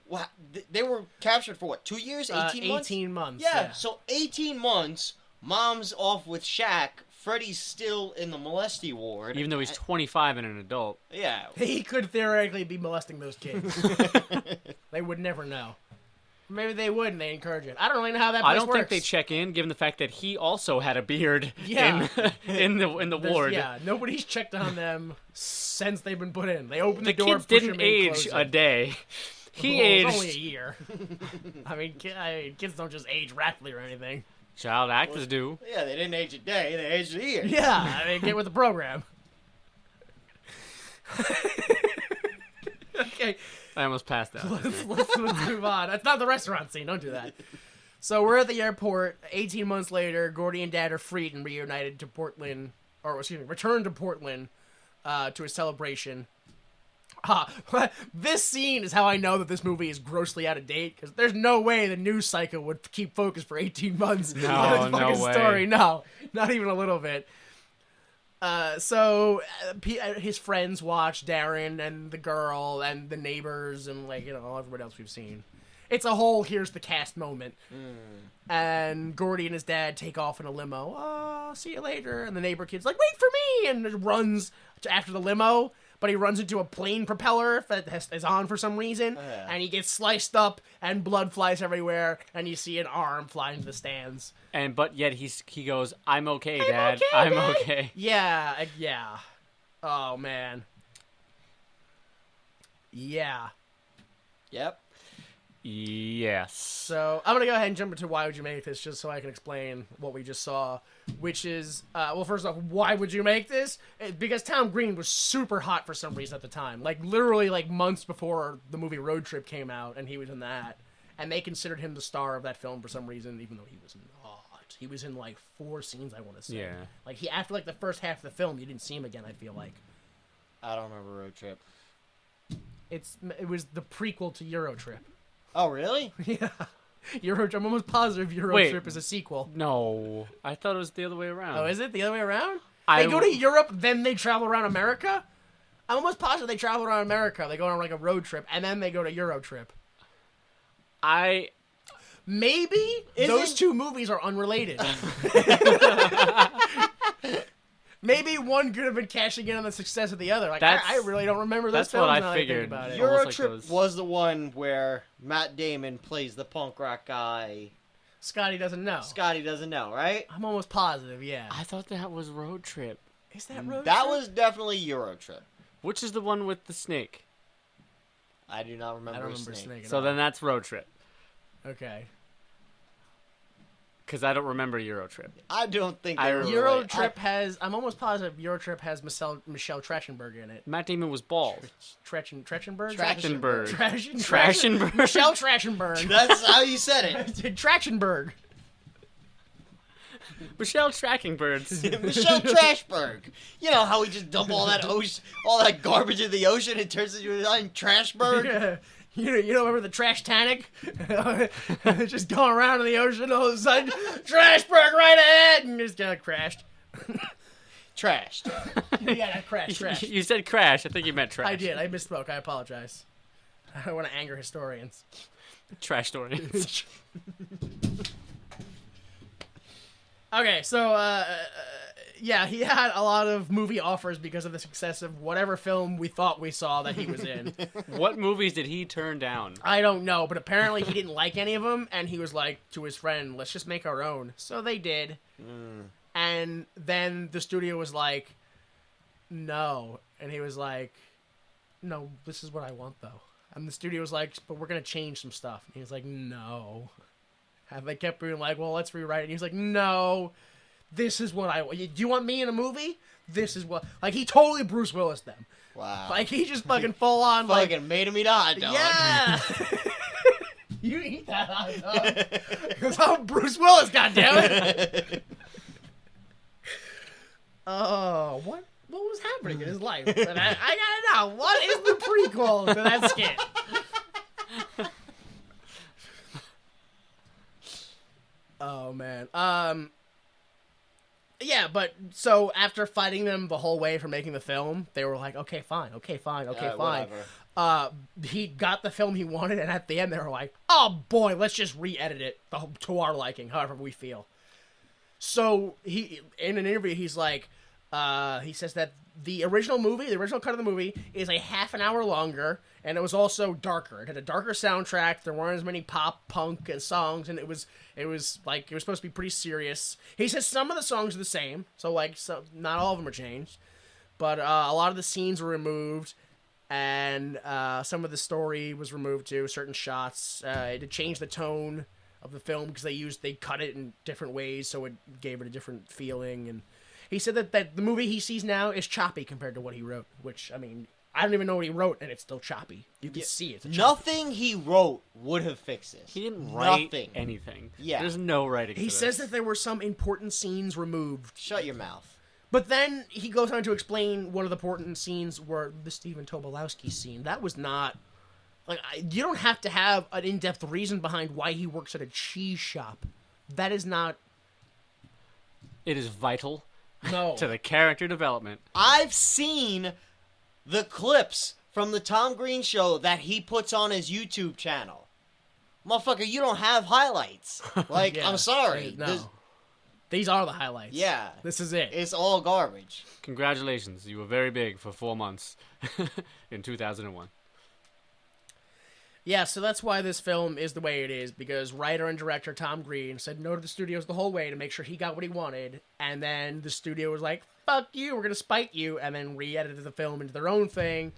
A: Well, they were captured for what, 2 years, 18 months?
B: 18 months.
A: Yeah, so 18 months. Mom's off with Shaq. Freddy's still in the molesty ward.
C: Even though he's 25 and an adult.
A: Yeah.
B: He could theoretically be molesting those kids. They would never know. Maybe they would, and they encourage it. I don't really know how that place
C: I don't
B: works.
C: think they check in, given the fact that he also had a beard
B: Yeah.
C: in the ward.
B: Yeah, nobody's checked on them since they've been put in. They open the
C: The
B: door,
C: kids
B: push
C: didn't
B: them in,
C: age
B: close
C: a
B: it.
C: day. He
B: Well,
C: aged.
B: it's only a year. I mean, kids don't just age rapidly or anything.
C: Child actors do.
A: Yeah, they didn't age a day, they aged a year.
B: Yeah, I mean, get with the program. Okay,
C: I almost passed out.
B: let's move on. That's not the restaurant scene. Don't do that. So we're at the airport. 18 months later, Gordy and Dad are freed and reunited to Portland, or excuse me, returned to Portland to a celebration. This scene is how I know that this movie is grossly out of date, because there's no way the news cycle would keep focus for 18 months on this
C: No
B: fucking
C: way.
B: story. No, not even a little bit. So his friends watch Darren and the girl and the neighbors and, like, you know, everybody else we've seen. It's a whole here's the cast moment. And Gordy and his dad take off in a limo. Oh, see you later. And the neighbor kid's like, wait for me! And runs after the limo. But he runs into a plane propeller that is on for some reason. And he gets sliced up and blood flies everywhere. And you see an arm fly into the stands.
C: But yet he goes, I'm okay, Dad. I'm okay.
B: Yeah. Oh, man. Yeah.
A: Yep.
C: Yes.
B: So I'm going to go ahead and jump into why would you make this, just so I can explain what we just saw, which is, well, first off, why would you make this? Because Tom Green was super hot for some reason at the time. Like, literally, like, months before the movie Road Trip came out, and he was in that. And they considered him the star of that film for some reason, even though he was not. He was in, like, 4 scenes, I want to say.
C: Yeah.
B: Like, after, like, the first half of the film, you didn't see him again, I feel like.
A: I don't remember Road Trip.
B: It was the prequel to Euro Trip.
A: Oh, really?
B: Yeah. I'm almost positive Euro Trip is a sequel.
C: No. I thought it was the other way around.
B: Oh, is it the other way around?
C: I
B: They go to Europe, then they travel around America? I'm almost positive they travel around America. They go on, like, a road trip, and then they go to Euro Trip. Maybe those two movies are unrelated. Maybe one could have been cashing in on the success of the other. Like, I really don't remember those
C: that's
B: films
C: what I
B: now that
C: figured.
B: think about it.
C: You're-
A: Euro
C: like
A: Trip
C: those.
A: was the one where Matt Damon plays the punk rock guy.
B: Scotty doesn't know.
A: Scotty doesn't know, right?
B: I'm almost positive, yeah.
C: I thought that was Road Trip.
B: Is that Road
A: That
B: Trip?
A: was definitely Euro Trip.
C: Which is the one with the snake?
A: I do not remember.
B: I don't remember
A: Snake.
B: Snake at
C: So
B: all.
C: then that's Road Trip.
B: Okay.
C: Because I don't remember Euro Trip.
A: I don't think
C: I
A: they were
C: remember
B: Euro
A: related.
B: Trip has... I'm almost positive Euro Trip has Michelle Trachtenberg in it.
C: Matt Damon was bald.
B: Trachtenberg?
C: Trachtenberg.
B: Trachtenberg. Michelle Trachtenberg.
A: That's how you said it.
B: Trachtenberg.
C: Michelle Trachtenberg.
A: Michelle Trashberg. You know how we just dump all that all that garbage in the ocean and turns into a giant Trashberg?
B: Yeah. You don't remember the Trash Tanic? Just going around in the ocean, all of a sudden, Trashberg right ahead, and just got crashed.
A: Trashed.
B: Yeah, crash.
C: You said crash. I think you meant trash.
B: I did. I misspoke. I apologize. I don't want to anger historians.
C: Trash stories.
B: Okay, so, yeah, he had a lot of movie offers because of the success of whatever film we thought we saw that he was in.
C: What movies did he turn down?
B: I don't know, but apparently he didn't like any of them, and he was like to his friend, let's just make our own. So they did. And then the studio was like, no. And he was like, no, this is what I want, though. And the studio was like, but we're going to change some stuff. And he was like, no. And they kept being like, well, let's rewrite it. And he was like, no, this is what I want. Do you want me in a movie? This is what... Like, he totally Bruce Willis them. Wow. Like, he just fucking full on, like...
A: Fucking made him eat a hot dog.
B: Yeah! You eat that hot dog. Because I'm Bruce Willis, goddammit. Oh, what was happening in his life? And I gotta know, what is the prequel to that skit? Oh, man. Yeah, but so after fighting them the whole way for making the film, they were like, okay, fine.
A: Whatever.
B: He got the film he wanted, and at the end they were like, oh boy, let's just re-edit it to our liking, however we feel. So he, in an interview, he's like, he says that the original cut of the movie is a half an hour longer, and it was also darker. It had a darker soundtrack. There weren't as many pop, punk, and songs, and it was supposed to be pretty serious. He says some of the songs are the same, so not all of them are changed, but a lot of the scenes were removed, and some of the story was removed too. Certain shots, it changed the tone of the film because they cut it in different ways, so it gave it a different feeling. And he said that the movie he sees now is choppy compared to what he wrote, which, I mean, I don't even know what he wrote, and it's still choppy. You can see it.
A: Nothing he wrote would have fixed this.
C: He didn't write
A: Nothing.
C: anything.
A: Yeah.
C: There's no writing to
B: He
C: this.
B: says that there were some important scenes removed.
A: Shut your mouth.
B: But then he goes on to explain one of the important scenes were the Stephen Tobolowsky scene. That was not... you don't have to have an in-depth reason behind why he works at a cheese shop. That is not...
C: It is vital
B: No.
C: to the character development.
A: I've seen the clips from the Tom Green show that he puts on his YouTube channel. Motherfucker, you don't have highlights.
B: Yeah.
A: I'm sorry.
B: No. These are the highlights.
A: Yeah.
B: This is it.
A: It's all garbage.
C: Congratulations, you were very big for 4 months in 2001.
B: Yeah, so that's why this film is the way it is, because writer and director Tom Green said no to the studios the whole way to make sure he got what he wanted, and then the studio was like, fuck you, we're going to spite you, and then re-edited the film into their own thing,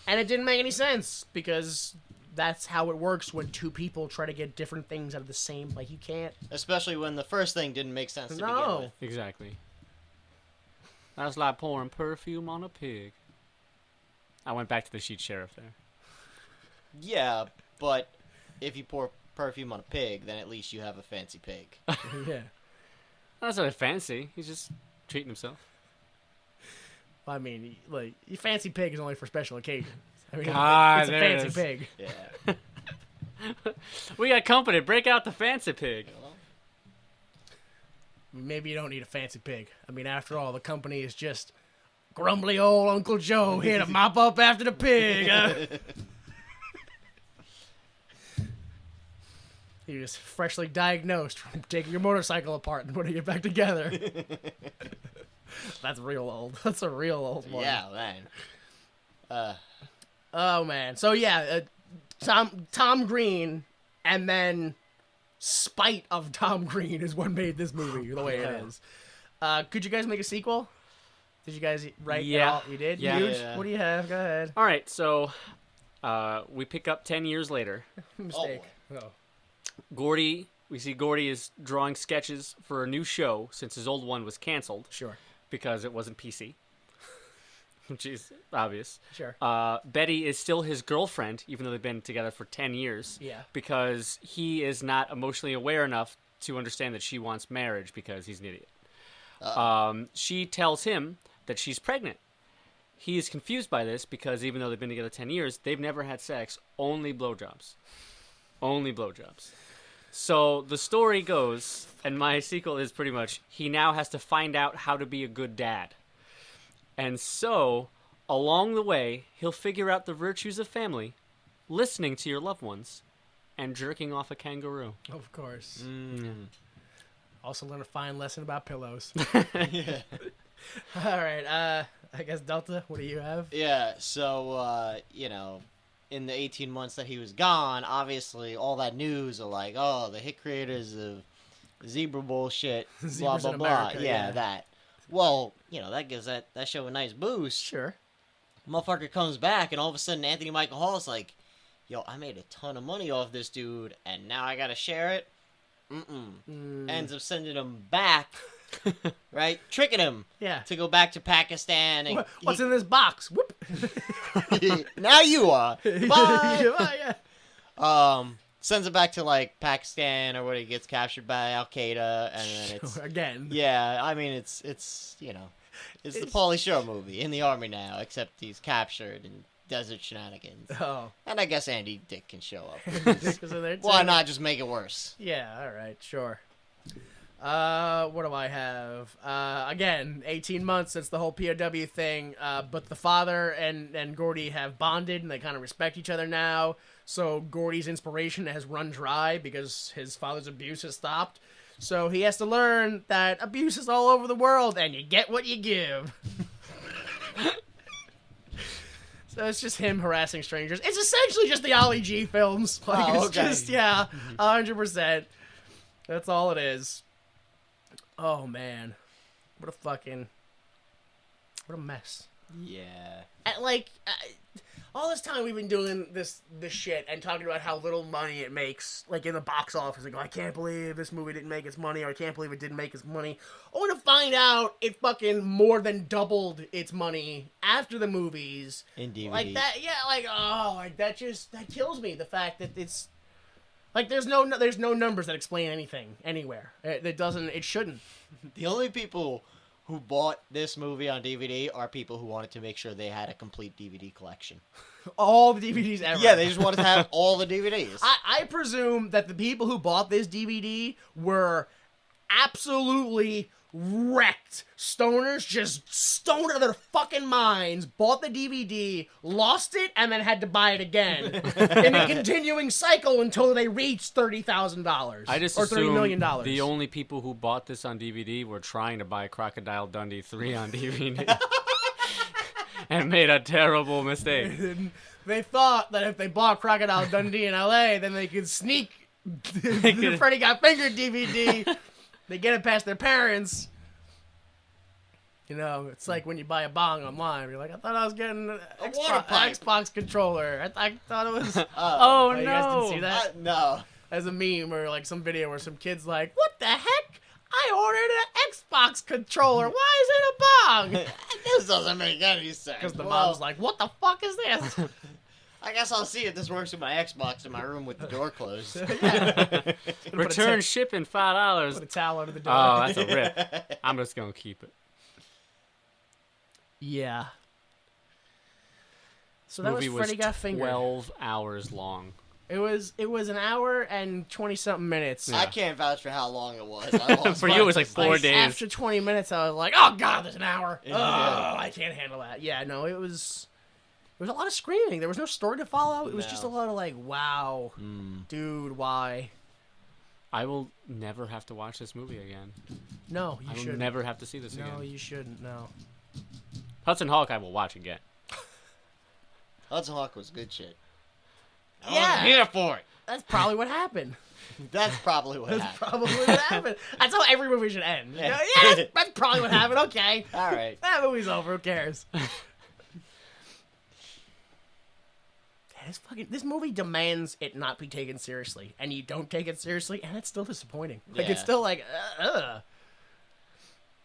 B: and it didn't make any sense, because that's how it works when two people try to get different things out of the same, you can't.
A: Especially when the first thing didn't make sense to begin with.
C: Exactly. That's like pouring perfume on a pig. I went back to the sheet sheriff there.
A: Yeah, but if you pour perfume on a pig, then at least you have a fancy pig.
B: Yeah.
C: That's not fancy. He's just treating himself.
B: I mean, your fancy pig is only for special occasions. I mean,
C: God,
B: it's a
C: there it
B: fancy
C: is.
B: pig.
A: Yeah.
C: We got company. Break out the fancy pig.
B: Maybe you don't need a fancy pig. I mean, after all, the company is just grumbly old Uncle Joe here to mop up after the pig. He was freshly diagnosed from taking your motorcycle apart and putting it back together. That's real old. That's a real old one.
A: Yeah, man.
B: Oh, man. So, yeah, Tom Green and then spite of Tom Green is what made this movie the way it is. Could you guys make a sequel? Did you guys write it all? You did?
C: Yeah.
B: Huge?
A: Yeah.
B: What do you have? Go ahead.
C: All right, so we pick up 10 years later.
B: Mistake. Oh.
C: We see Gordy is drawing sketches for a new show since his old one was canceled
B: Sure.
C: because it wasn't PC. Which is obvious.
B: Sure.
C: Betty is still his girlfriend, even though they've been together for 10 years.
B: Yeah.
C: Because he is not emotionally aware enough to understand that she wants marriage because he's an idiot. She tells him that she's pregnant. He is confused by this because even though they've been together 10 years, they've never had sex, only blowjobs. Only blowjobs. So the story goes, and my sequel is pretty much, he now has to find out how to be a good dad. And so, along the way, he'll figure out the virtues of family, listening to your loved ones, and jerking off a kangaroo.
B: Of course. Also learn a fine lesson about pillows.
A: Yeah.
B: All right. I guess Delta, what do you have?
A: Yeah, so, in the 18 months that he was gone, obviously all that news of the hit creators of zebra bullshit, blah,
B: Zebras
A: blah,
B: in
A: blah.
B: America,
A: Yeah,
B: yeah.
A: that. Well, that gives that show a nice boost.
B: Sure.
A: Motherfucker comes back, and all of a sudden Anthony Michael Hall's like, yo, I made a ton of money off this dude, and now I gotta share it? Ends up sending him back, right? Tricking him
B: Yeah.
A: to go back to Pakistan. And
B: What's in this box? Whoop.
A: now you are. Bye.
B: Yeah.
A: sends it back to like Pakistan or where he gets captured by Al Qaeda, and then it's
B: Again.
A: yeah. I mean, it's it's the Pauly Shore movie in the army now, except he's captured and desert shenanigans.
B: Oh.
A: And I guess Andy Dick can show up.
B: Because of their
A: Why
B: team.
A: not just make it worse?
B: Yeah, alright, sure. What do I have? Again, 18 months since the whole POW thing, but the father and Gordy have bonded and they kind of respect each other now. So Gordy's inspiration has run dry because his father's abuse has stopped. So he has to learn that abuse is all over the world and you get what you give. So it's just him harassing strangers. It's essentially just the Ollie G films. Like, it's just, 100%. That's all it is. Oh, man. What a mess.
A: Yeah.
B: And, like, all this time we've been doing this shit and talking about how little money it makes, like, in the box office. Like, I can't believe this movie didn't make its money, or I can't believe it didn't make its money. Only to find out it fucking more than doubled its money after the movies.
A: In DVD.
B: Like, that, yeah, like, oh, like, that kills me. The fact that it's, like, there's no numbers that explain anything anywhere. It shouldn't.
A: The only people who bought this movie on DVD are people who wanted to make sure they had a complete DVD collection.
B: All the DVDs ever.
A: Yeah, they just wanted to have all the DVDs.
B: I presume that the people who bought this DVD were absolutely wrecked. Stoners just stoned out of their fucking minds, bought the DVD, lost it, and then had to buy it again in a continuing cycle until they reached $30,000.
C: I just
B: or $30
C: assume
B: million.
C: the only people who bought this on DVD were trying to buy Crocodile Dundee 3 on DVD and made a terrible mistake.
B: They thought that if they bought Crocodile Dundee in LA, then they could sneak the Freddy Got Fingered DVD. They get it past their parents. You know, it's like when you buy a bong online. You're like, I thought I was getting an
A: water pipe.
B: Xbox controller. I thought it was...
C: Oh,
B: You guys didn't see
C: no.
B: that?
A: No.
B: As a meme or like some video where some kid's like, what the heck? I ordered an Xbox controller. Why is it a bong?
A: This doesn't make any sense.
B: Because the
A: Well,
B: mom's like, what the fuck is this?
A: I guess I'll see if this works with my Xbox in my room with the door closed.
C: Return shipping $5.
B: Put a towel under the door.
C: Oh, that's a rip. I'm just gonna keep it.
B: Yeah. So that was
C: Movie
B: Freddy Got Fingered.
C: 12 hours long.
B: It was an hour and 20-something minutes.
C: Yeah.
A: I can't vouch for how long it was. I lost
C: For
A: my
C: you, it was like
A: business.
C: 4 days.
B: After 20 minutes, I was like, oh, God, there's an hour.
A: Yeah.
B: Oh, I can't handle that. Yeah, no, there was a lot of screaming. There was no story to follow. It was just a lot of like, wow, dude, why?
C: I will never have to watch this movie again.
B: No, you
C: I will
B: shouldn't.
C: never have to see this
B: No,
C: again.
B: you shouldn't, no.
C: Hudson Hawk I will watch again.
A: Hudson Hawk was good shit. I
B: Yeah.
A: wasn't here for it.
B: That's probably what happened.
A: That's probably what
B: That's
A: happened.
B: probably what happened. That's how every movie should end.
A: Yeah.
B: Yeah, that's probably what happened. Okay.
A: All right.
B: That movie's over. Who cares? This movie demands it not be taken seriously, and you don't take it seriously, and it's still disappointing. Like, it's
A: Yeah.
B: still like,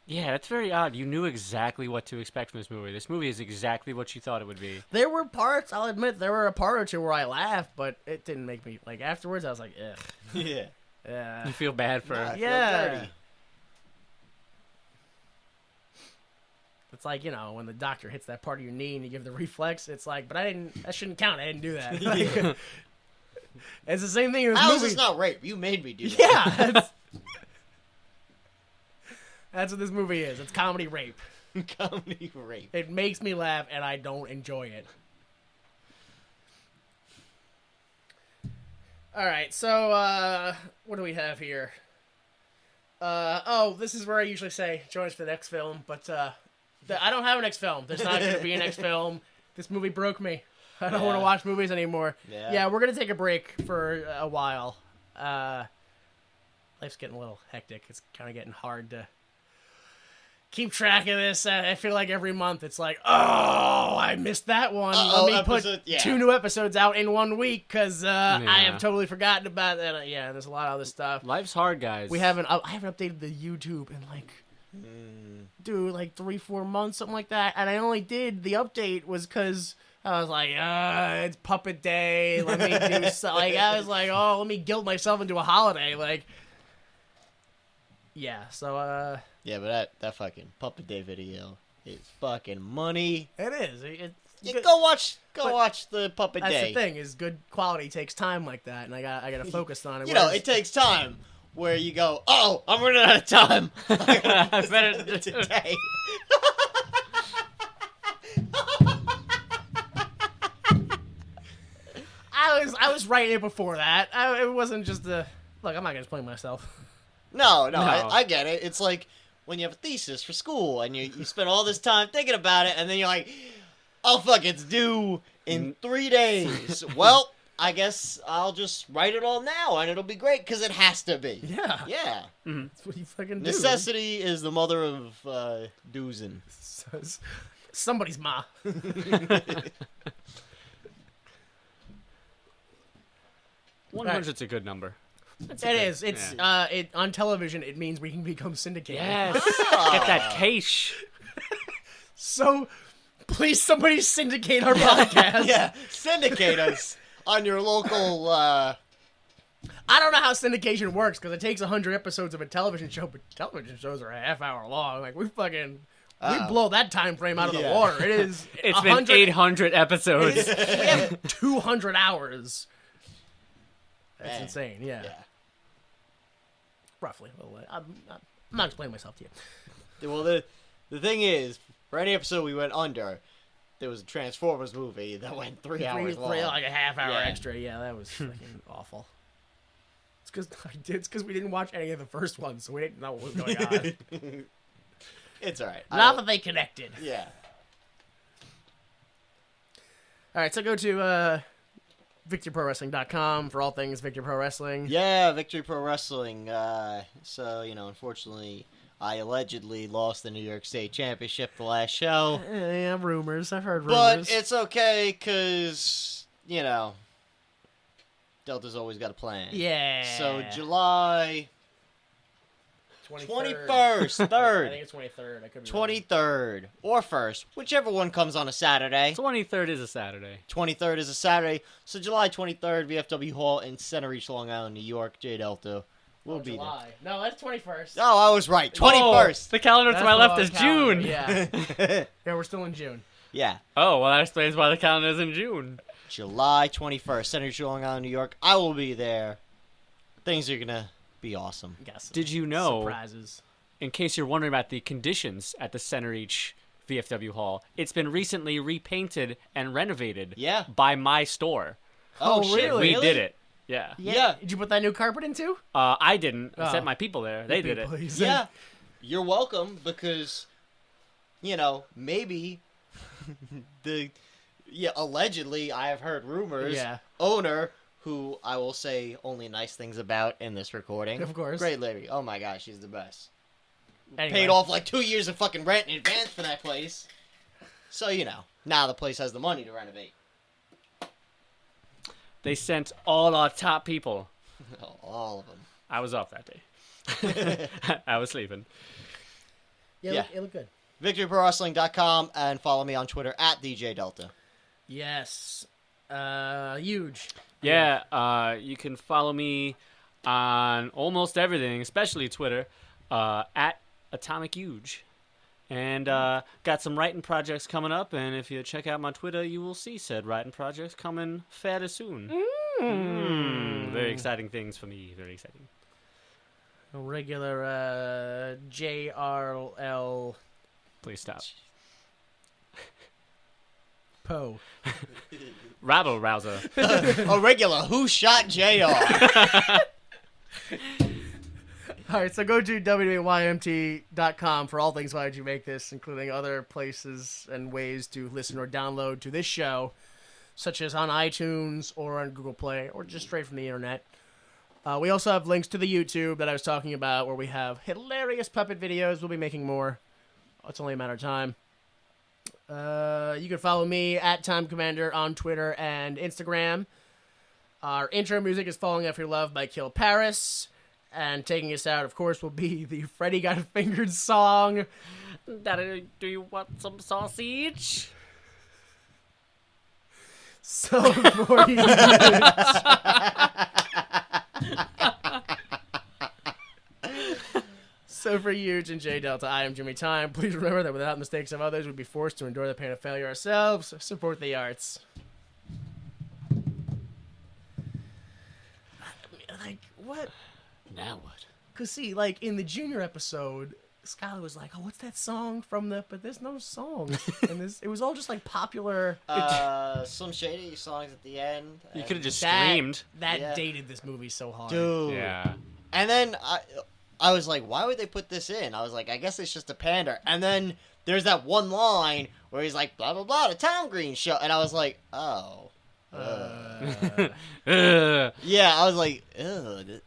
C: Yeah, that's very odd. You knew exactly what to expect from this movie. This movie is exactly what you thought it would be.
B: There were parts, I'll admit, there were a part or two where I laughed, but it didn't make me, like, afterwards, I was like, ugh.
A: Yeah.
C: You feel bad for
A: I feel
B: Yeah.
A: dirty.
B: It's like, you know, when the doctor hits that part of your knee and you give the reflex, it's like, but that shouldn't count. I didn't do that. Like, it's the same thing in this
A: How is
B: movie.
A: this not rape? You made me do that.
B: Yeah. That's what this movie is. It's comedy rape.
A: Comedy rape.
B: It makes me laugh, and I don't enjoy it. All right, so what do we have here? This is where I usually say join us for the next film, but I don't have a next film. There's not going to be a next film. This movie broke me. I don't want to watch movies anymore.
A: Yeah.
B: We're going to take a break for a while. Life's getting a little hectic. It's kind of getting hard to keep track of this. I feel like every month it's like, oh, I missed that one. Let me put 2 new episodes out in 1 week because I have totally forgotten about that. Yeah, there's a lot of other stuff.
C: Life's hard, guys.
B: I haven't updated the YouTube in like do like 3-4 months, something like that. And I only did the update was because I was like, it's Puppet Day. Let me do so. Like I was like, oh, let me guilt myself into a holiday. Like, yeah. So
A: Yeah, but that fucking Puppet Day video is fucking money.
B: it is. It's
A: Yeah,
B: good.
A: go watch the Puppet
B: That's
A: Day.
B: the thing is good quality takes time like that, and I got to focus on it.
A: You know,
B: whereas-
A: it takes time. Where you go, oh, I'm running out of time.
C: I better
A: today.
B: I was writing it before that. It wasn't just a look. I'm not gonna explain myself.
A: No,
C: No.
A: I get it. It's like when you have a thesis for school and you spend all this time thinking about it, and then you're like, oh, fuck, it's due in 3 days. Well, I guess I'll just write it all now, and it'll be great, because it has to be.
B: Yeah,
A: Yeah.
B: that's what you fucking do.
A: Necessity is the mother of doozing.
B: Somebody's ma.
C: 100's a good number. That's
B: It is. It's it on television. It means we can become syndicated.
C: Yes. Get that cash.
B: So, please, somebody syndicate our podcast.
A: Yeah, syndicate us on your local.
B: I don't know how syndication works because it takes 100 episodes of a television show, but television shows are a half hour long. Like we blow that time frame out of the
A: Yeah.
B: water. It is.
C: It's been 800 episodes.
B: We have 200 hours. That's
A: Man.
B: insane. Yeah. Roughly. Well, I'm not explaining myself to you.
A: Well, the thing is, for any episode we went under, there was a Transformers movie that went 3 hours long.
B: Like a half hour
A: Yeah.
B: extra. Yeah, that was fucking awful. It's because we didn't watch any of the first ones, so we didn't know what was going on.
A: It's alright.
B: Not that they connected.
A: Yeah.
B: All right, so go to VictoryProWrestling.com for all things Victory Pro Wrestling.
A: Yeah, Victory Pro Wrestling. So, unfortunately, I allegedly lost the New York State Championship the last show.
B: Yeah, rumors. I've heard
A: But
B: rumors.
A: it's okay, because, Delta's always got a plan.
B: Yeah.
A: So, July
B: 21st.
A: 21st,
B: I
A: 3rd,
B: think it's 23rd. I could be wrong.
A: 23rd, or 1st, whichever one comes on a Saturday.
C: 23rd is a Saturday.
A: 23rd is a Saturday. So, July 23rd, VFW Hall in Center Reach, Long Island, New York. J Delta will be there.
B: July. No, that's 21st.
A: Oh, I was right. 21st.
C: The calendar
B: That's
C: to my
B: the
C: left
B: wrong
C: is
B: calendar,
C: June.
B: Yeah. Yeah, we're still in June.
A: Yeah.
C: Oh, well, that explains why the calendar is in June.
A: July 21st, Center Reach, Long Island, New York. I will be there. Things are going to be awesome.
B: Guess.
C: Did you know,
B: Surprises.
C: in case you're wondering about the conditions at the Center Reach VFW Hall, it's been recently repainted and renovated
A: Yeah.
C: by my store.
A: Oh,
B: Oh,
A: shit,
B: really?
C: We did it. Yeah.
A: Yeah.
B: Did you put that new carpet in too?
C: I didn't. I
B: Oh.
C: sent my people there. They did it.
B: Please.
A: Yeah. You're welcome, because, maybe allegedly, I have heard rumors,
B: Yeah.
A: owner, who I will say only nice things about in this recording.
B: Of course.
A: Great lady. Oh my gosh, she's the best.
B: Anyway.
A: Paid off like 2 years of fucking rent in advance for that place. So, now the place has the money to renovate.
C: They sent all our top people.
A: All of them.
C: I was off that day. I was sleeping.
B: Yeah, it looked good.
A: VictoryProWrestling.com, and follow me on Twitter at DJ Delta.
B: Yes. Huge.
C: Yeah, you can follow me on almost everything, especially Twitter, at Atomic Huge. And got some writing projects coming up, and if you check out my Twitter, you will see said writing projects coming fairly soon. Very exciting things for me. Very exciting.
B: A regular JRL
C: Please stop.
B: Poe.
C: Rabble rouser.
A: A regular Who Shot JR.
B: All right, so go to WAYMT.com for all things Why Did You Make This, including other places and ways to listen or download to this show, such as on iTunes or on Google Play or just straight from the internet. We also have links to the YouTube that I was talking about where we have hilarious puppet videos. We'll be making more. It's only a matter of time. You can follow me at Time Commander on Twitter and Instagram. Our intro music is Falling Off Your Love by Kill Paris. And taking us out, of course, will be the Freddy Got Fingered song.
C: Daddy, do you want some sausage?
B: So for you, so for Huge and J Delta, I am Jimmy Time. Please remember that without mistakes of others, we'd be forced to endure the pain of failure ourselves. Support the arts. Like, what?
C: Now what?
B: Because, see, like, in the Junior episode, Skylar was like, oh, what's that song from the... But there's no song. And it was all just, like, popular...
A: Some shady songs at the end.
C: You could have just
B: That-
C: screamed.
B: That dated this movie so hard.
A: Dude.
C: Yeah.
A: And then I was like, why would they put this in? I was like, I guess it's just a pander. And then there's that one line where he's like, blah, blah, blah, the Tom Green show. And I was like, oh.
C: Ugh.
A: Yeah, I was like, ugh.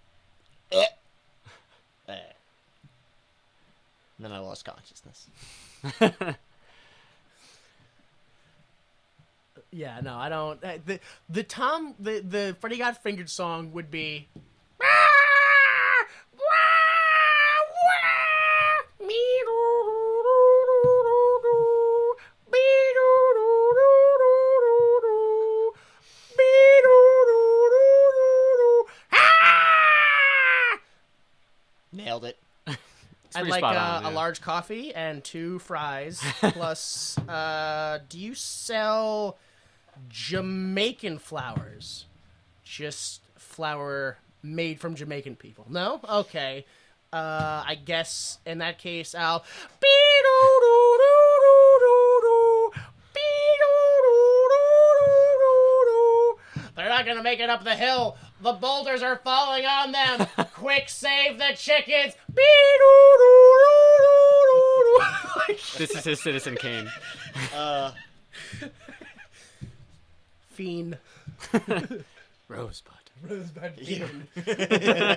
A: And then I lost consciousness.
B: Yeah, no, I don't... The Freddy Got Fingered song would be...
A: Nailed it.
C: It's
B: I'd
C: pretty
B: like
C: spot on,
B: a
C: yeah.
B: large coffee and 2 fries. Plus, do you sell Jamaican flowers? Just flour made from Jamaican people? No? Okay. I guess in that case, I'll... They're not gonna make it up the hill. The boulders are falling on them. Quick, save the chickens.
C: This is his Citizen Kane.
B: Fiend.
C: Rosebud.
B: Rosebud Fiend. The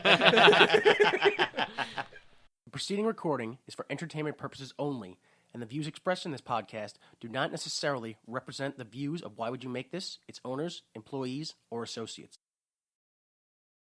B: preceding recording is for entertainment purposes only, and the views expressed in this podcast do not necessarily represent the views of Why Would You Make This, its owners, employees, or associates.